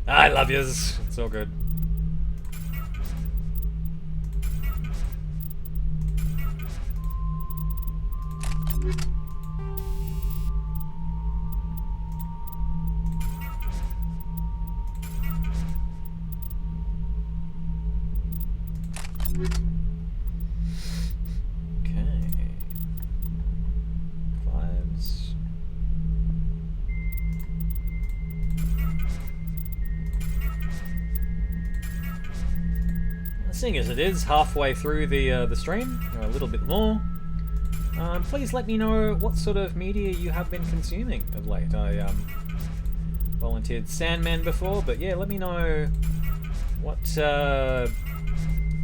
I love yous. It's all good. Seeing as it is halfway through the stream, or a little bit more, please let me know what sort of media you have been consuming of late. I volunteered Sandman before, but yeah, let me know what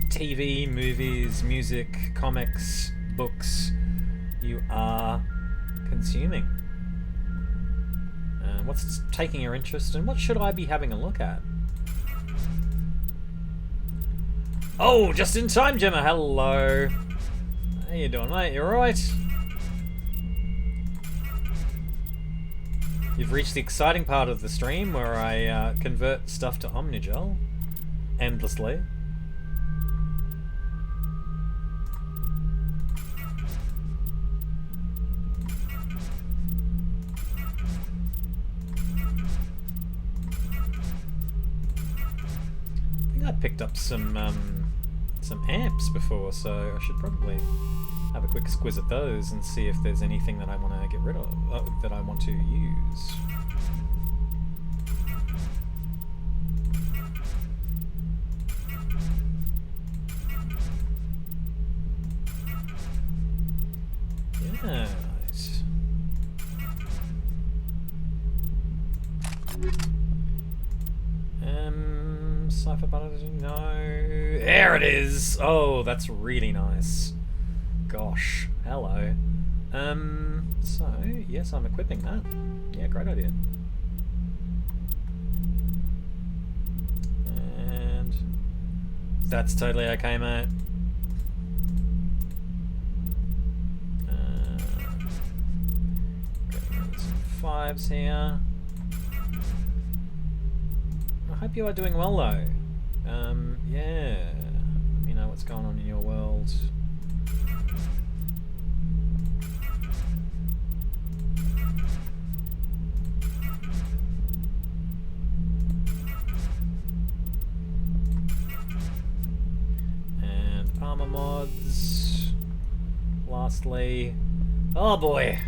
TV, movies, music, comics, books you are consuming. What's taking your interest, and what should I be having a look at? Oh, just in time, Gemma. Hello. How you doing, mate? You alright? You've reached the exciting part of the stream where I convert stuff to Omnigel endlessly. I think I picked up some some amps before, so I should probably have a quick squiz at those and see if there's anything that I want to get rid of, that I want to use. Yeah. Cipher button, no. There it is! Oh, that's really nice. Gosh, hello. So, yes, I'm equipping that. Yeah, great idea. And that's totally okay, mate. Getting some 5s here. I hope you are doing well, though. Yeah. Let me know what's going on in your world. And armour mods. Lastly. Oh boy!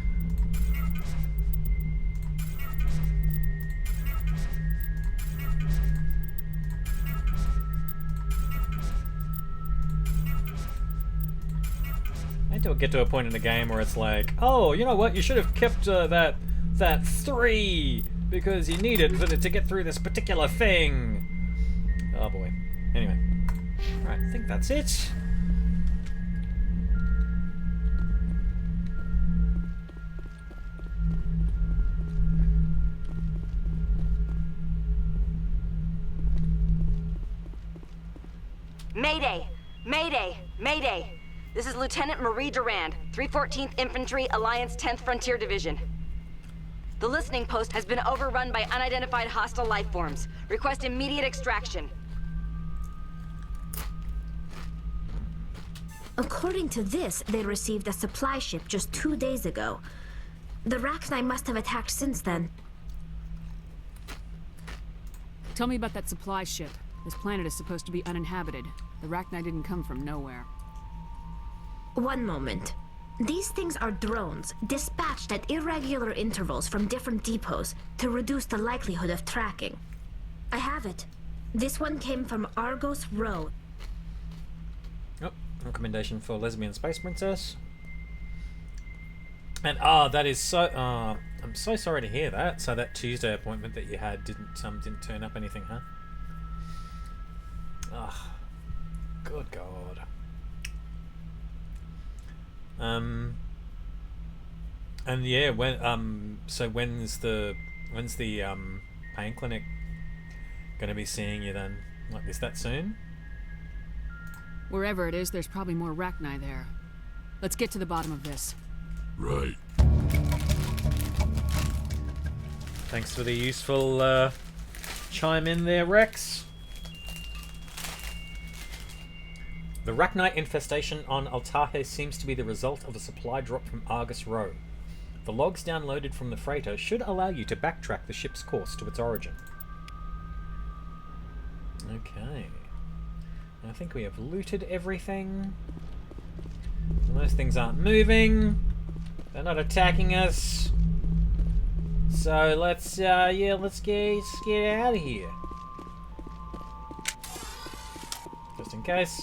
It'll get to a point in the game where it's like, oh, you know what? You should have kept that 3 because you need it to get through this particular thing. Oh boy. Anyway, right, I think that's it. Mayday! Mayday! Mayday! This is Lieutenant Marie Durand, 314th Infantry, Alliance 10th Frontier Division. The listening post has been overrun by unidentified hostile life forms. Request immediate extraction. According to this, they received a supply ship just 2 days ago. The Rachni must have attacked since then. Tell me about that supply ship. This planet is supposed to be uninhabited. The Rachni didn't come from nowhere. One moment. These things are drones, dispatched at irregular intervals from different depots to reduce the likelihood of tracking. I have it. This one came from Argos Row. Oh, recommendation for lesbian space princess. And that is so. I'm so sorry to hear that. So that Tuesday appointment that you had didn't turn up anything, huh? Ah, good God. And yeah, when so when's the pain clinic gonna be seeing you then? Like, is that soon? Wherever it is, there's probably more Rachni there. Let's get to the bottom of this. Right. Thanks for the useful chime in there, Wrex. The Rachni infestation on Altahe seems to be the result of a supply drop from Argus Row. The logs downloaded from the freighter should allow you to backtrack the ship's course to its origin. Okay. I think we have looted everything. And those things aren't moving. They're not attacking us. So let's get out of here. Just in case.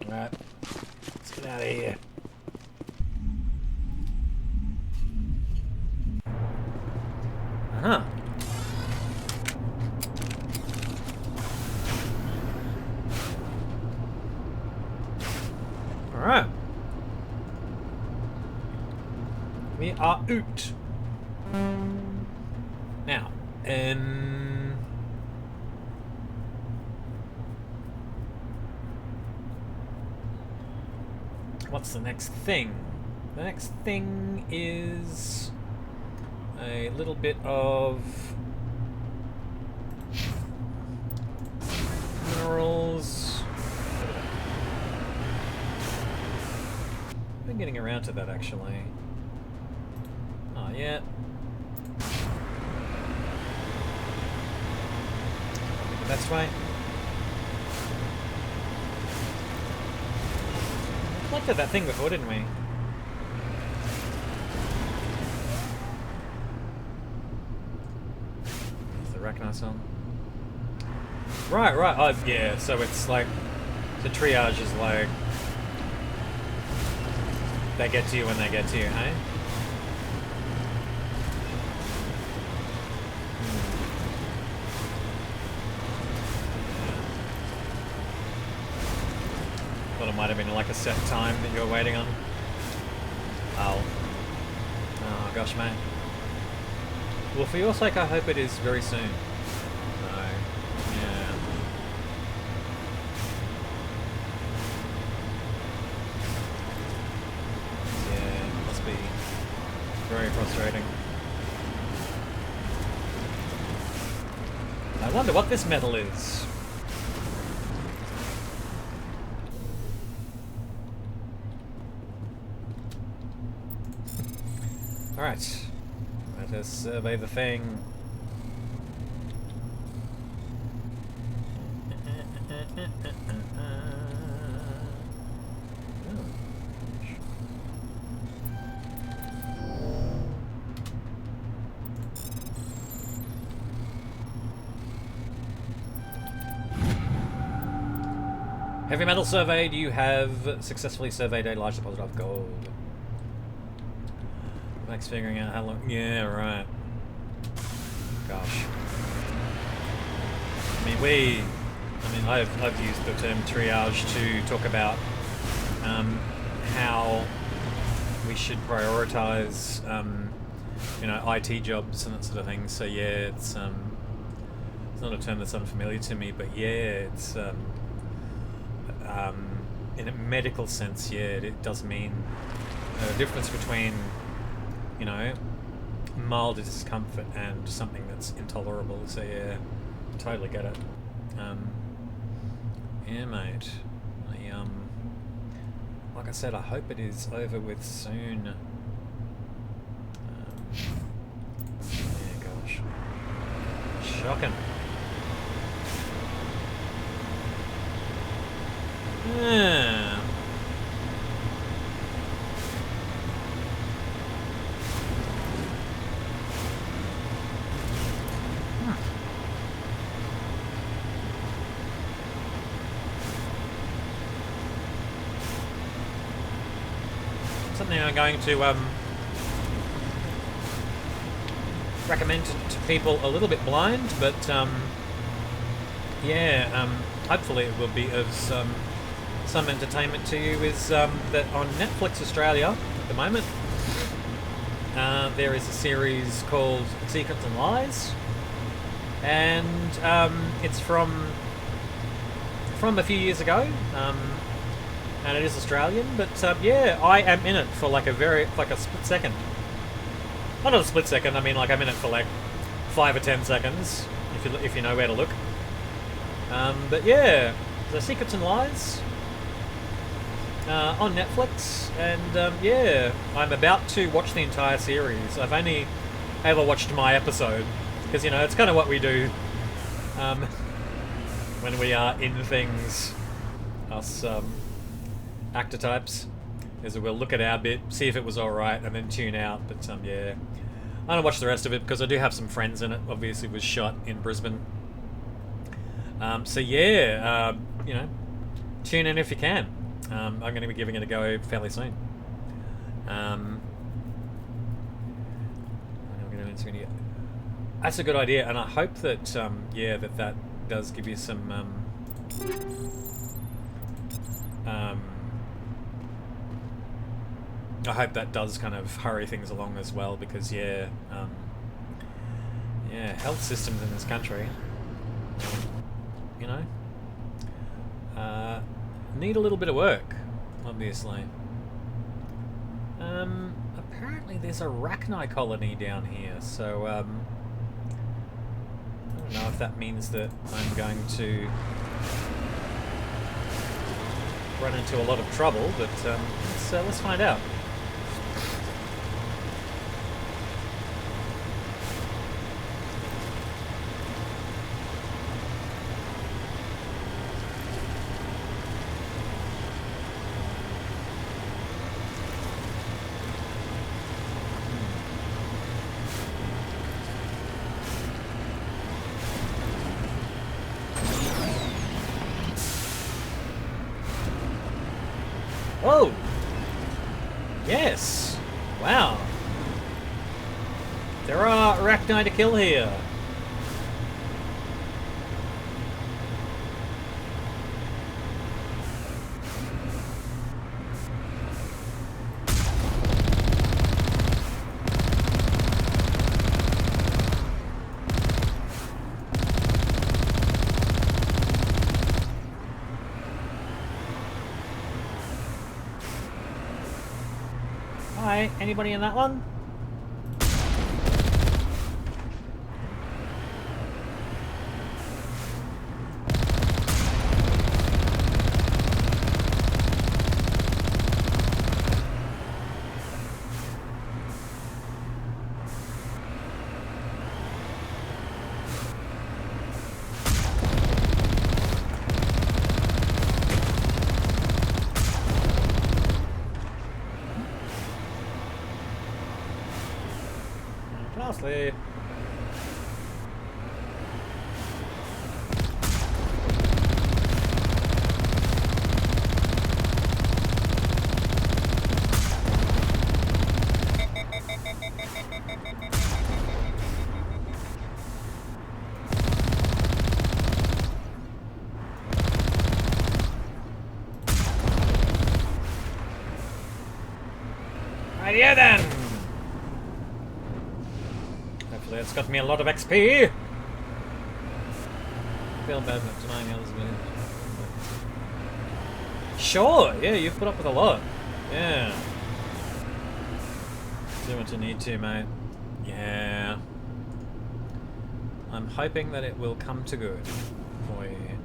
Alright, let's get out of here. Uh-huh. Alright. We are out. Now, what's the next thing? The next thing is a little bit of minerals. I've been getting around to that actually. Oh yeah. The best way. We collected that thing before, didn't we? There's the Arachnar song. Right. Oh, yeah. So it's like the triage is like they get to you when they get to you, hey? Thought it might have been like a set time that you were waiting on. Oh gosh, mate. Well, for your sake, I hope it is very soon. Very frustrating. I wonder what this metal is. Alright. Let us survey the thing. Heavy metal surveyed. You have successfully surveyed a large deposit of gold. Max figuring out how long. Yeah, right. Gosh. I've used the term triage to talk about how we should prioritize, IT jobs and that sort of thing. So yeah, it's not a term that's unfamiliar to me, but yeah, it's in a medical sense, yeah, it does mean a difference between, mild discomfort and something that's intolerable. So yeah, totally get it. Yeah, mate. Like I said, I hope it is over with soon. Yeah, gosh. Shocking. Yeah. Something I'm going to recommend to people a little bit blind, but hopefully it will be of some entertainment to you, is that on Netflix Australia at the moment there is a series called Secrets and Lies, and it's from a few years ago, and it is Australian, but yeah, I am in it for like a split second. Not a split second, I mean like I'm in it for like 5 or 10 seconds, if you know where to look. But yeah, the Secrets and Lies on Netflix, and yeah, I'm about to watch the entire series. I've only ever watched my episode, because it's kind of what we do when we are in things, us actor types, is that we'll look at our bit, see if it was alright, and then tune out. But yeah, I don't watch the rest of it because I do have some friends in it. Obviously it was shot in Brisbane. So yeah, tune in if you can. I'm going to be giving it a go fairly soon. That's a good idea, and I hope that yeah, that does give you some I hope that does kind of hurry things along as well, because yeah, yeah, health systems in this country, need a little bit of work, obviously. Apparently there's a arachni colony down here, so I don't know if that means that I'm going to run into a lot of trouble, but let's find out. Oh! Yes! Wow! There are arachni to kill here! Hi, anybody in that one? Lastly. Right here then! It's got me a lot of XP. I feel bad not denying others a bit. Sure, yeah, you've put up with a lot. Yeah. Do what you need to, mate. Yeah. I'm hoping that it will come to good for you.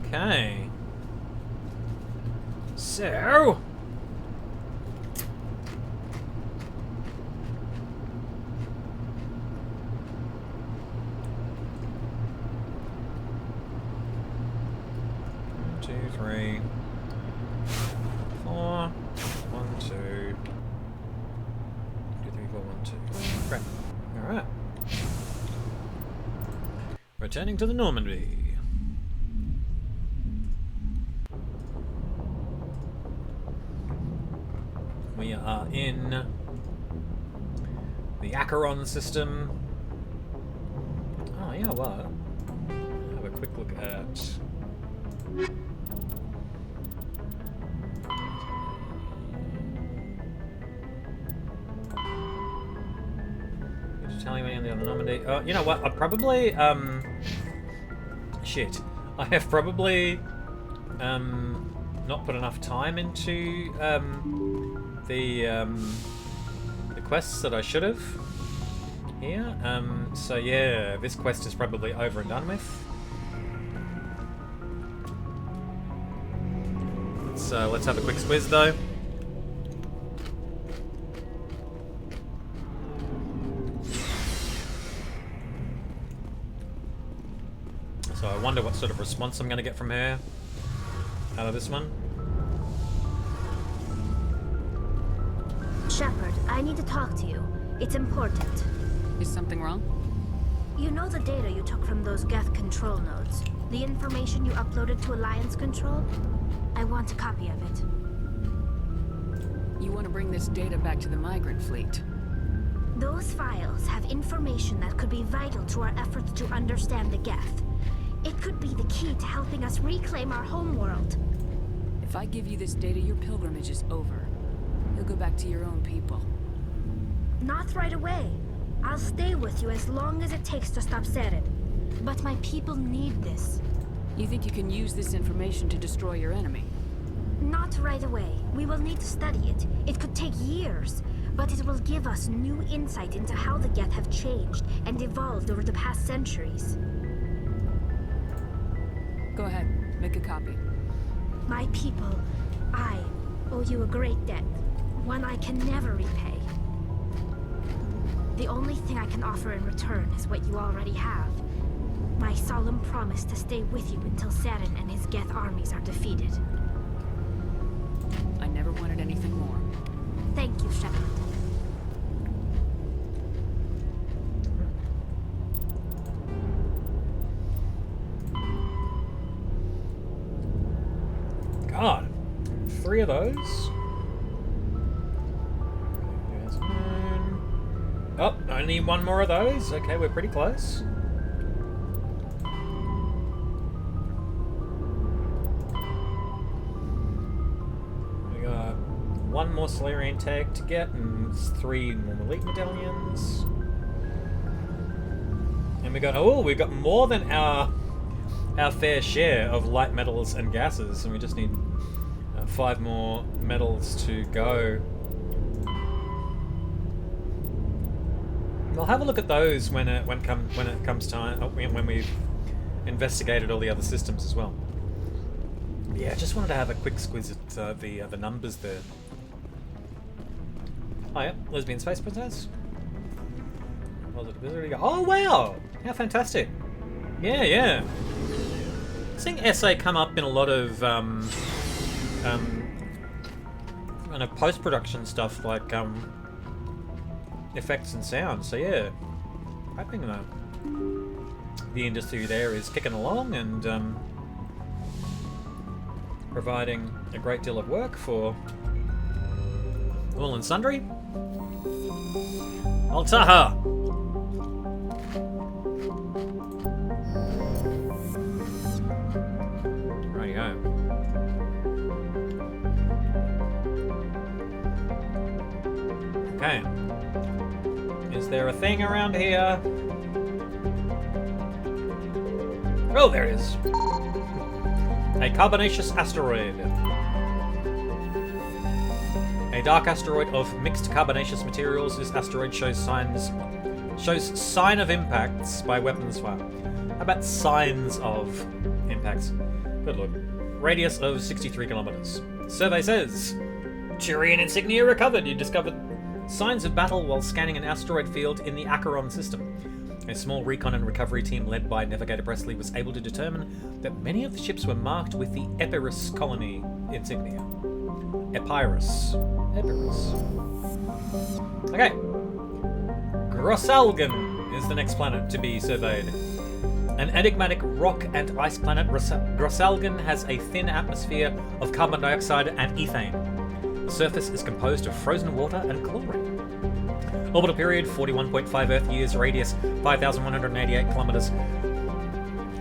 Okay. So... Three, 4, 1, 2, 2, 3, 4, 1, 2. Great. Alright. Returning to the Normandy. We are in the Acheron system. Oh, yeah, what? Have a quick look at. Tali on the other Normandy. Oh, you know what? I'd probably shit. I have probably not put enough time into the quests that I should have here. So yeah, this quest is probably over and done with. So let's have a quick squiz though. So I wonder what sort of response I'm going to get from her out of this one. Shepard, I need to talk to you. It's important. Is something wrong? You know the data you took from those Geth control nodes? The information you uploaded to Alliance Control? I want a copy of it. You want to bring this data back to the migrant fleet? Those files have information that could be vital to our efforts to understand the Geth. It could be the key to helping us reclaim our homeworld. If I give you this data, your pilgrimage is over. You'll go back to your own people. Not right away. I'll stay with you as long as it takes to stop Serid. But my people need this. You think you can use this information to destroy your enemy? Not right away. We will need to study it. It could take years, but it will give us new insight into how the Geth have changed and evolved over the past centuries. Go ahead, make a copy. My people, I owe you a great debt, one I can never repay. The only thing I can offer in return is what you already have. My solemn promise to stay with you until Saturn and his Geth armies are defeated. I never wanted anything more. Thank you, Shepard. God, 3 of those. There's 1. Oh, I need 1 more of those. Okay, we're pretty close. We got 1 more Solarian tag to get, and 3 more elite medallions. And we got got more than our fair share of light metals and gases, and we just need 5 more metals to go. We'll have a look at those when it comes time, when we've investigated all the other systems as well. Yeah, just wanted to have a quick squiz at the numbers there. Oh yeah, lesbian space princess. Oh wow, how fantastic! Yeah, yeah. Seeing SA come up in a lot of kind of post-production stuff like effects and sound. So yeah, hoping the industry there is kicking along and providing a great deal of work for all and sundry. Altaha! Rightio. Okay. Is there a thing around here? Oh, there it is. A carbonaceous asteroid. A dark asteroid of mixed carbonaceous materials. This asteroid shows sign of impacts by weapons fire. How about signs of impacts? Good look. Radius of 63 kilometers. Survey says, Turian insignia recovered. You discovered signs of battle while scanning an asteroid field in the Acheron system. A small recon and recovery team led by Navigator Presley was able to determine that many of the ships were marked with the Epirus colony insignia. Epirus. Okay. Grosalgen is the next planet to be surveyed. An enigmatic rock and ice planet, Grosalgen has a thin atmosphere of carbon dioxide and ethane. The surface is composed of frozen water and chlorine. Orbital period 41.5 Earth years, radius 5,188 kilometers.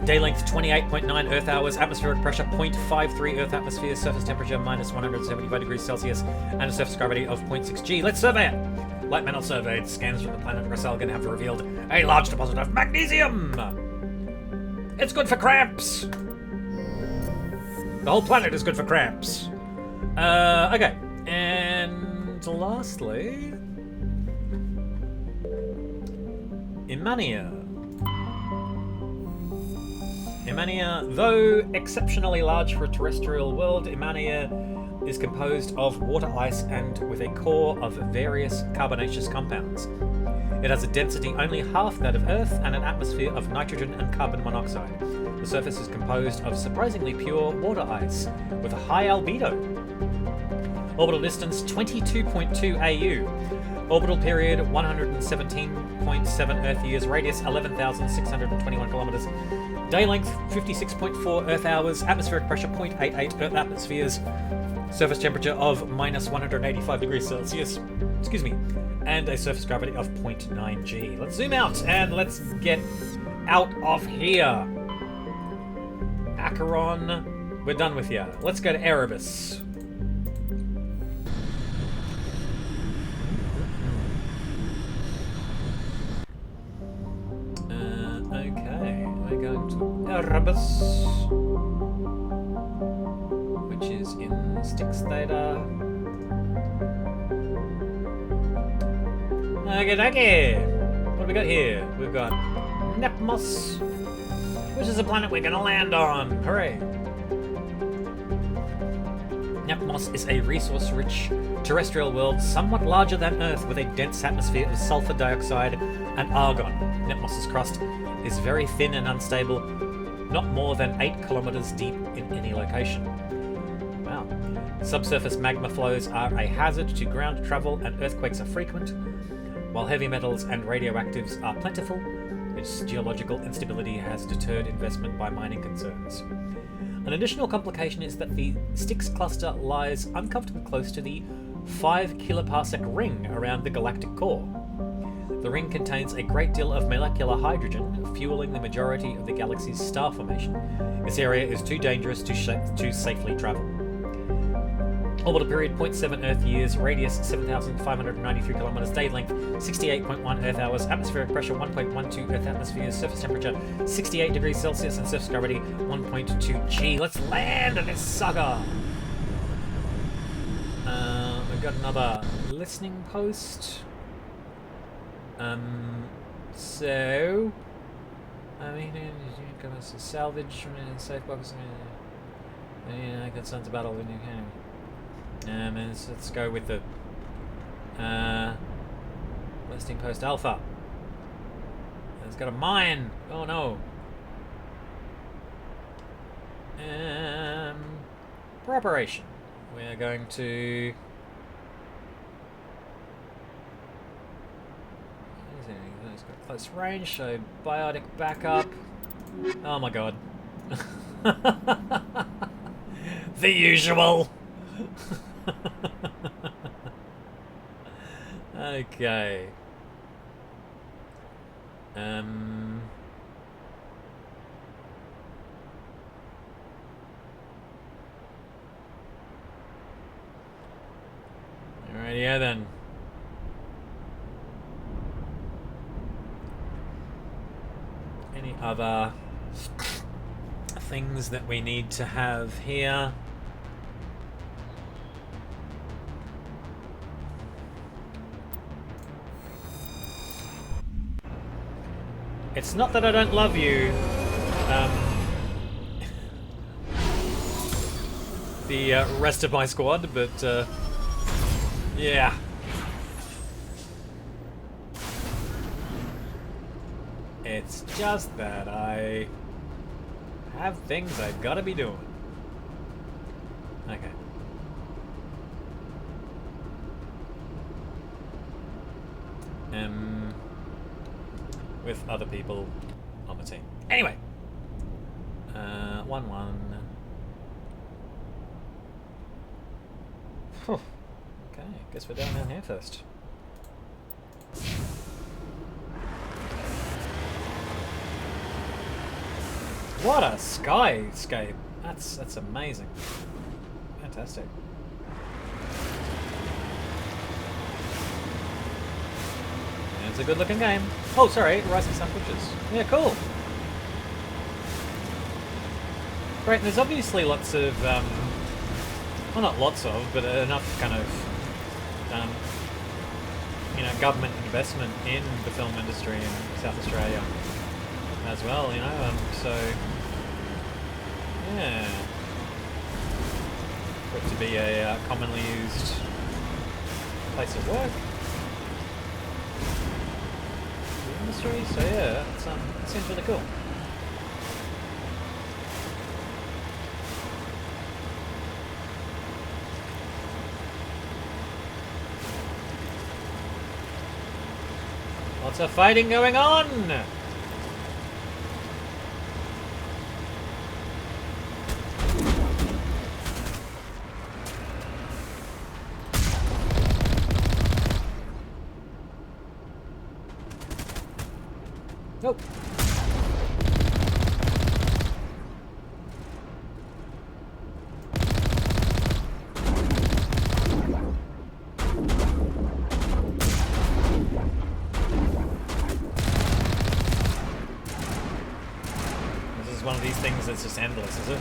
Day length 28.9 Earth hours, atmospheric pressure 0.53 Earth atmosphere, surface temperature minus 175 degrees Celsius, and a surface gravity of 0.6 G. Let's survey it! Light metal surveyed. Scans from the planet Grosalgen have revealed a large deposit of magnesium! It's good for cramps! The whole planet is good for cramps. Okay. And lastly, Imania. Imania, though exceptionally large for a terrestrial world, Imania is composed of water ice and with a core of various carbonaceous compounds. It has a density only half that of Earth and an atmosphere of nitrogen and carbon monoxide. The surface is composed of surprisingly pure water ice with a high albedo. Orbital distance 22.2 AU. Orbital period 117.7 Earth years. Radius 11,621 kilometers. Day length 56.4 Earth hours. Atmospheric pressure 0.88 Earth atmospheres. Surface temperature of minus 185 degrees Celsius. Excuse me. And a surface gravity of 0.9 G. Let's zoom out and let's get out of here. Acheron, we're done with you. Let's go to Erebus. Okay, we're going to Erebus, which is in Styx Theta. Okay. What do we got here? We've got Nepmos, which is a planet we're gonna land on. Hooray! Nepmos is a resource-rich terrestrial world somewhat larger than Earth with a dense atmosphere of sulfur dioxide and argon. Nepmos' crust is very thin and unstable, not more than 8 kilometers deep in any location. Wow. Subsurface magma flows are a hazard to ground travel and earthquakes are frequent, while heavy metals and radioactives are plentiful. Its geological instability has deterred investment by mining concerns. An additional complication is that the Styx cluster lies uncomfortably close to the 5 kiloparsec ring around the galactic core. The ring contains a great deal of molecular hydrogen, fueling the majority of the galaxy's star formation. This area is too dangerous to safely travel. Orbital period 0.7 Earth years, radius 7,593 kilometers, day length 68.1 Earth hours, atmospheric pressure 1.12 Earth atmospheres, surface temperature 68 degrees Celsius, and surface gravity 1.2 G. Let's land this sucker! We've got another listening post. So, I mean, salvage, safe box, concerns about all the new game. Let's go with the listing post alpha. It's got a mine. Oh no. For operation, we are going to. It's got close range, so biotic backup. Oh my god. The usual. Okay. Alrighty, then. Any other things that we need to have here? It's not that I don't love you. The rest of my squad, but yeah. It's just that I have things I've got to be doing. Okay. With other people on the team. Anyway. 1-1. Okay, guess we're down here first. What a skyscape! That's amazing. Fantastic. It's a good looking game. Oh, sorry, Rising Sun Pictures. Yeah, cool. Great, and there's obviously lots of, well, not lots of, but enough kind of, you know, government investment in the film industry in South Australia as well, you know, so, yeah. For it to be a commonly used place of work. Industry, so yeah, it's, it seems really cool. Lots of fighting going on! Nope. This is one of these things that's just endless, is it?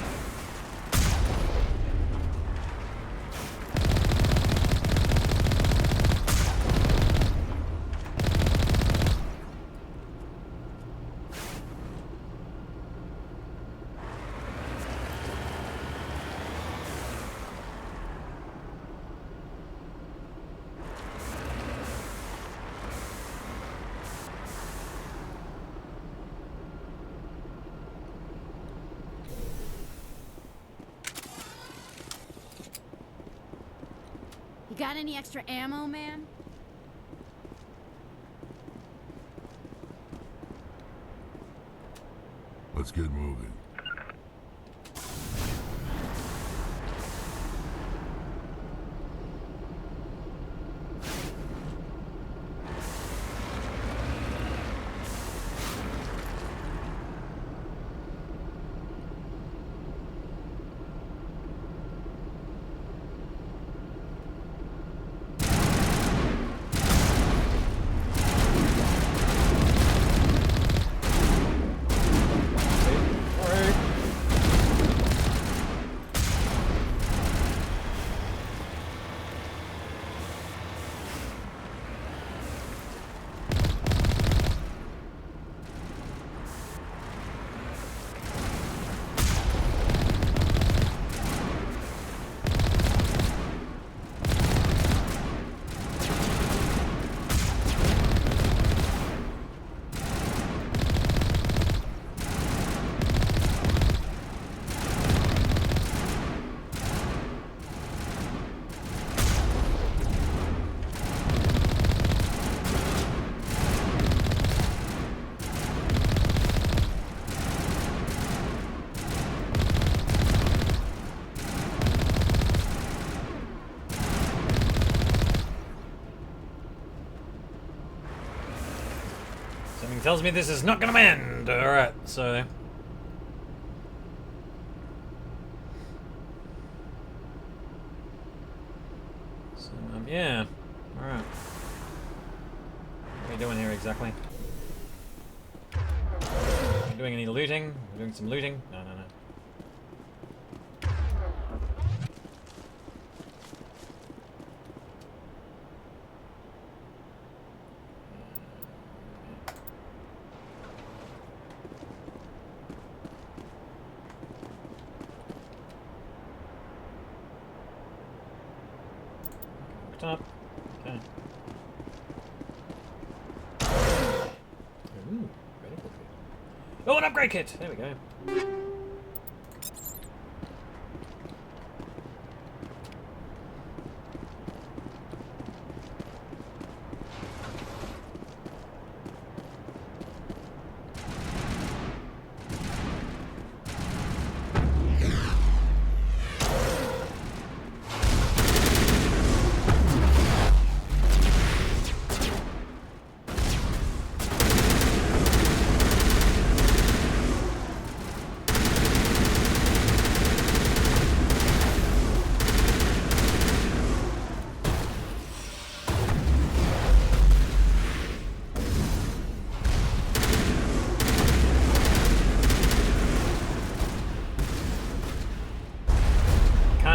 Got any extra ammo, man? Let's get moving. Something tells me this is not gonna end. Alright, so... yeah. Alright. What are we doing here exactly? Are we doing any looting? We're doing some looting? No, no, no. Up. Okay. Ooh, medical kit. Oh, an upgrade kit! There we go.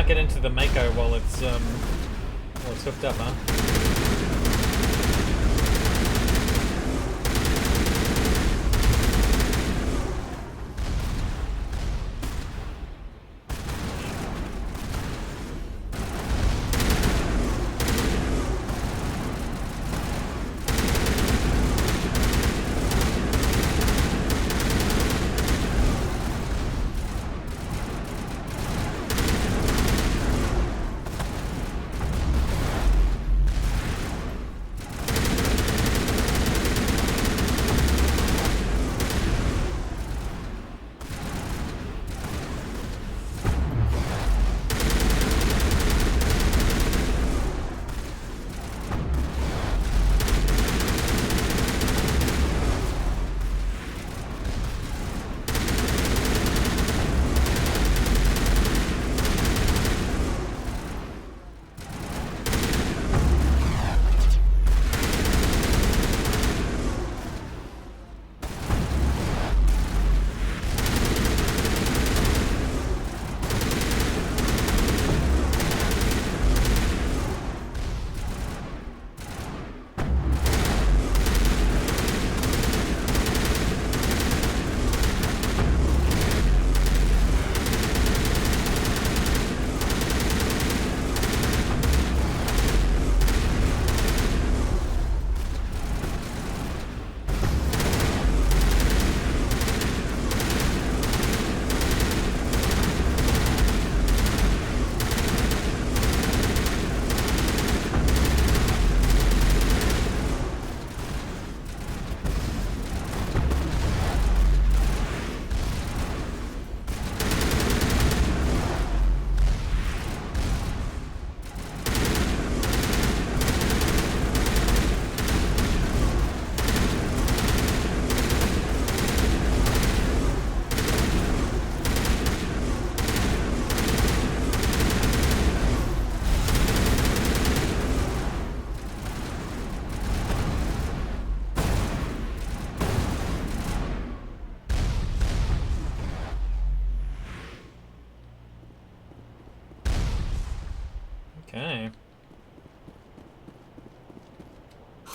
Get into the Mako while it's hooked up, huh?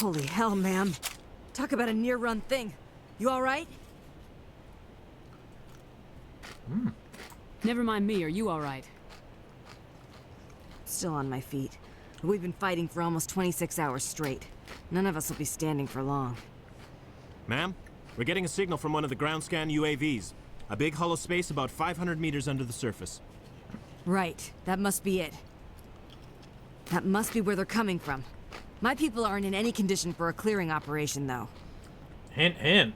Holy hell, ma'am. Talk about a near-run thing. You all right? Never mind me, are you alright? Still on my feet. We've been fighting for almost 26 hours straight. None of us will be standing for long. Ma'am, we're getting a signal from one of the ground scan UAVs. A big hollow space about 500 meters under the surface. Right. That must be it. That must be where they're coming from. My people aren't in any condition for a clearing operation, though. Hint, hint.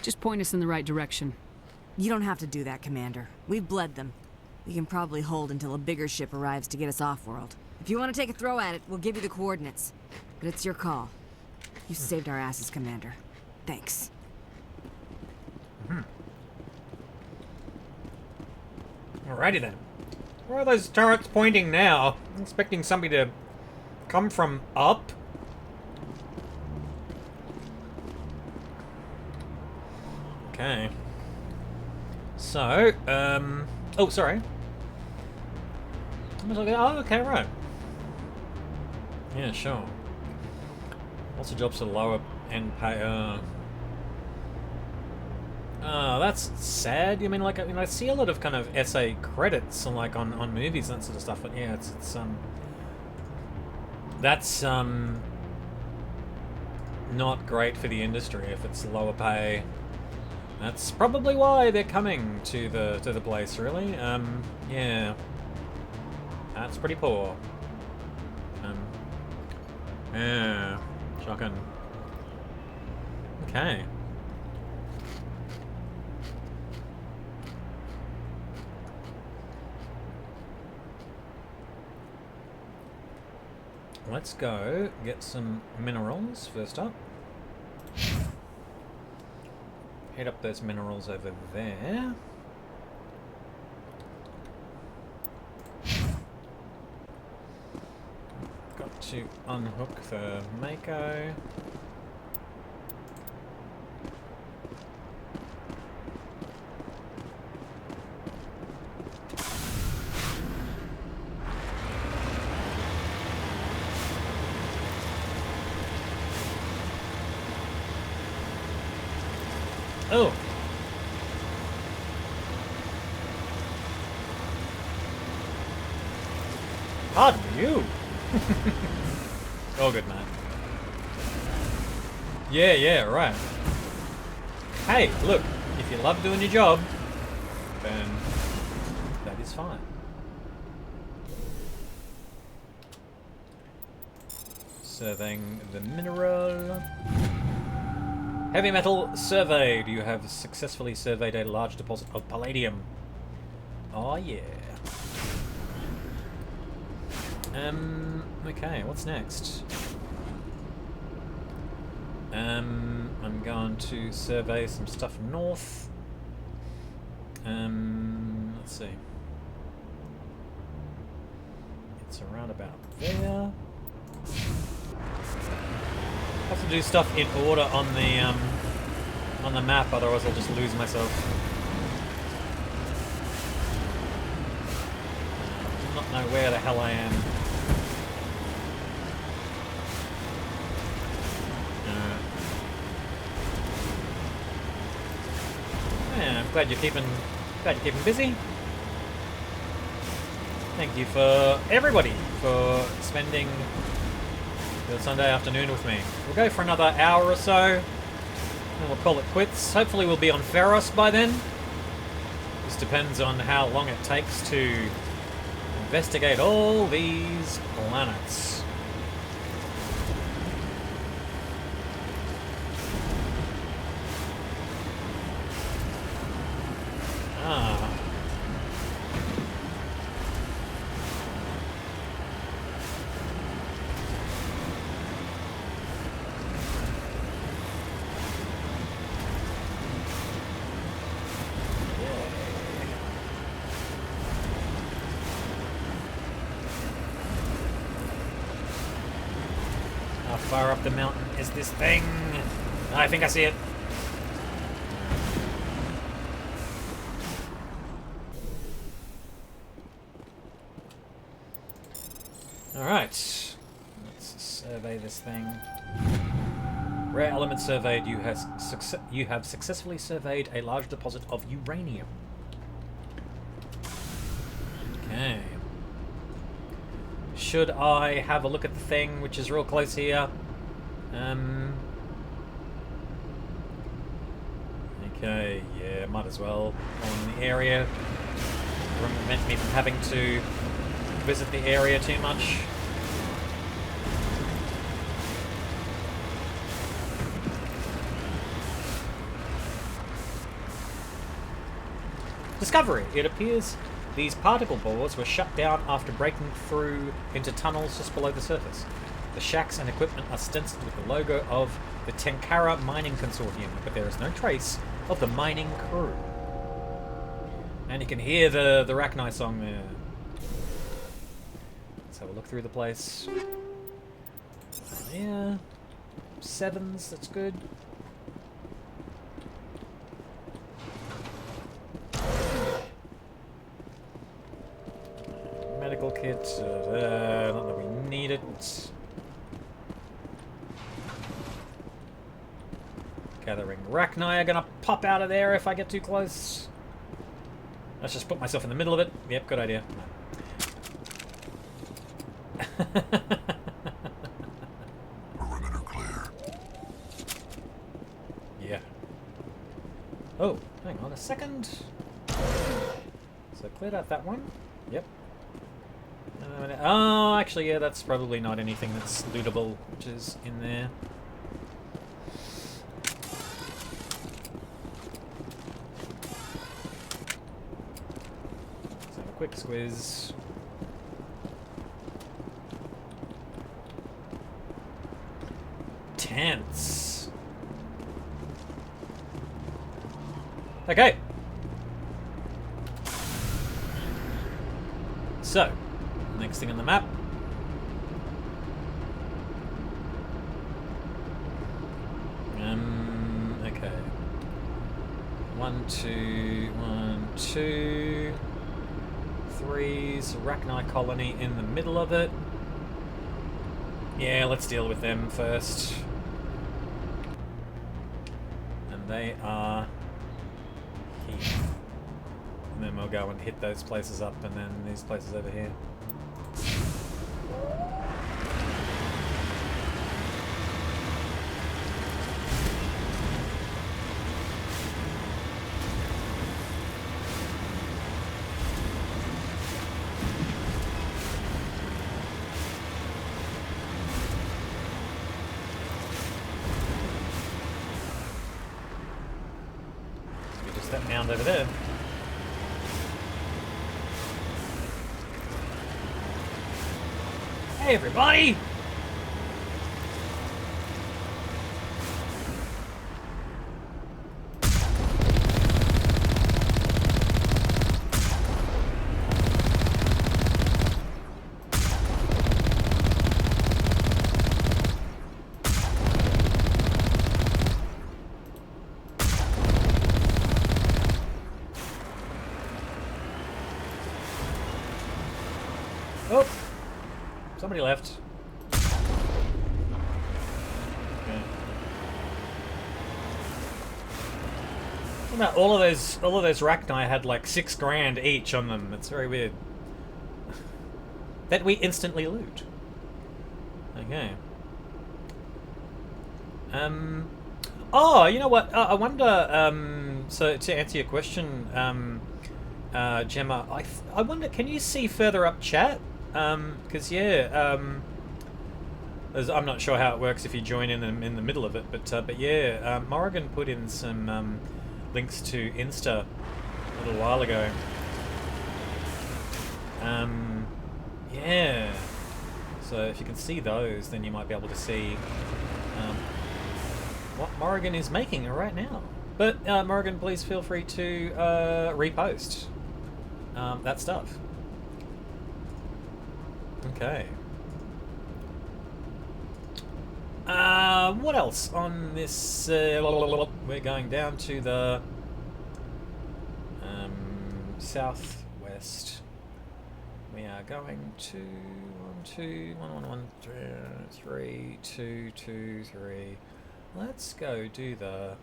Just point us in the right direction. You don't have to do that, Commander. We've bled them. We can probably hold until a bigger ship arrives to get us off-world. If you want to take a throw at it, we'll give you the coordinates. But it's your call. You saved our asses, Commander. Thanks. Alrighty then. Where are those turrets pointing now? I'm expecting somebody to come from up. Okay. So, oh, sorry. Oh, okay, right. Yeah, sure. Lots of jobs for lower end pay. That's sad. I mean, like, I see a lot of kind of essay credits on, like, on movies and that sort of stuff, but yeah, that's not great for the industry if it's lower pay. That's probably why they're coming to the place, really. Yeah. That's pretty poor. Yeah. Shocking. Okay. Let's go get some minerals first up. Head up those minerals over there. Got to unhook the Mako. Oh. Pardon you. Oh, good man. Yeah, right. Hey, look, if you love doing your job, then that is fine. Surveying the mineral. Heavy metal surveyed. You have successfully surveyed a large deposit of palladium. Oh yeah. Okay, what's next? I'm going to survey some stuff north. Let's see. It's around about there. Have to do stuff in order on the map, otherwise I'll just lose myself. I do not know where the hell I am. Yeah, I'm glad you're keeping busy. Thank you for everybody for spending the Sunday afternoon with me. We'll go for another hour or so, and we'll call it quits. Hopefully we'll be on Ferros by then. This depends on how long it takes to investigate all these planets. How far up the mountain is this thing? I think I see it. Alright. Let's survey this thing. Rare element surveyed. You have successfully surveyed a large deposit of uranium. Okay. Should I have a look at the thing, which is real close here? Okay, yeah, might as well. On the area. Prevent me from having to visit the area too much. Discovery. It appears these particle boards were shut down after breaking through into tunnels just below the surface. The shacks and equipment are stenciled with the logo of the Tenkara Mining Consortium, but there is no trace of the mining crew. And you can hear the Rachni song there. Let's have a look through the place. Yeah. 7s, that's good. Medical kit, not that we need it. Gathering Rachni are gonna pop out of there if I get too close. Let's just put myself in the middle of it. Yep, good idea. Perimeter clear. Yeah. Oh, hang on a second. So cleared out that one. Yep. Oh, actually, yeah, that's probably not anything that's lootable, which is in there. Let's have a quick squiz. Tents. Okay. So, next thing on the map. Okay. 1, 2, 1, 2. 3's Rachni colony in the middle of it. Yeah, let's deal with them first. And they are here. And then we'll go and hit those places up, and then these places over here. Just that mound over there. Hey everybody! Oh! Somebody left. Okay. About all of those Rachni had like $6 grand each on them. It's very weird. That we instantly loot. Okay. Oh, you know what? I wonder. So to answer your question, Gemma, I wonder. Can you see further up chat? Because yeah, I'm not sure how it works if you join in the middle of it, but yeah, Morrigan put in some links to Insta a little while ago. Yeah. So if you can see those, then you might be able to see what Morrigan is making right now. But Morrigan, please feel free to repost that stuff. Okay. What else on this? We're going down to the southwest. We are going to 1, 2, 1, 1, 1, 3, 2, 2, 3. Let's go do the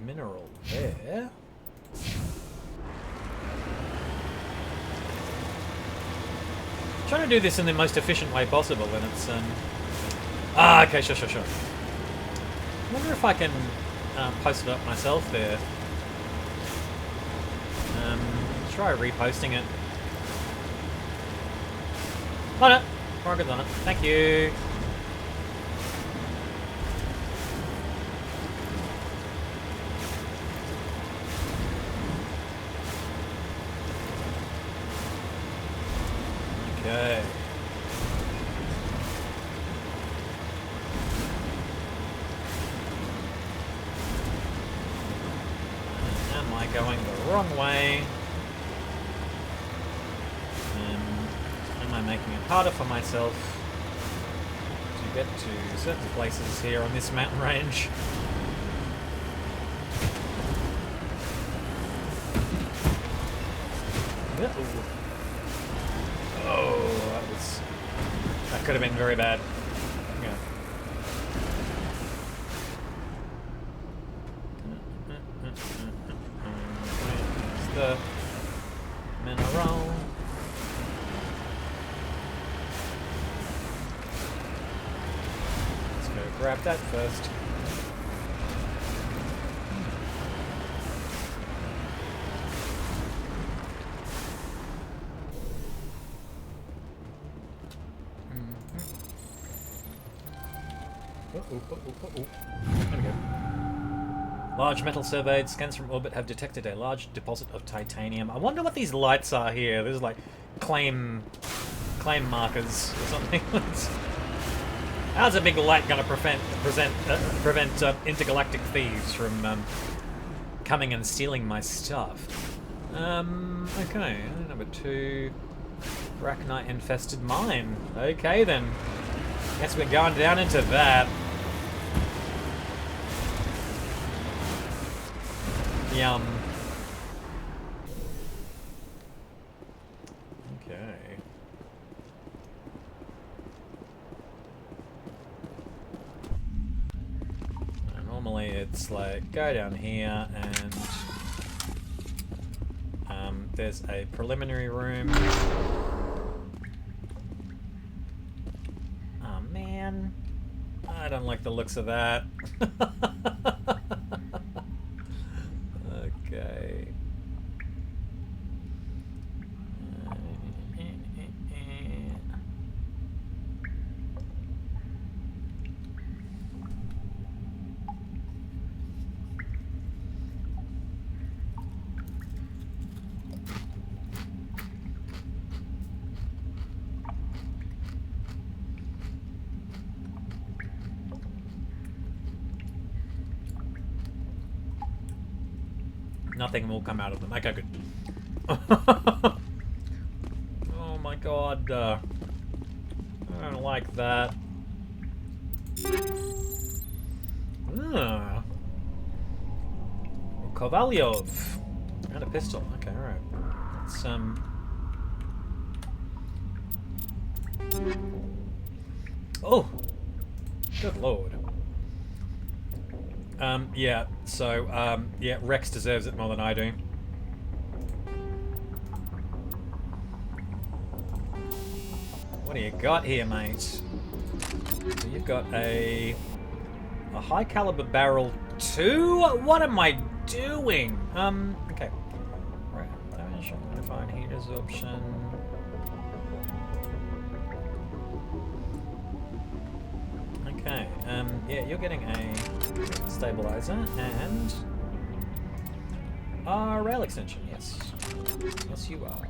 mineral there. Trying to do this in the most efficient way possible, and it's okay, sure. I wonder if I can post it up myself there. Try reposting it. On it. Progress on it. Thank you. Okay. Am I going the wrong way? Am I making it harder for myself to get to certain places here on this mountain range? Oh, that could have been very bad. Yeah. There's the mineral. Let's go grab that first. There we go. Large metal surveyed. Scans from orbit have detected a large deposit of titanium. I wonder what these lights are here. There's like claim markers or something. How's a big light going to prevent intergalactic thieves from coming and stealing my stuff? Okay, number 2. Arachnite infested mine. Okay then. Guess we're going down into that. Yum. Okay. Normally it's like go down here and there's a preliminary room. Oh man, I don't like the looks of that. Okay. Nothing will come out of them. Okay, good. Oh my god. I don't like that. Kovalyov. And a pistol. Okay, alright. Let's, oh! Good lord. Yeah, so, yeah, Wrex deserves it more than I do. What do you got here, mate? So you've got a high caliber barrel 2? What am I doing? Okay. Right, damage, modifying heat absorption. Okay, yeah, you're getting a stabilizer and a rail extension, yes. Yes, you are.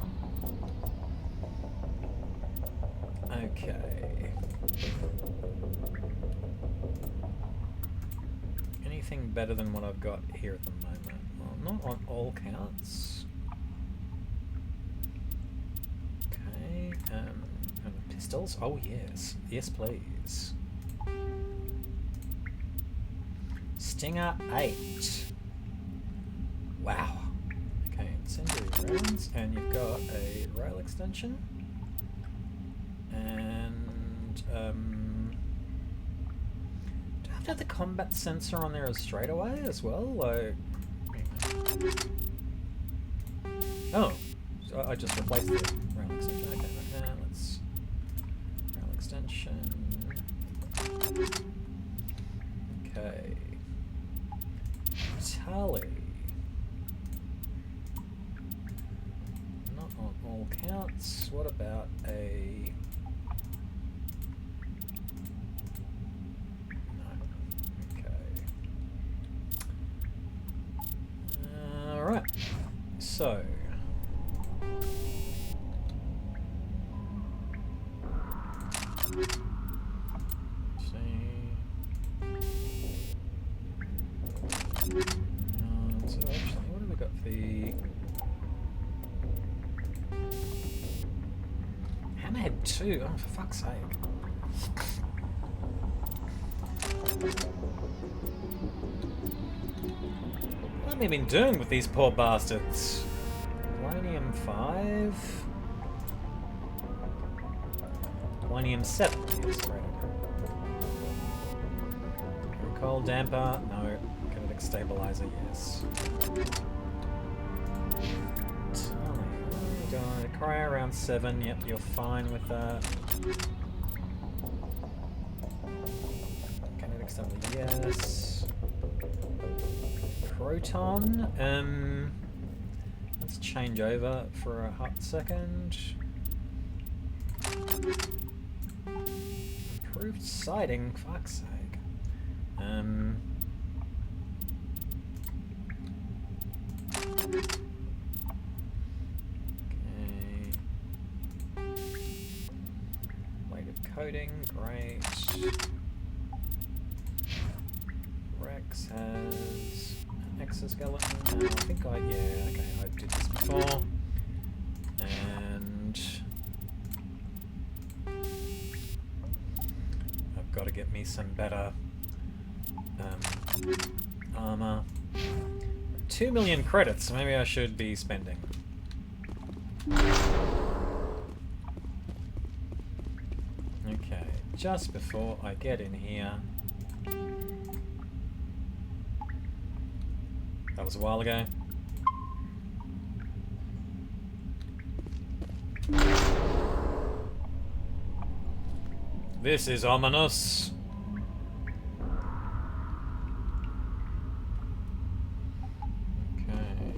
Okay. Anything better than what I've got here at the moment? Well, not on all counts. Okay, and pistols? Oh, yes. Yes, please. Stinger 8. Wow. Okay, incendiary rounds, and you've got a rail extension. And do I have to have the combat sensor on there as straight away as well? Like, oh, so I just replaced the rail extension. Okay, right now let's rail extension. Okay, Tali. Not on all counts. What about a? Alright, so so actually, what have we got? The Hammerhead 2, oh for fuck's sake. What have we been doing with these poor bastards? Polonium 5? Polonium 7. Yes, right. Recoil damper? No. Kinetic stabilizer? Yes. Tali, what are you doing? Cryo around 7. Yep, you're fine with that. Kinetic stabilizer? Yes. Proton. Let's change over for a hot second. Improved sighting, fuck's sake. Okay. Weighted coating, great. Wrex has exoskeleton. I think yeah, okay, I did this before. And I've got to get me some better armour. 2 million credits, maybe I should be spending. Okay, just before I get in here. That was a while ago. This is ominous. Okay.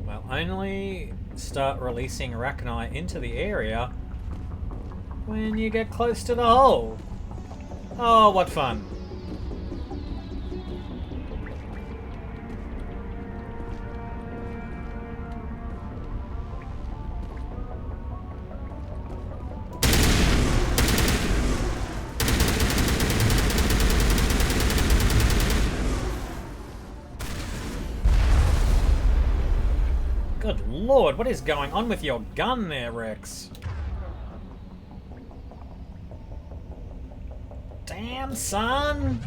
Well, only start releasing arachni into the area when you get close to the hole. Oh, what fun. Good lord, what is going on with your gun there, Wrex? Damn, son!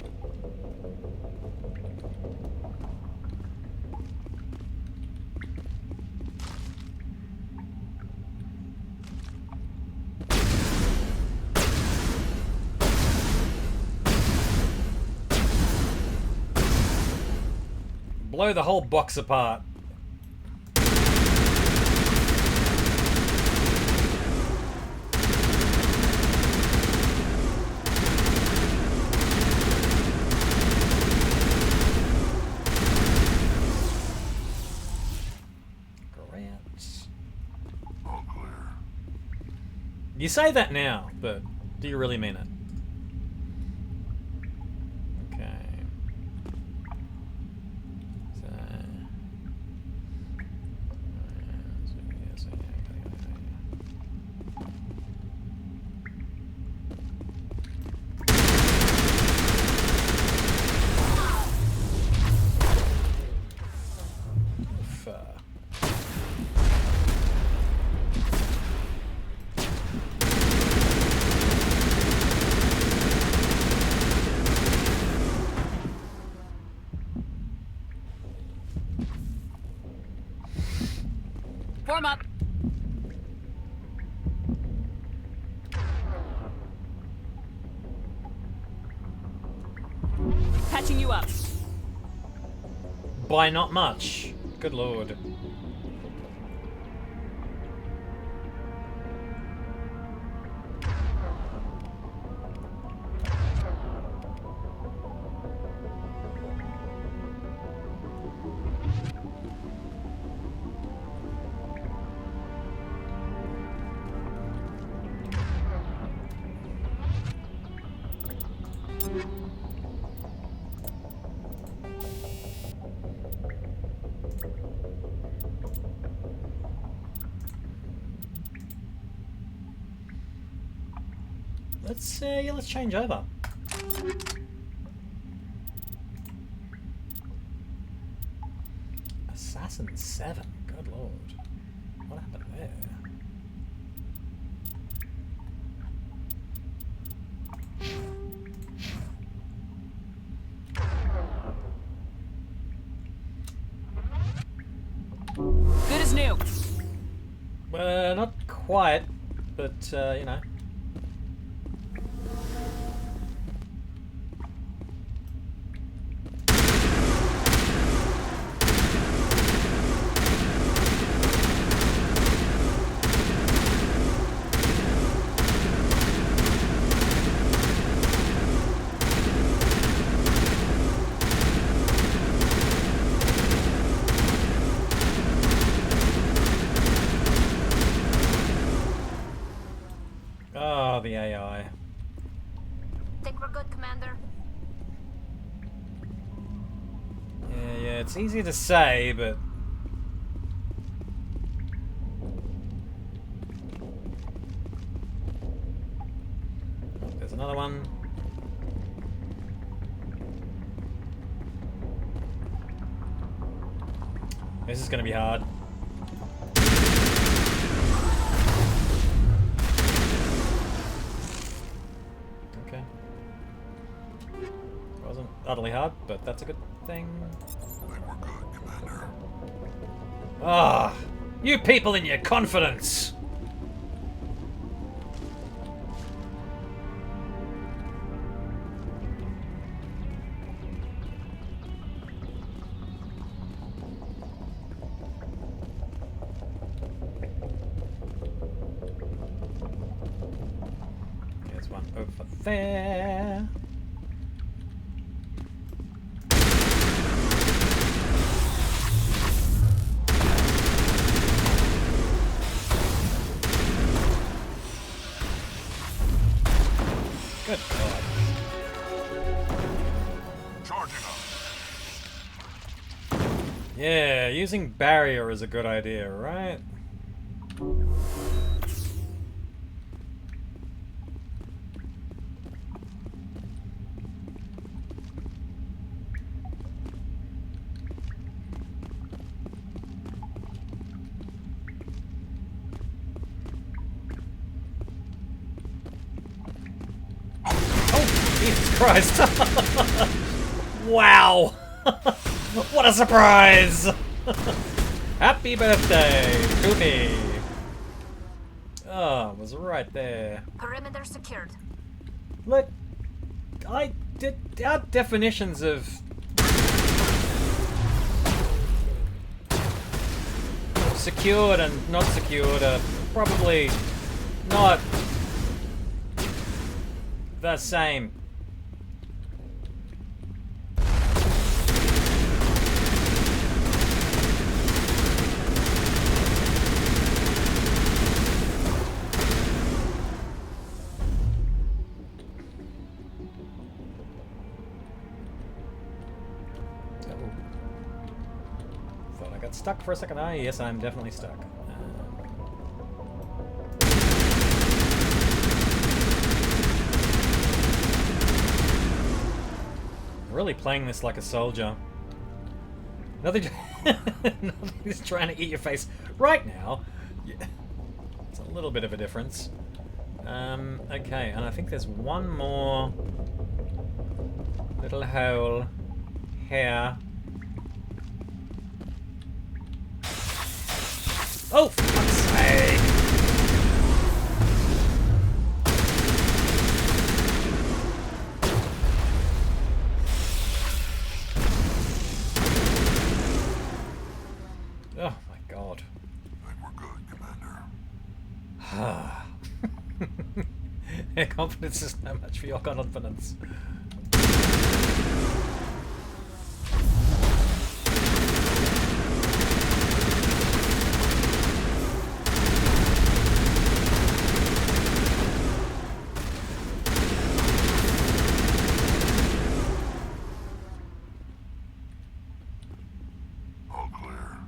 Blow the whole box apart. You say that now, but do you really mean it? Okay. patching you up. By not much. Good lord. Let's change over. Assassin 7. Good lord. What happened there? Good as new. Not quite, but you know. Oh, the AI. Think we're good, Commander? Yeah, it's easy to say, but... There's another one. This is gonna be hard. Wasn't utterly hard, but that's a good thing. We're good, Commander. Ah, you people in your confidence. There's one over there. Good God. Charging up. Yeah, using barrier is a good idea, right? Jesus Christ! Wow! What a surprise! Happy birthday to me! Oh, it was right there. Perimeter secured. Look, our definitions of secured and not secured are probably not the same. Thought I got stuck for a second. Ah, yes, I'm definitely stuck. Really playing this like a soldier. Nothing's trying to eat your face right now. Yeah. It's a little bit of a difference. Okay, and I think there's one more little hole here. Oh, for fuck's sake! Their confidence is no match for your confidence. All clear.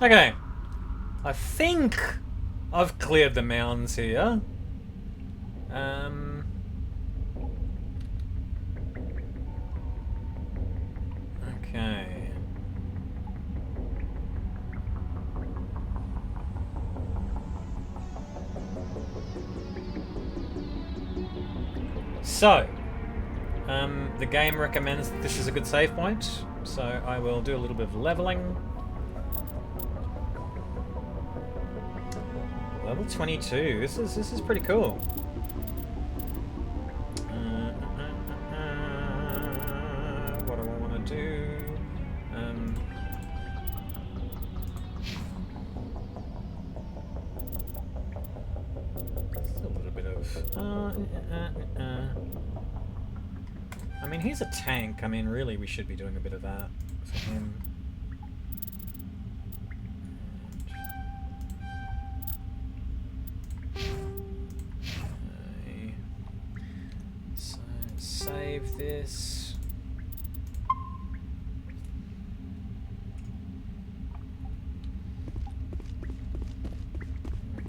Okay. I think I've cleared the mounds here. Okay. So, the game recommends that this is a good save point, so I will do a little bit of leveling. Level 22. This is pretty cool. What do I want to do? Just a little bit of. I mean, he's a tank. I mean, really, we should be doing a bit of that for him. Save this.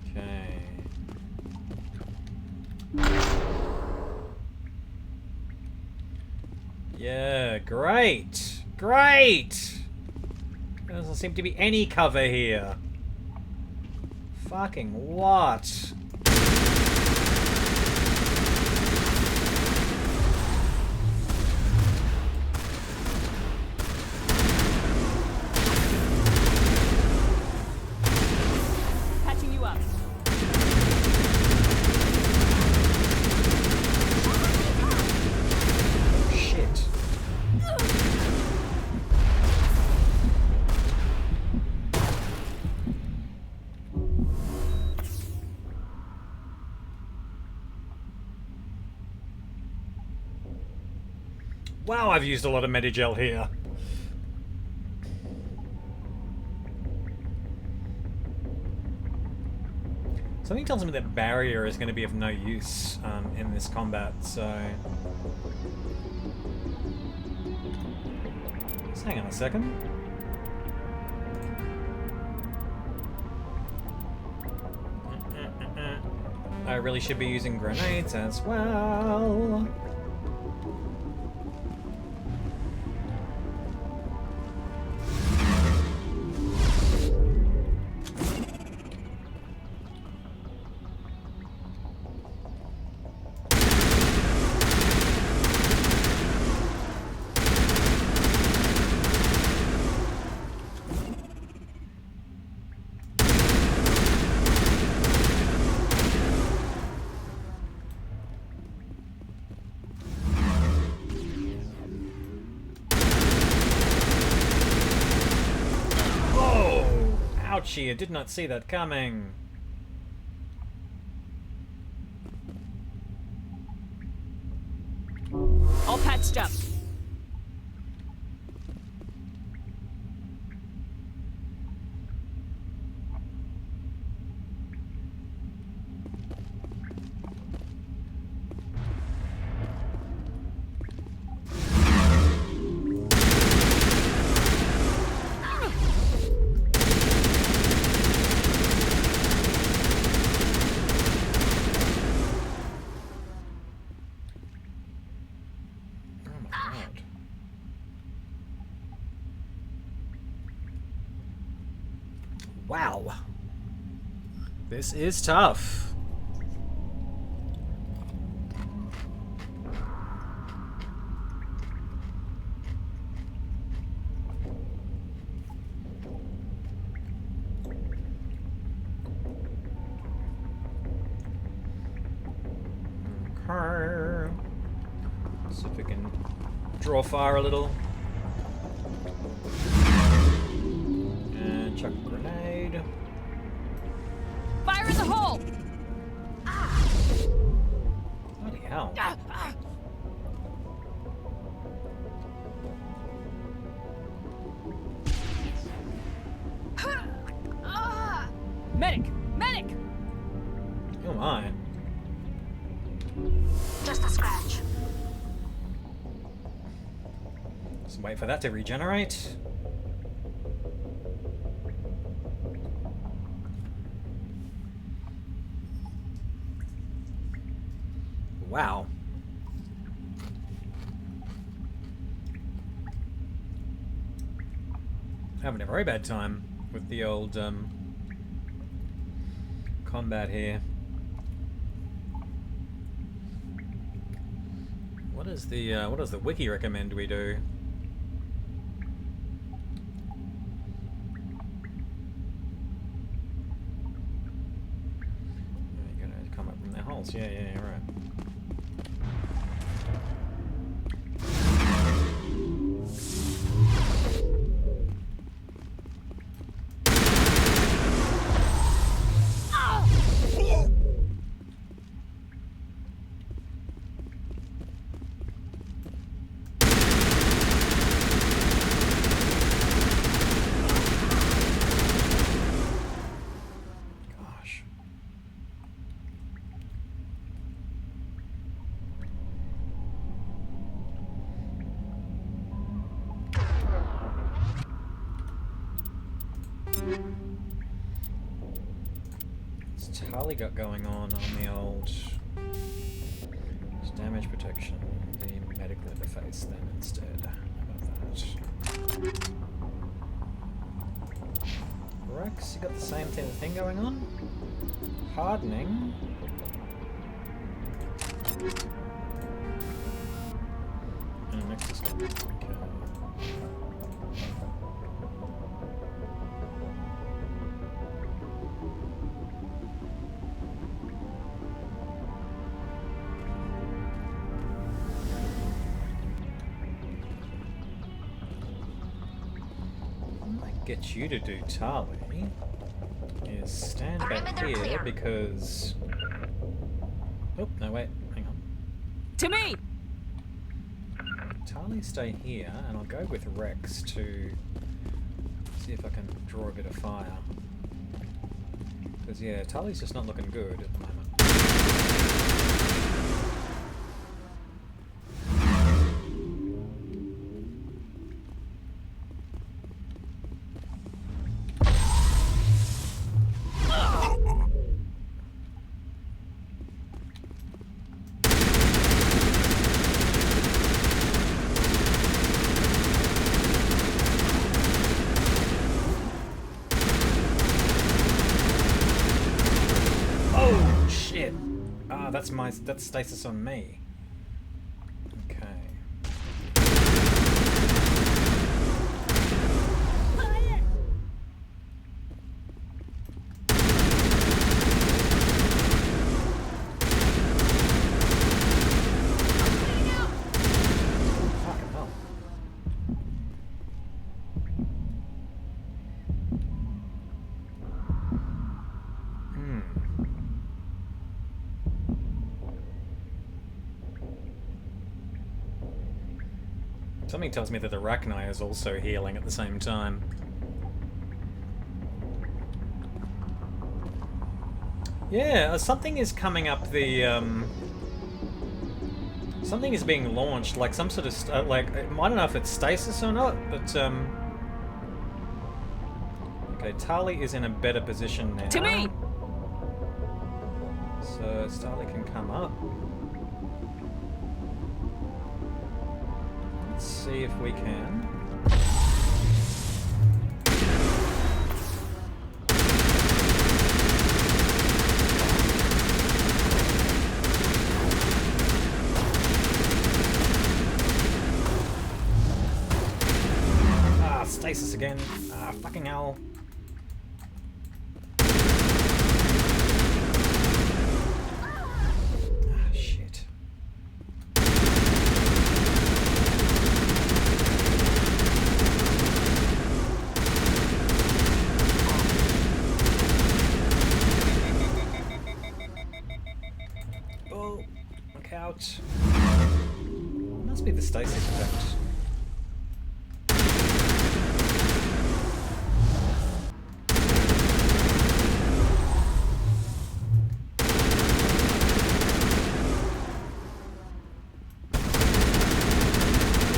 Okay. Yeah, great. Great. There doesn't seem to be any cover here. Fucking what? Wow, I've used a lot of Medigel here. Something tells me that barrier is going to be of no use in this combat, so... Just hang on a second. I really should be using grenades as well. Ouchie, I did not see that coming. All patched up. Wow. This is tough. See if we can draw fire a little. And chuck a grenade. Fire in the hole! Bloody hell. Medic! Medic! Oh my. Just a scratch. Just wait for that to regenerate. Wow. Having a very bad time with the old combat here. What does the wiki recommend we do? You're gonna come up from their holes. Yeah, right. What's Tali got going on the old damage protection? The medical interface then instead. How about that? Wrex, you got the same thing going on? Hardening. And next is okay. Get you to do, Tali, is stand back here because... Oh, no, wait, hang on. To me! Tali, stay here, and I'll go with Wrex to see if I can draw a bit of fire. Because, yeah, Tali's just not looking good at the moment. That's stasis on me. Okay. Fucking hell. Something tells me that the Arachni is also healing at the same time. Yeah, something is coming up the, something is being launched, like some sort of, like, I don't know if it's stasis or not, but, okay, Tali is in a better position now. To me! So, Tali can come up. Let's see if we can. Ah, stasis again. Ah, fucking hell. Ah, shit. effect. Must be the stasis effect.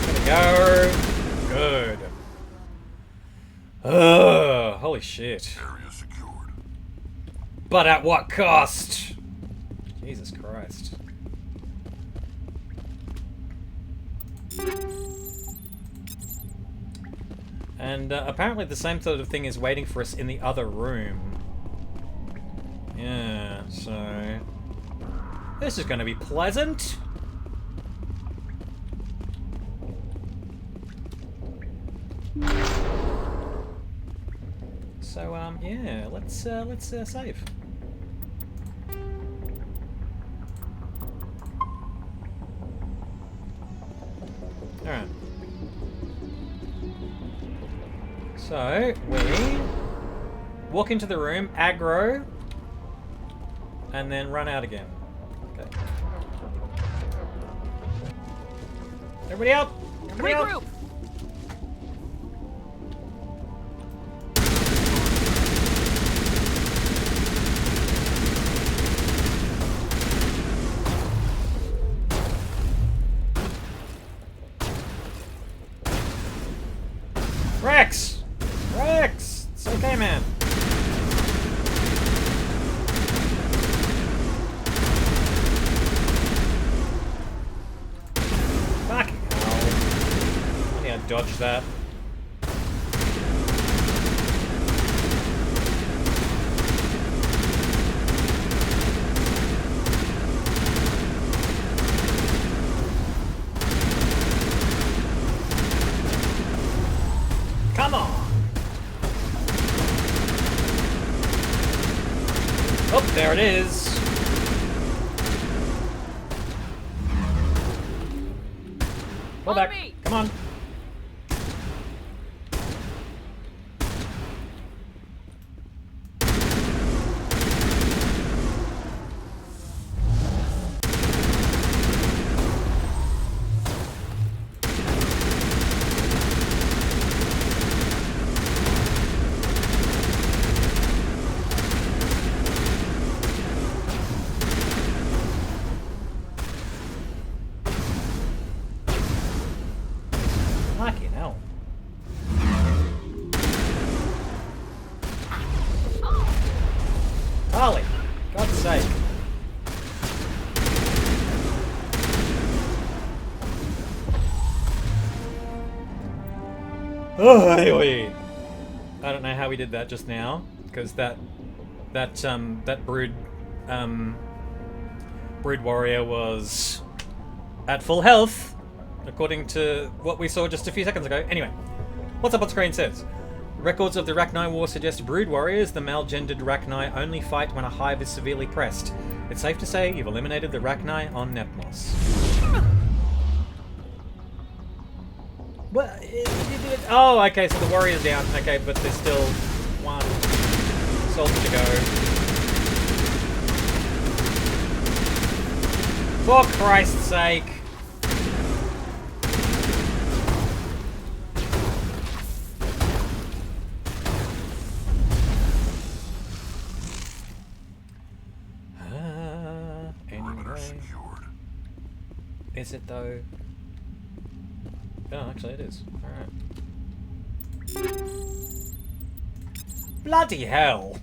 There we go. Good. Ugh, holy shit. Area secured. But at what cost? Jesus Christ. And apparently the same sort of thing is waiting for us in the other room. Yeah, so... this is going to be pleasant. So, yeah, let's save. Alright. So, we walk into the room, aggro, and then run out again. Okay. Everybody out! Everybody out! Regroup! Wrex! Wrex! It's okay, man. Fucking hell. I need to dodge that. Come on! Oh, there it is. Pull back. Come on. Fucking hell. Tali, God's sake. Oh, anyway. I don't know how we did that just now, because that brood warrior was at full health. According to what we saw just a few seconds ago. Anyway, what's up on screen says, records of the Rachni War suggest brood warriors, the male-gendered Rachni, only fight when a hive is severely pressed. It's safe to say you've eliminated the Rachni on Nepmos. What? Oh, okay, so the warrior's down. Okay, but there's still one soldier to go. For Christ's sake. Is it though? Oh, actually it is. Alright. Bloody hell!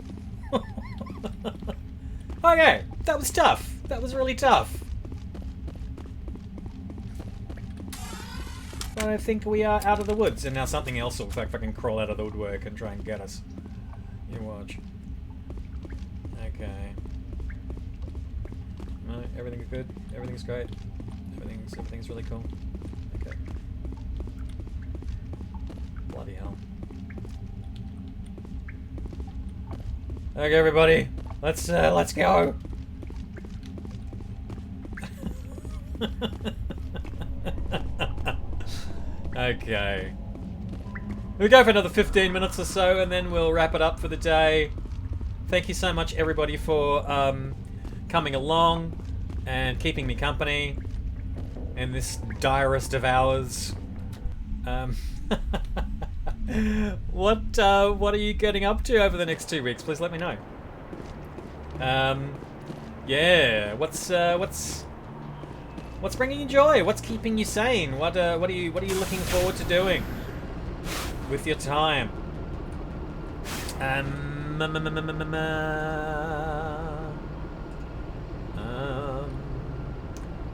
Okay, that was tough. That was really tough. I think we are out of the woods, and now something else will fucking crawl out of the woodwork and try and get us. You watch. Okay. No, everything's good. Everything's great. Everything's really cool. Okay. Bloody hell. Okay, everybody, let's go. Okay. We'll go for another 15 minutes or so, and then we'll wrap it up for the day. Thank you so much, everybody, for coming along and keeping me company. in this direst of hours. What are you getting up to over the next 2 weeks? Please let me know. Yeah, what's bringing you joy? What's keeping you sane? What are you looking forward to doing with your time?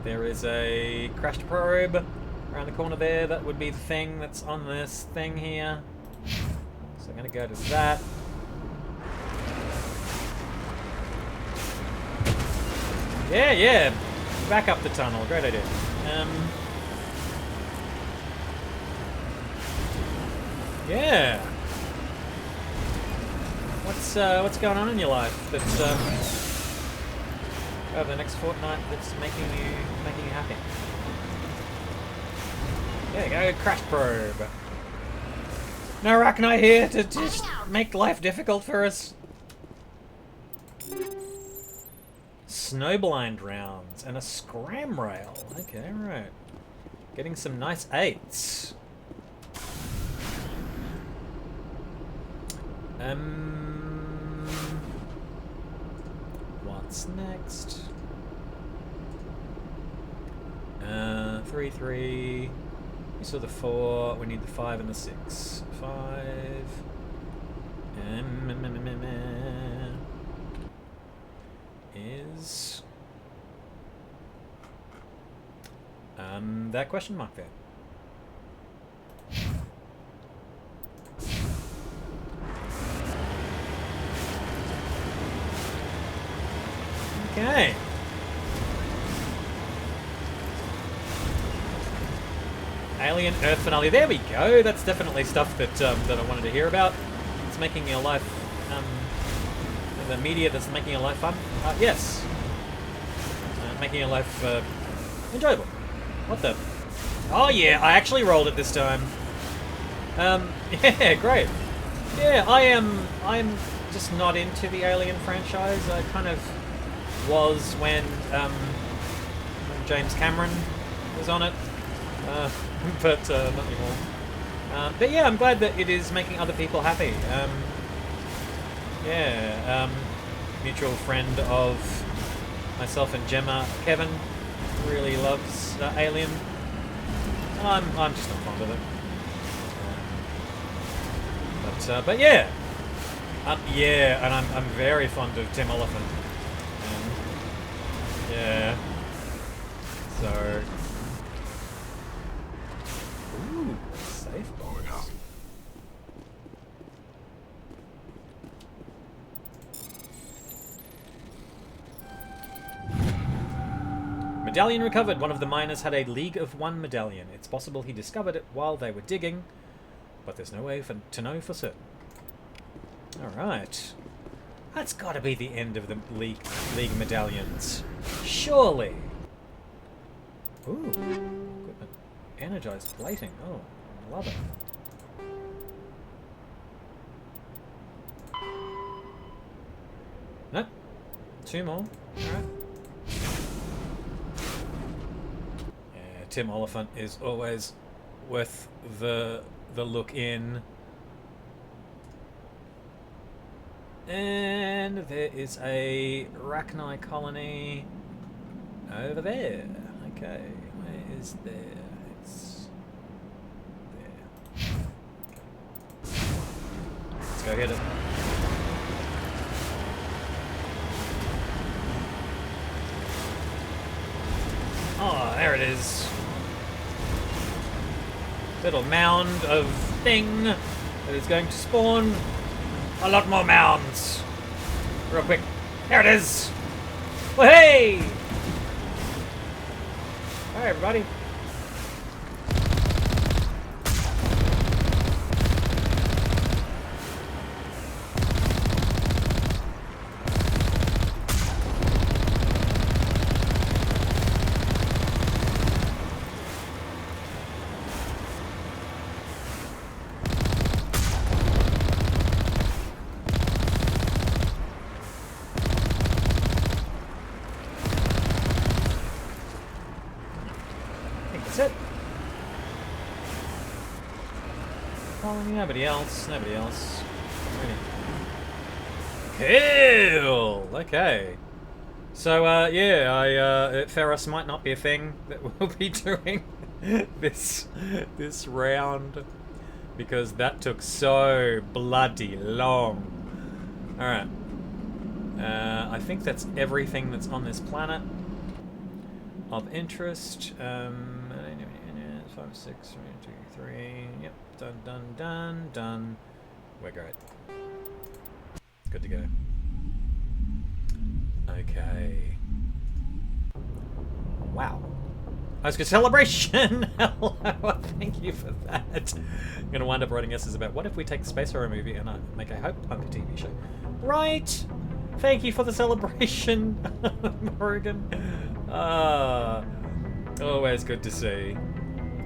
There is a crashed probe around the corner there. That would be the thing that's on this thing here. So I'm gonna go to that. Yeah. Back up the tunnel. Great idea. Yeah. What's going on in your life that's over the next fortnight that's making you happy? There you go, crash probe. No Arachnite here to just make life difficult for us. Snowblind rounds and a scram rail. Okay, right. Getting some nice 8s. What's next? 3. We saw the 4. We need the 5 and the 6. 5. Is that question mark there? Okay. Alien Earth finale. There we go. That's definitely stuff that that I wanted to hear about. It's making your life, the media that's making your life fun. Yes. Making your life enjoyable. What the? Oh yeah, I actually rolled it this time. Yeah, great. Yeah, I'm just not into the Alien franchise. I kind of was when James Cameron was on it. But not anymore. But yeah, I'm glad that it is making other people happy. Mutual friend of myself and Gemma, Kevin, really loves Alien. I'm just not fond of it. But yeah, and I'm very fond of Tim Oliphant. Yeah. So. Ooh, safe box. Medallion recovered. One of the miners had a League of One medallion. It's possible he discovered it while they were digging, but there's no way to know for certain. Alright. That's gotta be the end of the League medallions. Surely. Ooh. Equipment. Energized plating. Oh, love it. Nope. 2 more. Alright. Yeah, Tim Oliphant is always worth the look in. And there is a Arachnite colony over there. Okay, where is there? It's there. Let's go get it. Oh, there it is. Little mound of thing that is going to spawn a lot more mounds. Real quick. There it is. Well, hey! Hi, everybody. Nobody else. Nobody else. Cool! Okay. So, yeah, Ferros might not be a thing that we'll be doing this round, because that took so bloody long. Alright. I think that's everything that's on this planet of interest. 5, 6, 2, 3. Yep. Done. We're great. Good to go. Okay. Wow. Oscar celebration! Hello, thank you for that. I'm gonna wind up writing essays about what if we take the space horror movie and make a Hope Punk TV show. Right! Thank you for the celebration, Morrigan. Always good to see.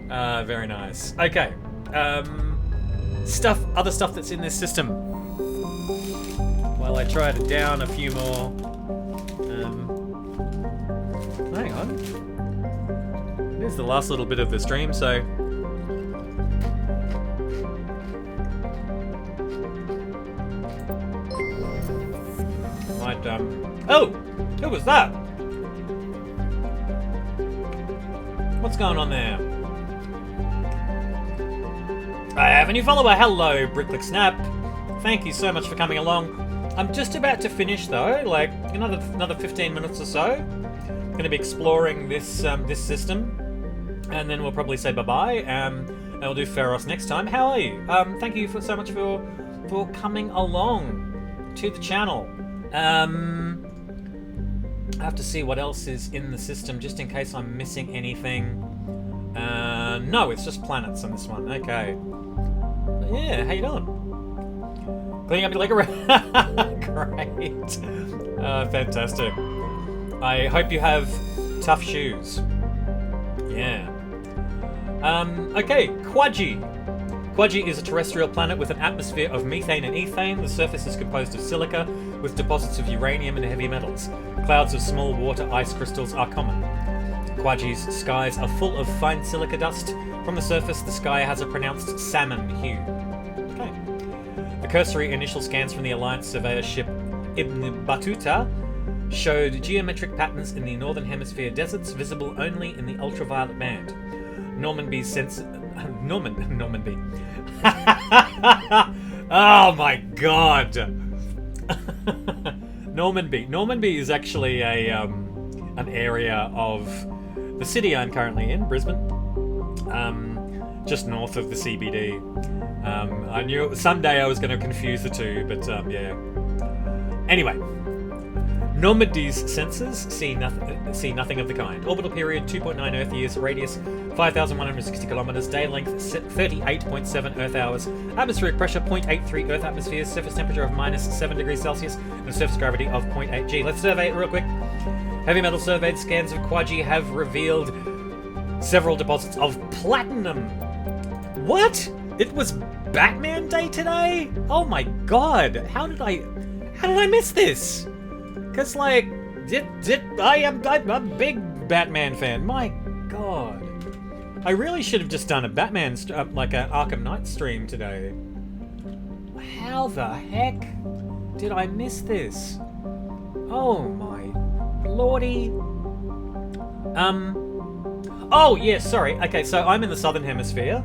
Very nice. Okay. Other stuff that's in this system. While I try to down a few more. Hang on. Here's the last little bit of the stream, so. Might, Oh! Who was that? What's going on there? I have a new follower. Hello, Bricklick Snap. Thank you so much for coming along. I'm just about to finish though, like another 15 minutes or so. I'm going to be exploring this this system, and then we'll probably say bye-bye. And we'll do Ferros next time. How are you? Thank you so much for coming along to the channel. I have to see what else is in the system, just in case I'm missing anything. No, it's just planets on this one. Okay. Yeah, how you doing? Cleaning up your leg around. Great. Fantastic. I hope you have tough shoes. Yeah. Okay, Quadji. Quadji is a terrestrial planet with an atmosphere of methane and ethane. The surface is composed of silica with deposits of uranium and heavy metals. Clouds of small water ice crystals are common. Quadji's skies are full of fine silica dust. From the surface, the sky has a pronounced salmon hue. Okay. The cursory initial scans from the Alliance surveyor ship Ibn Battuta showed geometric patterns in the northern hemisphere deserts visible only in the ultraviolet band. Normanby. Oh my god! Normanby is actually an area of the city I'm currently in, Brisbane. Just north of the CBD. I knew someday I was going to confuse the two, but yeah. Anyway, Normandy's sensors see nothing of the kind. Orbital period 2.9 Earth years, radius 5,160 kilometers, day length 38.7 Earth hours, atmospheric pressure 0.83 Earth atmospheres, surface temperature of -7 degrees Celsius, and surface gravity of 0.8 G. Let's survey it real quick. Heavy metal surveyed scans of Quadji have revealed several deposits of platinum. What? It was Batman Day today? Oh my god! How did I miss this? Cause like, I'm a big Batman fan. My god, I really should have just done a Batman like an Arkham Knight stream today. How the heck did I miss this? Oh my lordy. Oh yeah, sorry. Okay, so I'm in the southern hemisphere.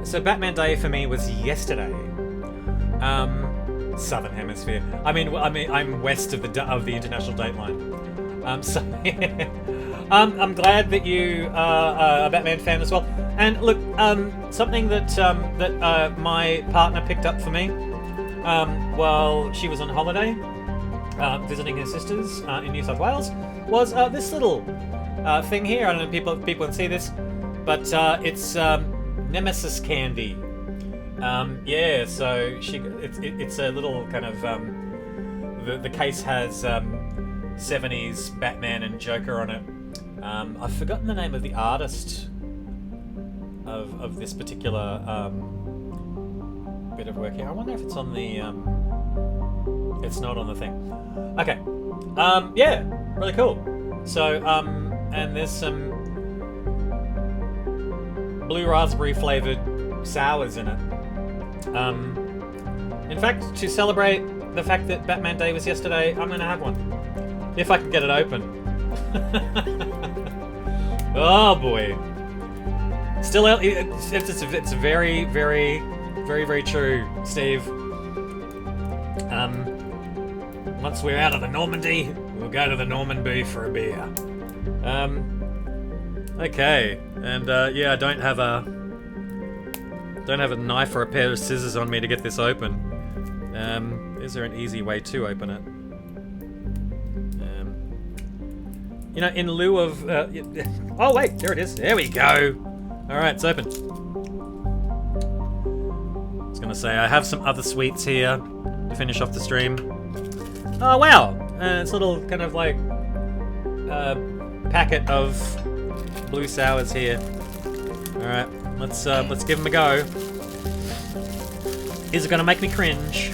So Batman Day for me was yesterday. Southern hemisphere. I mean, I'm west of the international date line. So yeah. I'm glad that you are a Batman fan as well. And look, something that my partner picked up for me while she was on holiday, visiting her sisters in New South Wales, was this little thing here. I don't know if people can see this, but it's Nemesis candy. Yeah, so it's a little kind of the case has 70s Batman and Joker on it. I've forgotten the name of the artist of this particular bit of work here. I wonder if it's on the it's not on the thing. Okay. Yeah, really cool. So and there's some blue raspberry flavored sours in it. In fact, to celebrate the fact that Batman Day was yesterday, I'm going to have one. If I can get it open. Oh boy. Still, it's very, very, very, very true, Steve. Once we're out of the Normandy, we'll go to the Norman booth for a beer. Okay, and yeah, I don't have a knife or a pair of scissors on me to get this open. Is there an easy way to open it? You know, in lieu of oh wait, there it is. There we go. All right, it's open. I was gonna say I have some other sweets here to finish off the stream. Oh wow, it's a little kind of like packet of blue sours here. All right, let's give them a go. Is it gonna make me cringe?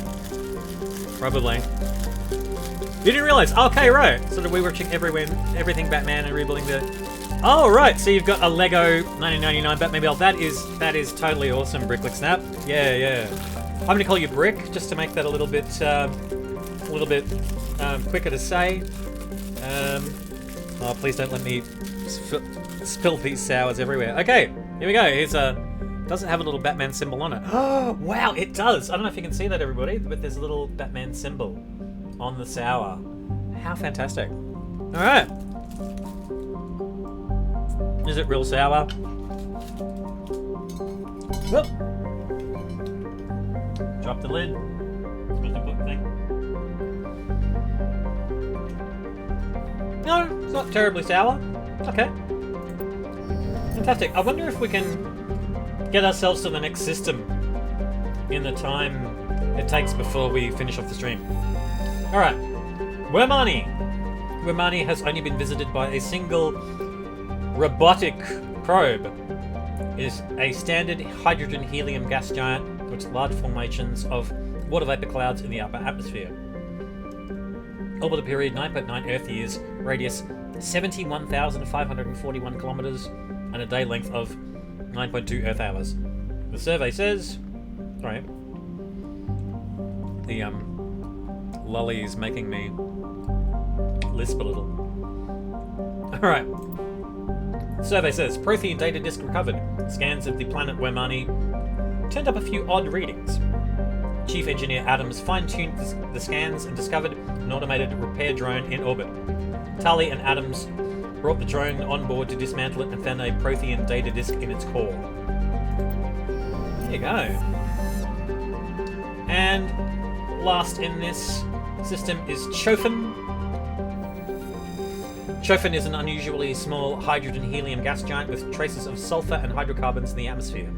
Probably. You didn't realize? Okay, right. So we were watching everything Batman and rebuilding the. Oh right, so you've got a Lego 1999 Batman build. That is totally awesome, Bricklick Snap. Yeah, yeah. I'm gonna call you Brick just to make that a little bit quicker to say. Oh, please don't let me spill these sours everywhere. Okay, here we go. Here's a. Does it have a little Batman symbol on it? Oh wow, it does. I don't know if you can see that, everybody, but there's a little Batman symbol on the sour. How fantastic. All right. Is it real sour? Whoop. Drop the lid. Supposed to put the thing. No, it's not terribly sour. Okay. Fantastic. I wonder if we can get ourselves to the next system in the time it takes before we finish off the stream. Alright. Wermani. Wermani has only been visited by a single robotic probe. It is a standard hydrogen-helium gas giant with large formations of water vapor clouds in the upper atmosphere. Orbital period 9.9 Earth years, radius 71,541 kilometers, and a day length of 9.2 Earth hours. The survey says... Sorry. The, lolly is making me lisp a little. Alright. The survey says, Prothean data disk recovered. Scans of the planet Wermani turned up a few odd readings. Chief Engineer Adams fine-tuned the scans and discovered an automated repair drone in orbit. Tali and Adams brought the drone on board to dismantle it and found a Prothean data disk in its core. There you go. And last in this system is Chofin. Chofin is an unusually small hydrogen-helium gas giant with traces of sulfur and hydrocarbons in the atmosphere.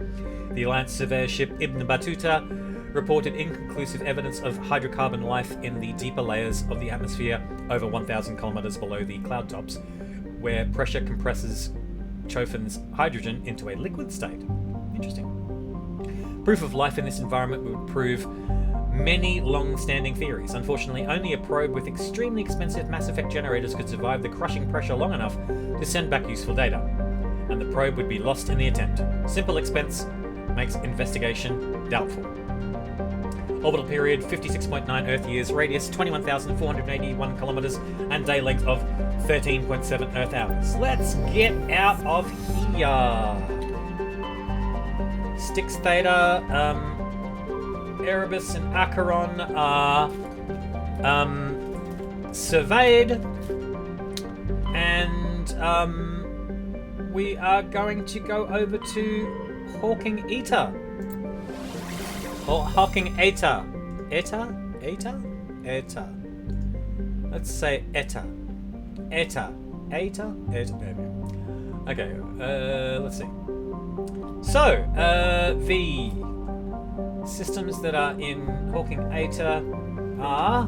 The Alliance surveyor ship Ibn Battuta reported inconclusive evidence of hydrocarbon life in the deeper layers of the atmosphere over 1,000 kilometers below the cloud tops, where pressure compresses Chofin's hydrogen into a liquid state. Interesting. Proof of life in this environment would prove many long-standing theories. Unfortunately, only a probe with extremely expensive Mass Effect generators could survive the crushing pressure long enough to send back useful data, and the probe would be lost in the attempt. Simple expense makes investigation doubtful. Orbital period 56.9 Earth years, radius 21,481 kilometers, and day length of 13.7 Earth hours. Let's get out of here. Styx Theta, Erebus and Acheron are surveyed, and we are going to go over to Hawking Eta. Or Hawking Eta. Eta? Eta? Eta. Let's say Eta. Eta. Eta? Eta. Okay, let's see. So, the systems that are in Hawking Eta are...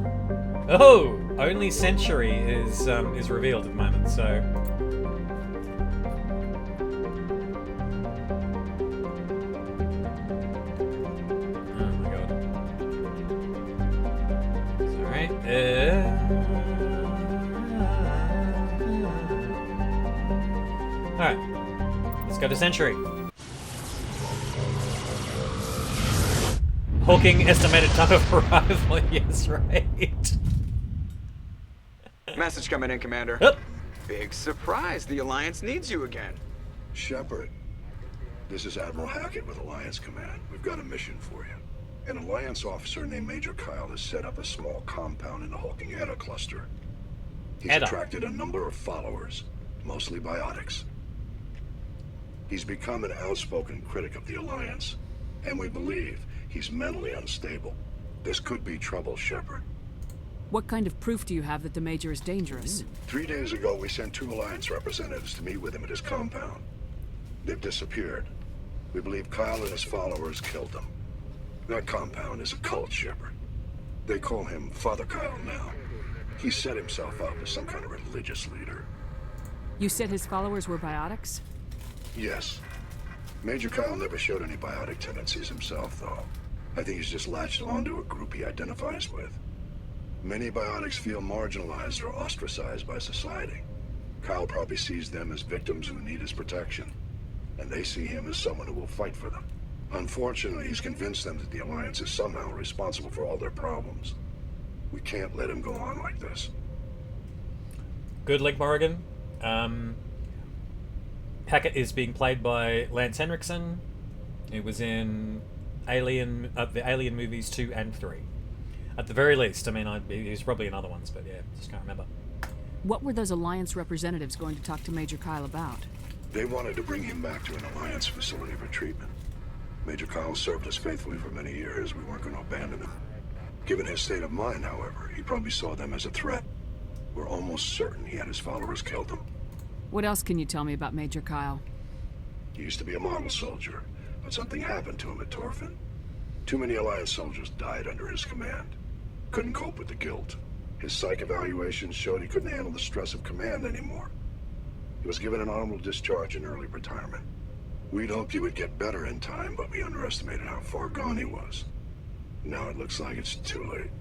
Oh! Only Century is revealed at the moment, so... Alright, let's go to Century. Hawking estimated time of arrival. Yes, right. Message coming in, Commander. Yep. Big surprise. The Alliance needs you again. Shepard, this is Admiral Hackett with Alliance Command. We've got a mission for you. An Alliance officer named Major Kyle has set up a small compound in the Hawking Edda cluster. He's attracted a number of followers, mostly biotics. He's become an outspoken critic of the Alliance, and we believe he's mentally unstable. This could be trouble, Shepard. What kind of proof do you have that the Major is dangerous? 3 days ago, we sent 2 Alliance representatives to meet with him at his compound. They've disappeared. We believe Kyle and his followers killed them. That compound is a cult, Shepard. They call him Father Kyle now. He set himself up as some kind of religious leader. You said his followers were biotics? Yes. Major Kyle never showed any biotic tendencies himself, though. I think he's just latched onto a group he identifies with. Many biotics feel marginalized or ostracized by society. Kyle probably sees them as victims who need his protection, and they see him as someone who will fight for them. Unfortunately, he's convinced them that the Alliance is somehow responsible for all their problems. We can't let him go on like this. Good link, Morrigan. Hackett is being played by Lance Henriksen. It was in the Alien movies 2 and 3. At the very least. I mean, he was probably in other ones, but yeah, just can't remember. What were those Alliance representatives going to talk to Major Kyle about? They wanted to bring him back to an Alliance facility for treatment. Major Kyle served us faithfully for many years. We weren't going to abandon him. Given his state of mind, however, he probably saw them as a threat. We're almost certain he had his followers killed him. What else can you tell me about Major Kyle? He used to be a model soldier, but something happened to him at Torfin. Too many Alliance soldiers died under his command. Couldn't cope with the guilt. His psych evaluations showed he couldn't handle the stress of command anymore. He was given an honorable discharge in early retirement. We'd hoped he would get better in time, but we underestimated how far gone he was. Now it looks like it's too late.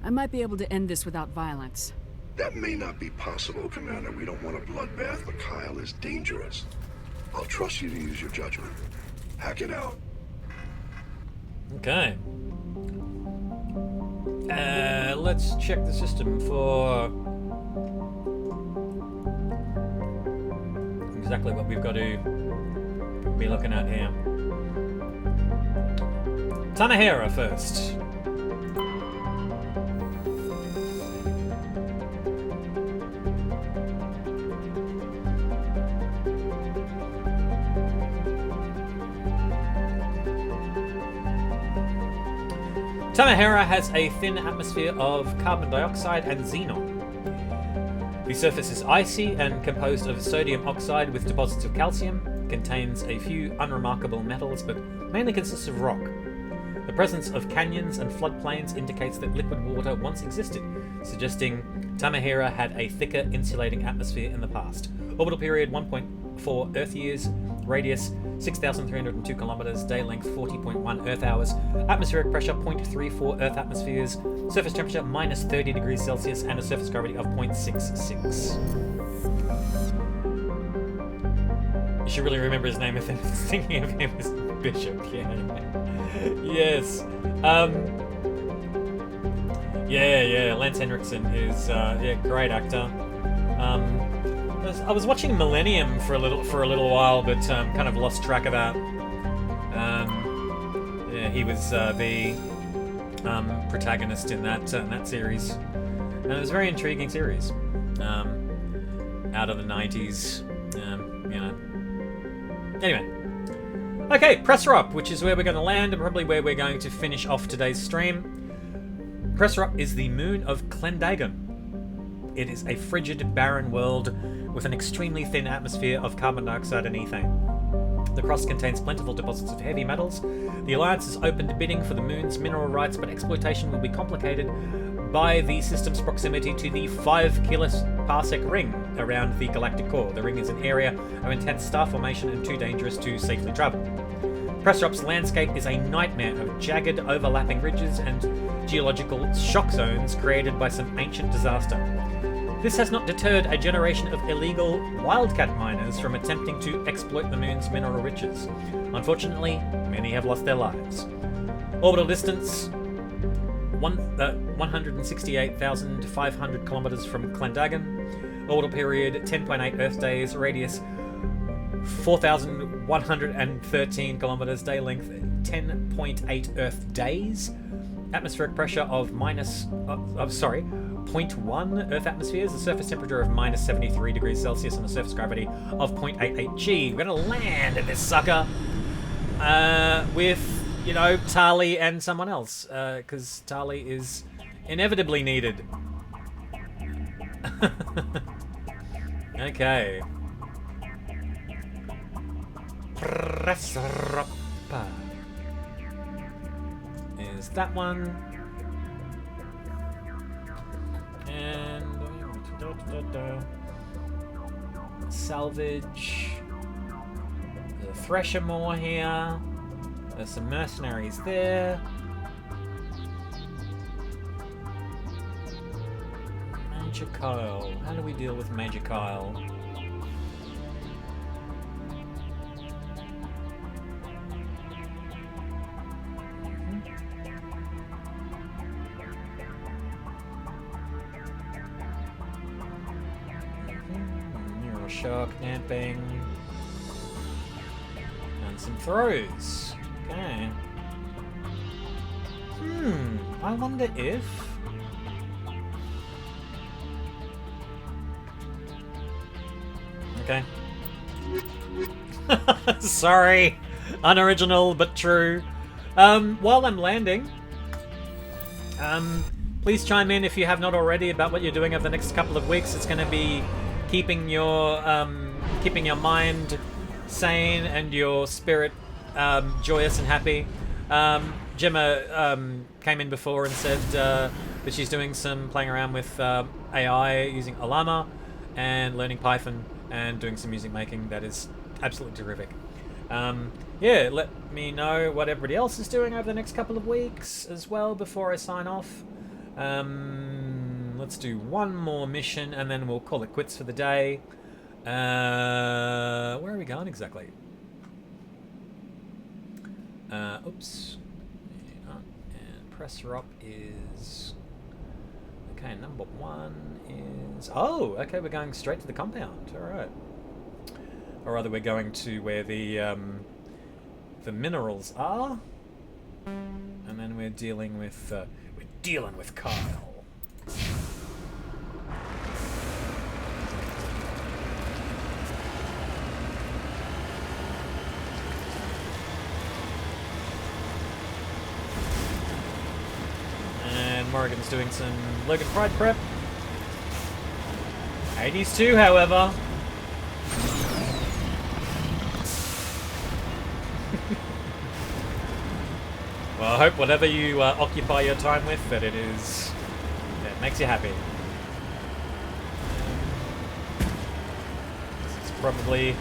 I might be able to end this without violence. That may not be possible, Commander. We don't want a bloodbath, but Kyle is dangerous. I'll trust you to use your judgment. Hack it out. Okay. Let's check the system for exactly what we've got to be looking at here. Tanahera first. Tamahera has a thin atmosphere of carbon dioxide and xenon. The surface is icy and composed of sodium oxide with deposits of calcium, contains a few unremarkable metals, but mainly consists of rock. The presence of canyons and floodplains indicates that liquid water once existed, suggesting Tamahera had a thicker insulating atmosphere in the past. Orbital period 1.4 Earth years, radius 6,302 kilometers, day length 40.1 Earth hours, atmospheric pressure 0.34 Earth atmospheres, surface temperature minus 30 degrees Celsius, and a surface gravity of 0.66. You should really remember his name if I'm thinking of him as Bishop, yeah. Yes. Yeah, Lance Henriksen is great actor. I was watching Millennium for a little while, but kind of lost track of that. He was the protagonist in that series, and it was a very intriguing series. Out of the 90s, Anyway, okay, Presser-Up, which is where we're going to land and probably where we're going to finish off today's stream. Presser-Up is the moon of Clendagon. It is a frigid, barren world with an extremely thin atmosphere of carbon dioxide and ethane. The crust contains plentiful deposits of heavy metals. The Alliance is open to bidding for the moon's mineral rights, but exploitation will be complicated by the system's proximity to the 5 kiloparsec ring around the galactic core. The ring is an area of intense star formation and too dangerous to safely travel. Presser-Up's landscape is a nightmare of jagged, overlapping ridges and geological shock zones created by some ancient disaster. This has not deterred a generation of illegal wildcat miners from attempting to exploit the moon's mineral riches. Unfortunately, many have lost their lives. Orbital distance 168,500 kilometers from Clendagon. Orbital period 10.8 Earth days. Radius 4,113 kilometers. Day length 10.8 Earth days. Atmospheric pressure of .1 Earth atmospheres. A surface temperature of -73 degrees Celsius and a surface gravity of 0.88 G. We're gonna land in this sucker with, you know, Tali and someone else, because Tali is inevitably needed. Okay. Press up. Is that one. And salvage. There's a thresher more here. There's some mercenaries there. Major Kyle. How do we deal with Major Kyle? Shark napping and some throws. Okay. I wonder if okay. Sorry, unoriginal but true. While I'm landing, please chime in if you have not already about what you're doing over the next couple of weeks. It's going to be keeping your mind sane and your spirit joyous and happy. Gemma came in before and said that she's doing some playing around with AI using Alama and learning Python and doing some music making. That is absolutely terrific. Yeah, let me know what everybody else is doing over the next couple of weeks as well before I sign off. Let's do one more mission and then we'll call it quits for the day. Where are we going exactly? Oops. And presser up is... Okay, number one is... Oh, okay, we're going straight to the compound. Alright. Or rather, we're going to where the minerals are. And then we're dealing with Kyle. And Morrigan's doing some Logan Pride prep. Hades too, however. Well, I hope whatever you occupy your time with, that it makes you happy. This is probably a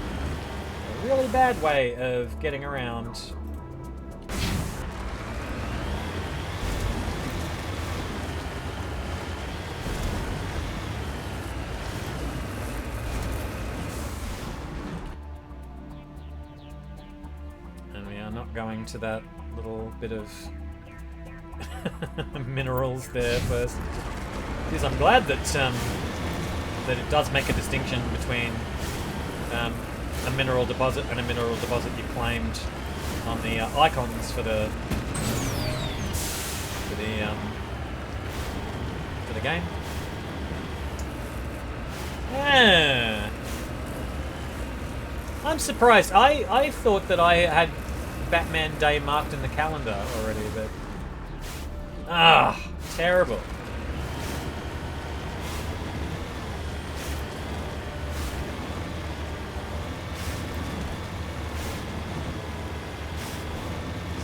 really bad way of getting around. And we are not going to that little bit of minerals there first. Because I'm glad that that it does make a distinction between a mineral deposit and a mineral deposit you claimed on the icons for the game. Yeah. I'm surprised. I thought that I had Batman Day marked in the calendar already, but... terrible.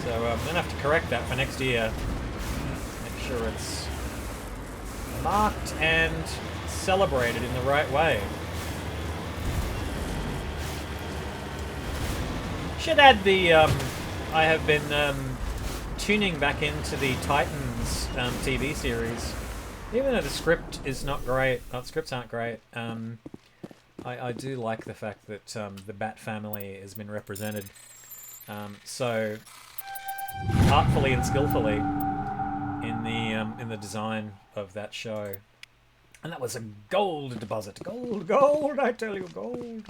So I'm going to have to correct that for next year. Make sure it's marked and celebrated in the right way. Should add the... I have been tuning back into the Titans TV series. Even though the script is not great, scripts aren't great, I do like the fact that the Bat family has been represented. So artfully and skillfully in the design of that show. And that was a gold deposit. Gold, gold, I tell you, gold.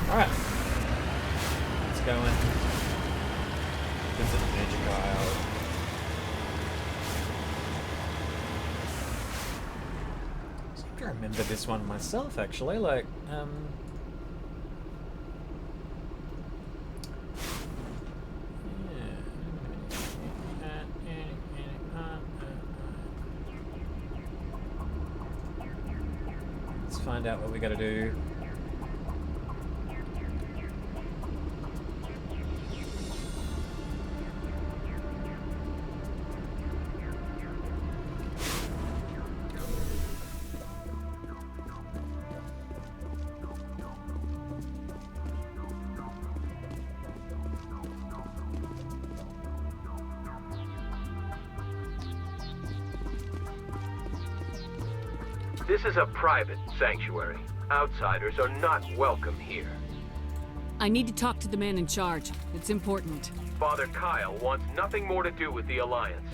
Alright. Let's go in. Visit Major Kyle. I seem to remember this one myself, actually. Like, find out what we gotta do. This is a private sanctuary. Outsiders are not welcome here. I need to talk to the man in charge. It's important. Father Kyle wants nothing more to do with the Alliance.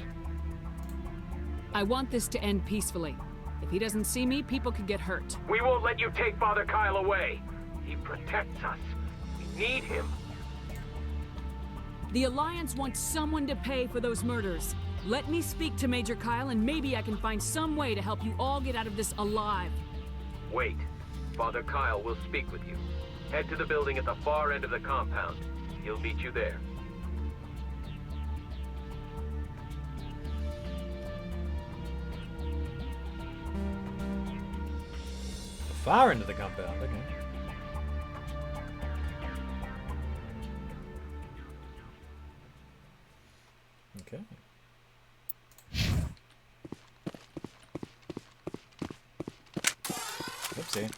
I want this to end peacefully. If he doesn't see me, people could get hurt. We won't let you take Father Kyle away. He protects us. We need him. The Alliance wants someone to pay for those murders. Let me speak to Major Kyle, and maybe I can find some way to help you all get out of this alive. Wait. Father Kyle will speak with you. Head to the building at the far end of the compound. He'll meet you there. The far end of the compound, okay. Okay. Oopsie.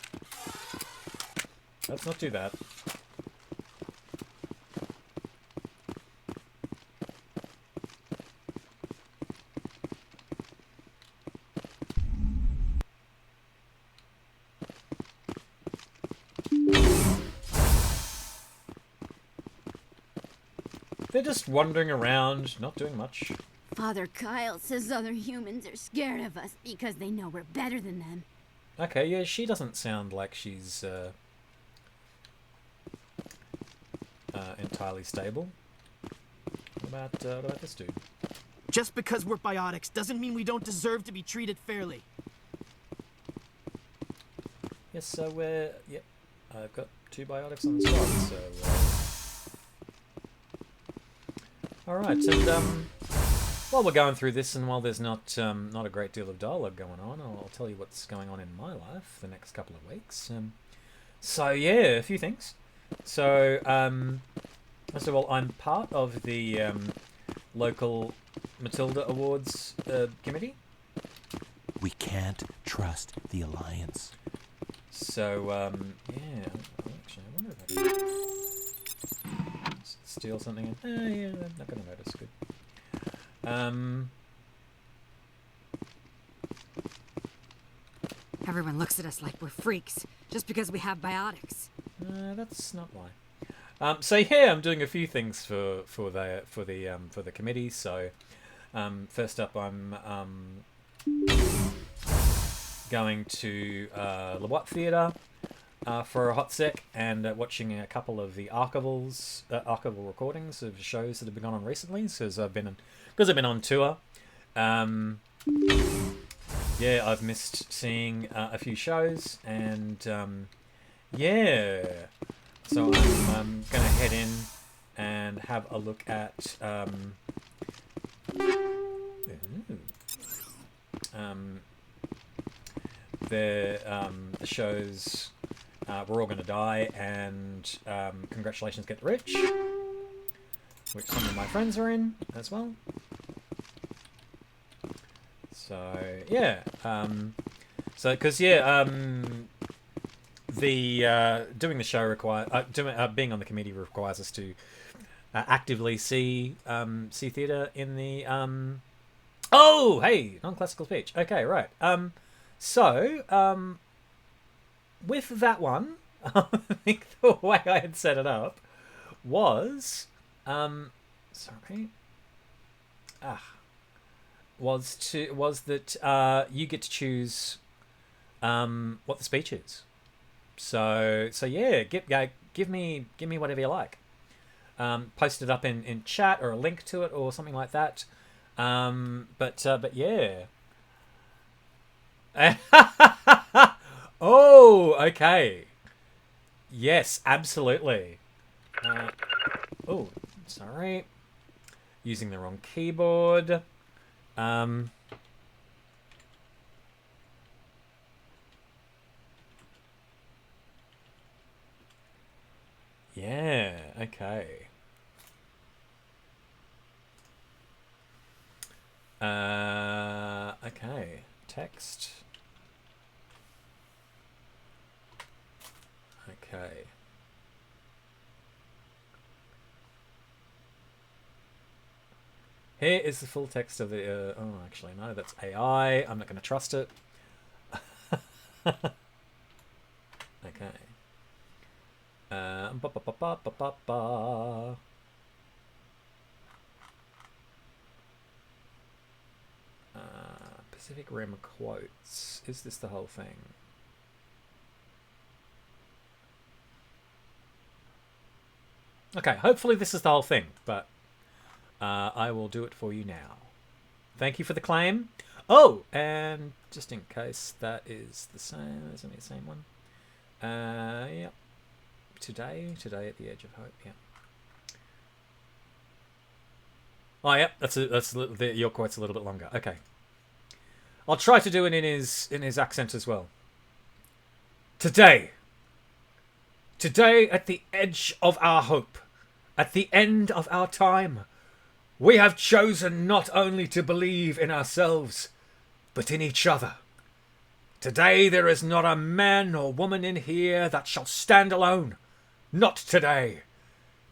Let's not do that. They're just wandering around, not doing much. Father Kyle says other humans are scared of us because they know we're better than them. Okay, yeah, she doesn't sound like she's entirely stable. What about this dude? Just because we're biotics doesn't mean we don't deserve to be treated fairly. Yes, so we're... Yep, I've got 2 biotics on the spot, so... Alright, and while we're going through this, and while there's not a great deal of dialogue going on, I'll tell you what's going on in my life the next couple of weeks. So yeah, a few things. So first of all, I'm part of the local Matilda Awards committee. We can't trust the Alliance. So yeah, actually, I wonder if I can steal something. Yeah, I'm not gonna notice. Good. Everyone looks at us like we're freaks, just because we have biotics. That's not why. So yeah, I'm doing a few things for the committee. So first up, I'm going to the Watt Theatre for a hot sec and watching a couple of the archival recordings of shows that have been on recently. Because I've been on tour. Yeah, I've missed seeing a few shows, and yeah, so I'm gonna head in and have a look at the shows We're All Gonna Die and Congratulations Get Rich, which some of my friends are in as well. So yeah, because doing the show being on the committee requires us to actively see theatre in the oh hey, non-classical speech. Okay, right. With that one, I think the way I had set it up was sorry. was that you get to choose what the speech is. So yeah, give me whatever you like. Post it up in chat or a link to it or something like that. But yeah. Oh, okay. Yes, absolutely. Oh, sorry. Using the wrong keyboard. Yeah, okay. Okay. Text. Okay. Here is the full text of the... oh, actually, no, that's AI. I'm not going to trust it. Okay. Ba, ba, ba, ba, ba, ba, ba. Pacific Rim quotes. Is this the whole thing? Okay, hopefully this is the whole thing, but I will do it for you now. Thank you for the claim. Oh, and just in case that is the same, isn't it the same one? Yep. Today at the edge of hope. Yeah. Oh, yeah. Your quote's a little bit longer. Okay. I'll try to do it in his accent as well. Today at the edge of our hope, at the end of our time, we have chosen not only to believe in ourselves, but in each other. Today there is not a man or woman in here that shall stand alone. Not today.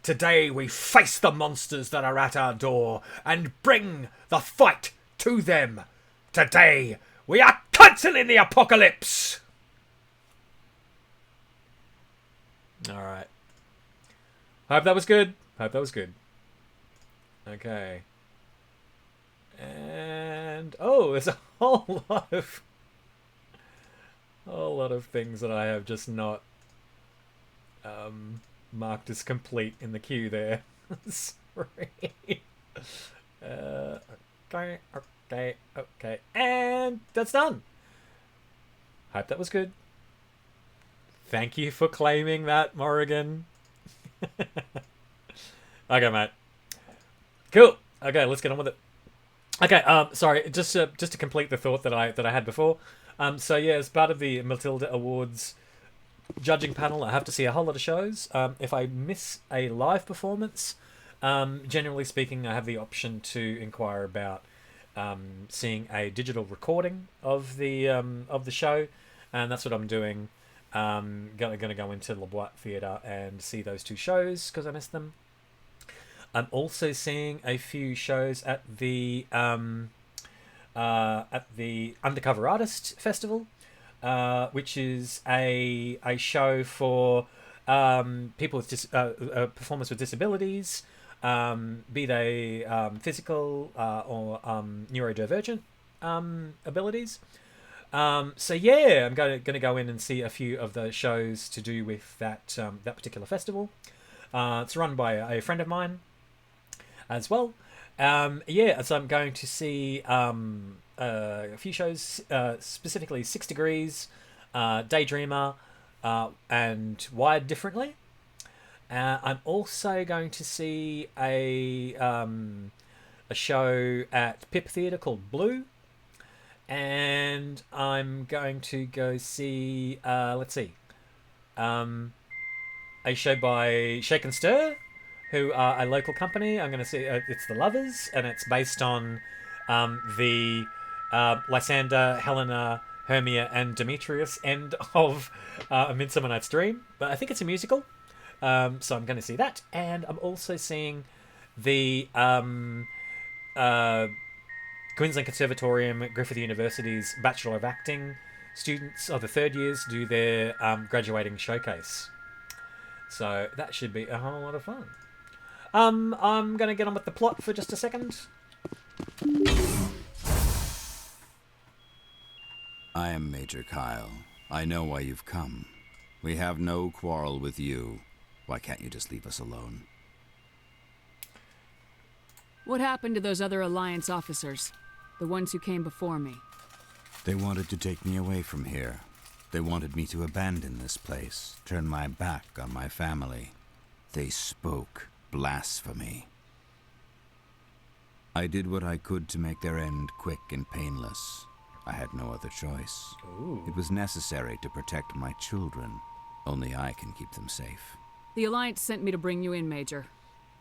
Today we face the monsters that are at our door and bring the fight to them. Today we are cancelling the apocalypse. Alright. Hope that was good. Okay. And oh, there's a whole lot of things that I have just not marked as complete in the queue there. Sorry. Okay. And that's done. Hope that was good. Thank you for claiming that, Morrigan. Okay, mate. Cool. Okay, let's get on with it. Okay, sorry, just to complete the thought that I had before. So yeah, as part of the Matilda Awards judging panel, I have to see a whole lot of shows. If I miss a live performance, generally speaking, I have the option to inquire about seeing a digital recording of the show, and that's what I'm doing. Gonna go into Le Bois Theatre and see those two shows because I missed them. I'm also seeing a few shows at the Undercover Artist Festival, which is a show for people with performers with disabilities, be they physical or neurodivergent abilities. So yeah, I'm going to go in and see a few of the shows to do with that particular festival. It's run by a friend of mine as well. Yeah, so I'm going to see a few shows, specifically 6 Degrees, Daydreamer, and Wired Differently. I'm also going to see a show at Pip Theatre called Blue. And I'm going to go see, a show by Shake and Stir, who are a local company. I'm going to see, it's The Lovers, and it's based on the Lysander, Helena, Hermia, and Demetrius end of A Midsummer Night's Dream. But I think it's a musical, so I'm going to see that. And I'm also seeing the Queensland Conservatorium, Griffith University's Bachelor of Acting students of the third years do their graduating showcase. So that should be a whole lot of fun. I'm going to get on with the plot for just a second. I am Major Kyle. I know why you've come. We have no quarrel with you. Why can't you just leave us alone? What happened to those other Alliance officers? The ones who came before me? They wanted to take me away from here. They wanted me to abandon this place, turn my back on my family. They spoke blasphemy. I did what I could to make their end quick and painless. I had no other choice. Ooh. It was necessary to protect my children. Only I can keep them safe. The Alliance sent me to bring you in, Major.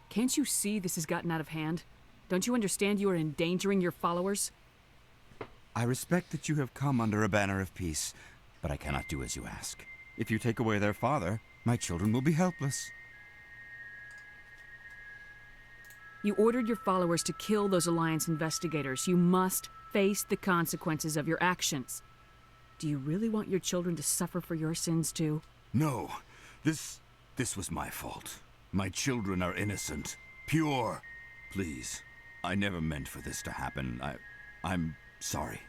Can't you see this has gotten out of hand? Don't you understand you are endangering your followers? I respect that you have come under a banner of peace, but I cannot do as you ask. If you take away their father, my children will be helpless. You ordered your followers to kill those Alliance investigators. You must face the consequences of your actions. Do you really want your children to suffer for your sins too? No, this was my fault. My children are innocent, pure. Please, I never meant for this to happen. I'm sorry.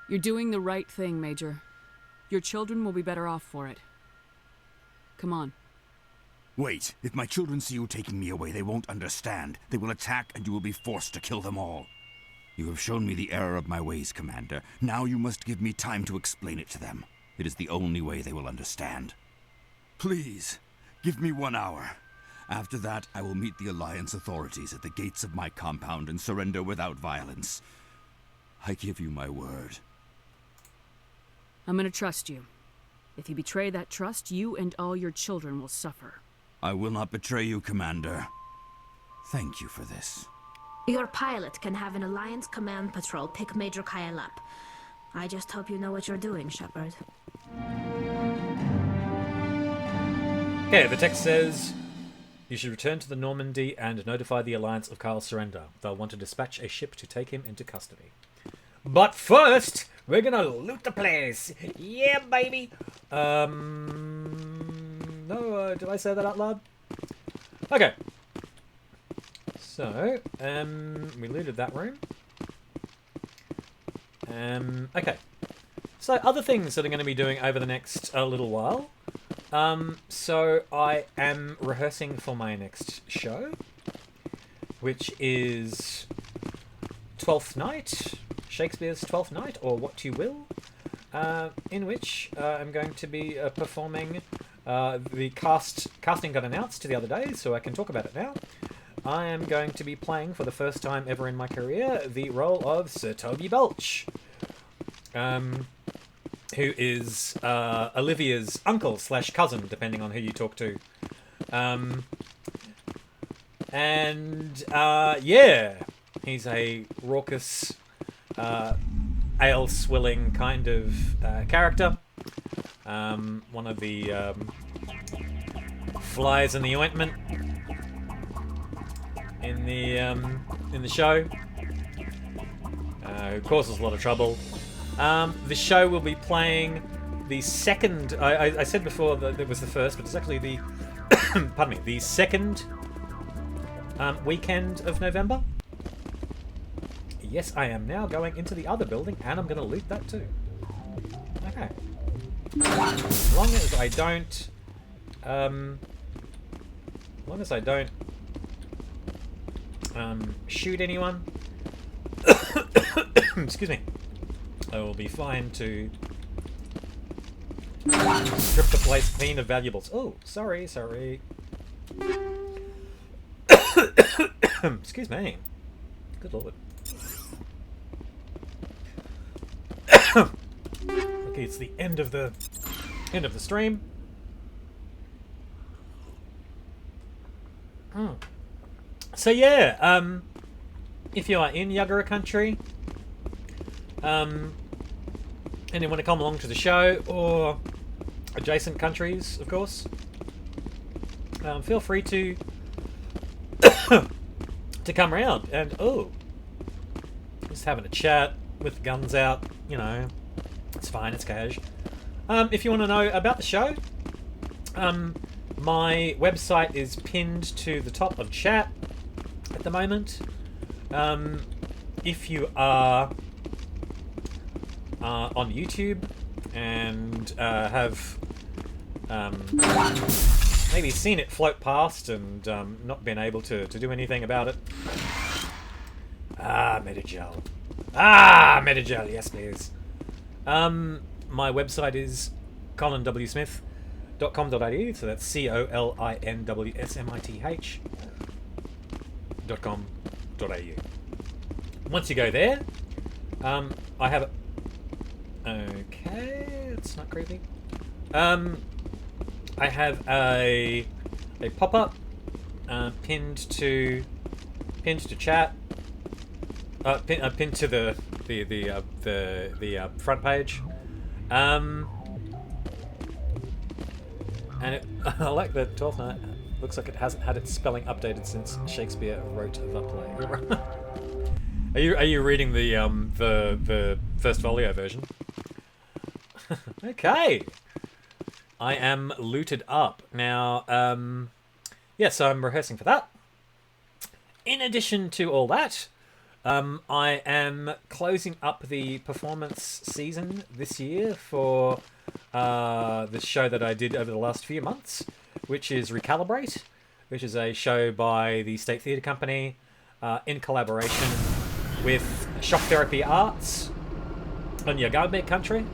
You're doing the right thing, Major. Your children will be better off for it. Come on. Wait, if my children see you taking me away, they won't understand. They will attack and you will be forced to kill them all. You have shown me the error of my ways, Commander. Now you must give me time to explain it to them. It is the only way they will understand. Please, give me 1 hour. After that, I will meet the Alliance authorities at the gates of my compound and surrender without violence. I give you my word. I'm gonna trust you. If you betray that trust, you and all your children will suffer. I will not betray you, Commander. Thank you for this. Your pilot can have an Alliance command patrol pick Major Kyle up. I just hope you know what you're doing, Shepard. Okay, the text says, you should return to the Normandy and notify the Alliance of Kyle's surrender. They'll want to dispatch a ship to take him into custody. But first, we're gonna loot the place. Yeah, baby. No, did I say that out loud? Okay. So, we looted that room. Okay. So, other things that I'm going to be doing over the next little while. So, I am rehearsing for my next show, which is Twelfth Night, Shakespeare's Twelfth Night, or What You Will, in which I'm going to be performing. The casting got announced the other day, so I can talk about it now. I am going to be playing, for the first time ever in my career, the role of Sir Toby Belch, who is Olivia's uncle / cousin, depending on who you talk to. Yeah, he's a raucous, ale-swilling kind of character. One of the flies in the ointment in the show, who causes a lot of trouble. The show will be playing the second. I said before that it was the first, but it's actually the pardon me, the second weekend of November. Yes, I am now going into the other building, and I'm going to loot that too. Okay. As long as I don't, shoot anyone, excuse me, I will be fine to strip the place clean of valuables. Oh, sorry. Excuse me. Good lord. Okay, it's the end of the stream. So yeah, if you are in Yuggera country, and you want to come along to the show, or adjacent countries, of course, feel free to to come around and just having a chat with guns out, you know. It's fine, it's cash. If you want to know about the show, my website is pinned to the top of chat. at the moment. If you are on YouTube and have maybe seen it float past and not been able to do anything about it. Metagel. Metagel, yes please. My website is colinwsmith.com.au, so that's colinwsmith.com.au. Once you go there, I have okay, it's not creepy. I have a pop-up pinned to chat, pinned to the front page, and I like that 12th Night looks like it hasn't had its spelling updated since Shakespeare wrote the play. Are you reading the first folio version? Okay. I am looted up. Now, so I'm rehearsing for that. In addition to all that, I am closing up the performance season this year for the show that I did over the last few months, which is Recalibrate, which is a show by the State Theatre Company in collaboration with Shock Therapy Arts on Yagambeh country.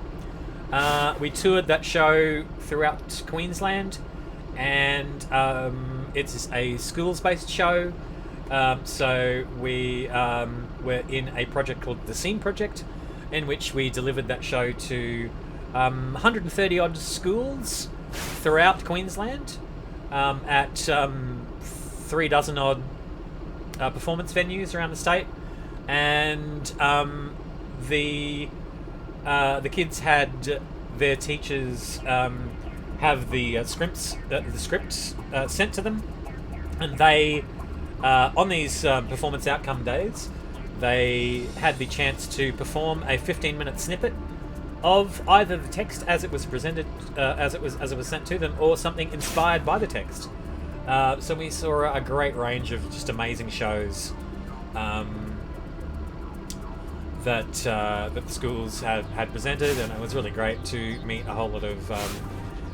We toured that show throughout Queensland, and it's a schools-based show. So we were in a project called the Scene Project, in which we delivered that show to 130 odd schools throughout Queensland at 3 dozen odd performance venues around the state, and the kids had their teachers have the scripts sent to them, and they on these performance outcome days, they had the chance to perform a 15-minute snippet of either the text as it was presented, as it was sent to them, or something inspired by the text. So we saw a great range of just amazing shows that the schools had presented, and it was really great to meet a whole lot of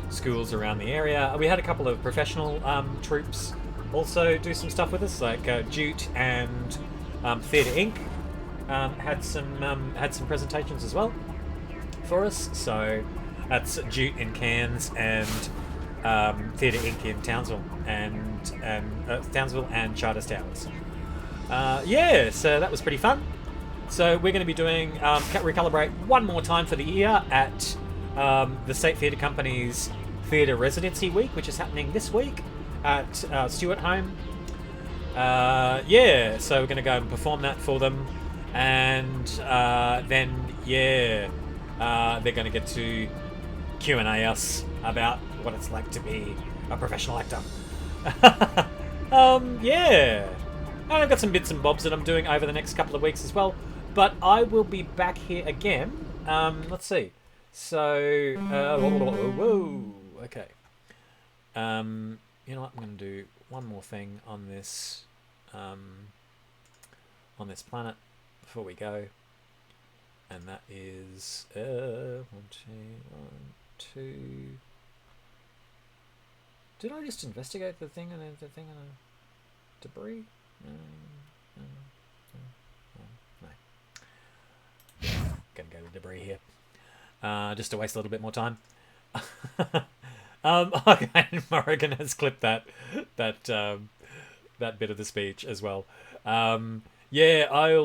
schools around the area. We had a couple of professional troupes also do some stuff with us, like Jute and Theatre Inc. had some presentations as well for us. So that's Jute in Cairns and Theatre Inc. in Townsville and Charters Towers. So that was pretty fun. So we're going to be doing Recalibrate one more time for the year at the State Theatre Company's Theatre Residency Week, which is happening this week at Stewart Home. So we're going to go and perform that for them, and then they're going to get to Q&A us about what it's like to be a professional actor. And I've got some bits and bobs that I'm doing over the next couple of weeks as well, but I will be back here again. Let's see. So, okay. You know what? I'm going to do one more thing on this planet before we go, and that is 1, 2. Did I just investigate the thing and the thing and debris? No. Gonna go to debris here, just to waste a little bit more time. Okay, Morrigan has clipped that bit of the speech as well. I'll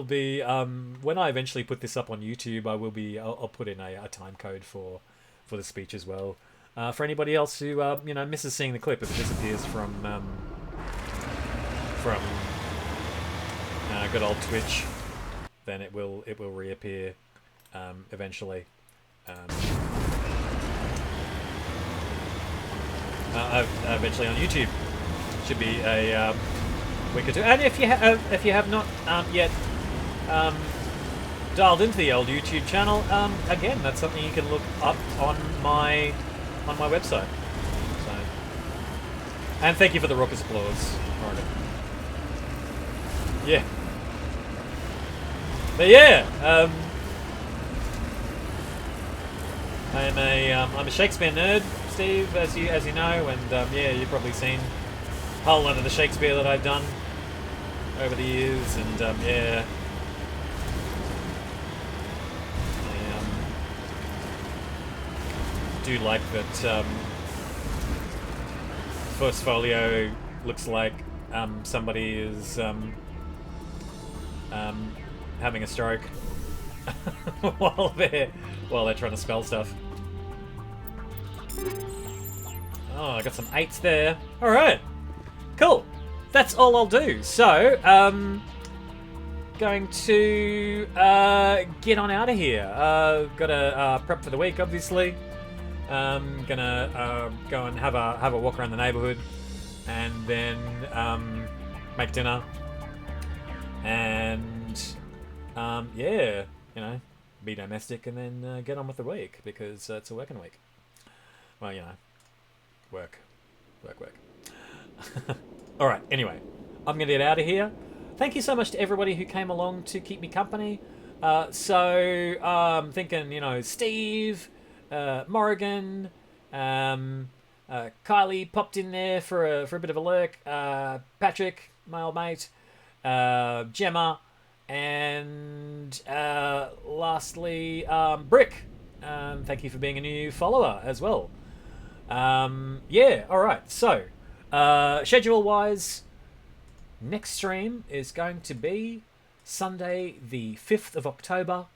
be when I eventually put this up on YouTube, I'll put in a time code for the speech as well. For anybody else who misses seeing the clip, if it disappears from good old Twitch, then it will reappear eventually. Eventually on YouTube. Should be a week or two. And if you have not yet dialed into the old YouTube channel, again, that's something you can look up on my website. So, and thank you for the raucous applause, Morrigan. Yeah. But yeah, I'm a Shakespeare nerd, Steve, as you know, and yeah, you've probably seen a whole lot of the Shakespeare that I've done over the years, and yeah, I do like that. First folio looks like somebody is having a stroke while they're trying to spell stuff. Oh, I got some 8s there. All right, cool. That's all I'll do. So, going to get on out of here. Gotta prep for the week, obviously. Gonna go and have a walk around the neighborhood, and then make dinner, and yeah, you know, be domestic, and then get on with the week, because it's a working week. Well, you know, work. All right. Anyway, I'm gonna get out of here. Thank you so much to everybody who came along to keep me company. So thinking, you know, Steve, Morrigan, Kylie popped in there for a bit of a lurk. Patrick, my old mate, Gemma, and lastly, Brick. Thank you for being a new follower as well. Yeah, all right. So, schedule-wise, next stream is going to be Sunday, the 5th of October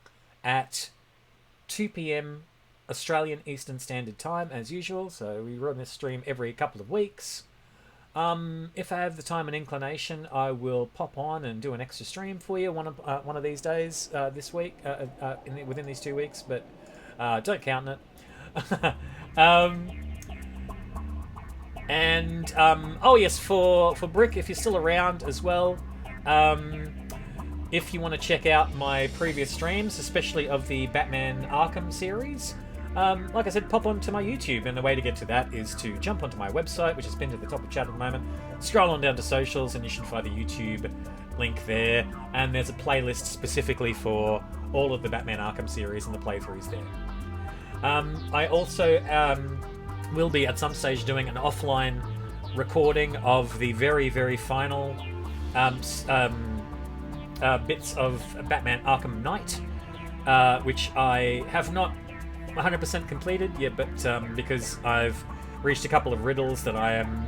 at 2 p.m. Australian Eastern Standard Time, as usual. So we run this stream every couple of weeks. If I have the time and inclination, I will pop on and do an extra stream for you one of these days this week, within these 2 weeks. But don't count it. And oh yes, for Brick, if you're still around as well, if you want to check out my previous streams, especially of the Batman Arkham series, like I said, pop onto my YouTube, and the way to get to that is to jump onto my website, which is pinned at the top of chat at the moment. Scroll on down to socials, and you should find the YouTube link there. And there's a playlist specifically for all of the Batman Arkham series and the playthroughs there. I also will be at some stage doing an offline recording of the very, very final bits of Batman Arkham Knight, which I have not 100% completed yet, but because I've reached a couple of riddles that I am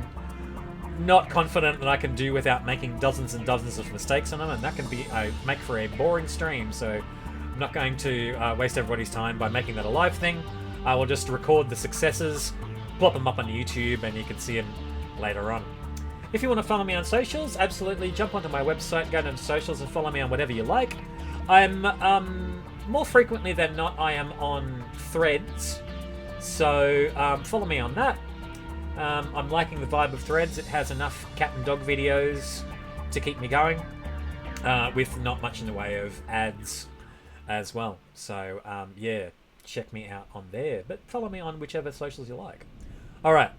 not confident that I can do without making dozens and dozens of mistakes on them, and that can make for a boring stream, so I'm not going to waste everybody's time by making that a live thing. I will just record the successes, plop them up on YouTube, and you can see them later on. If you want to follow me on socials, absolutely jump onto my website, go down to socials, and follow me on whatever you like. I'm more frequently than not, I am on Threads, so follow me on that. I'm liking the vibe of Threads. It has enough cat and dog videos to keep me going, with not much in the way of ads as well. So yeah, check me out on there, but follow me on whichever socials you like. All right,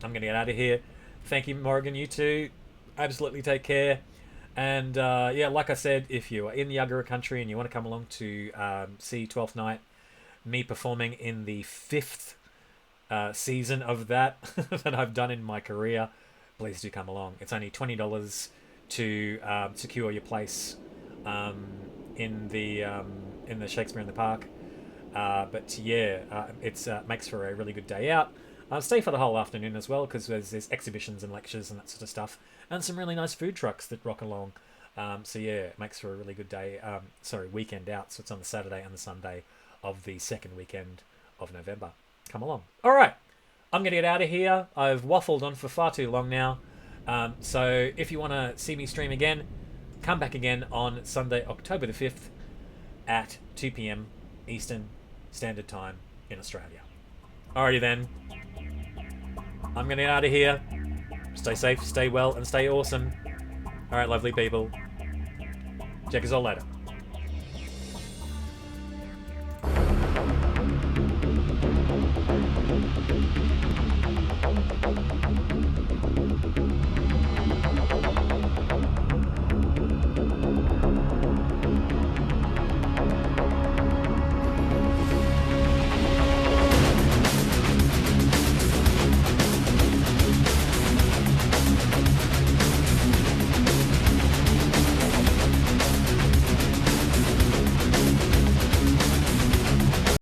I'm gonna get out of here. Thank you, Morrigan. You too. Absolutely take care. And yeah, like I said, if you are in the Yagara country and you want to come along to see 12th Night, me performing in the 5th season of that that I've done in my career, please do come along. It's only $20 to secure your place in the Shakespeare in the Park. But yeah, it makes for a really good day out. Stay for the whole afternoon as well, because there's exhibitions and lectures and that sort of stuff, and some really nice food trucks that rock along. So yeah, it makes for a really good day. Weekend out. So it's on the Saturday and the Sunday of the second weekend of November. Come along. All right, I'm gonna get out of here. I've waffled on for far too long now. So if you want to see me stream again, come back again on Sunday, October the 5th at 2 p.m. Eastern Standard Time in Australia. Alrighty then. I'm going to get out of here. Stay safe, stay well, and stay awesome. Alright, lovely people. Check us all later.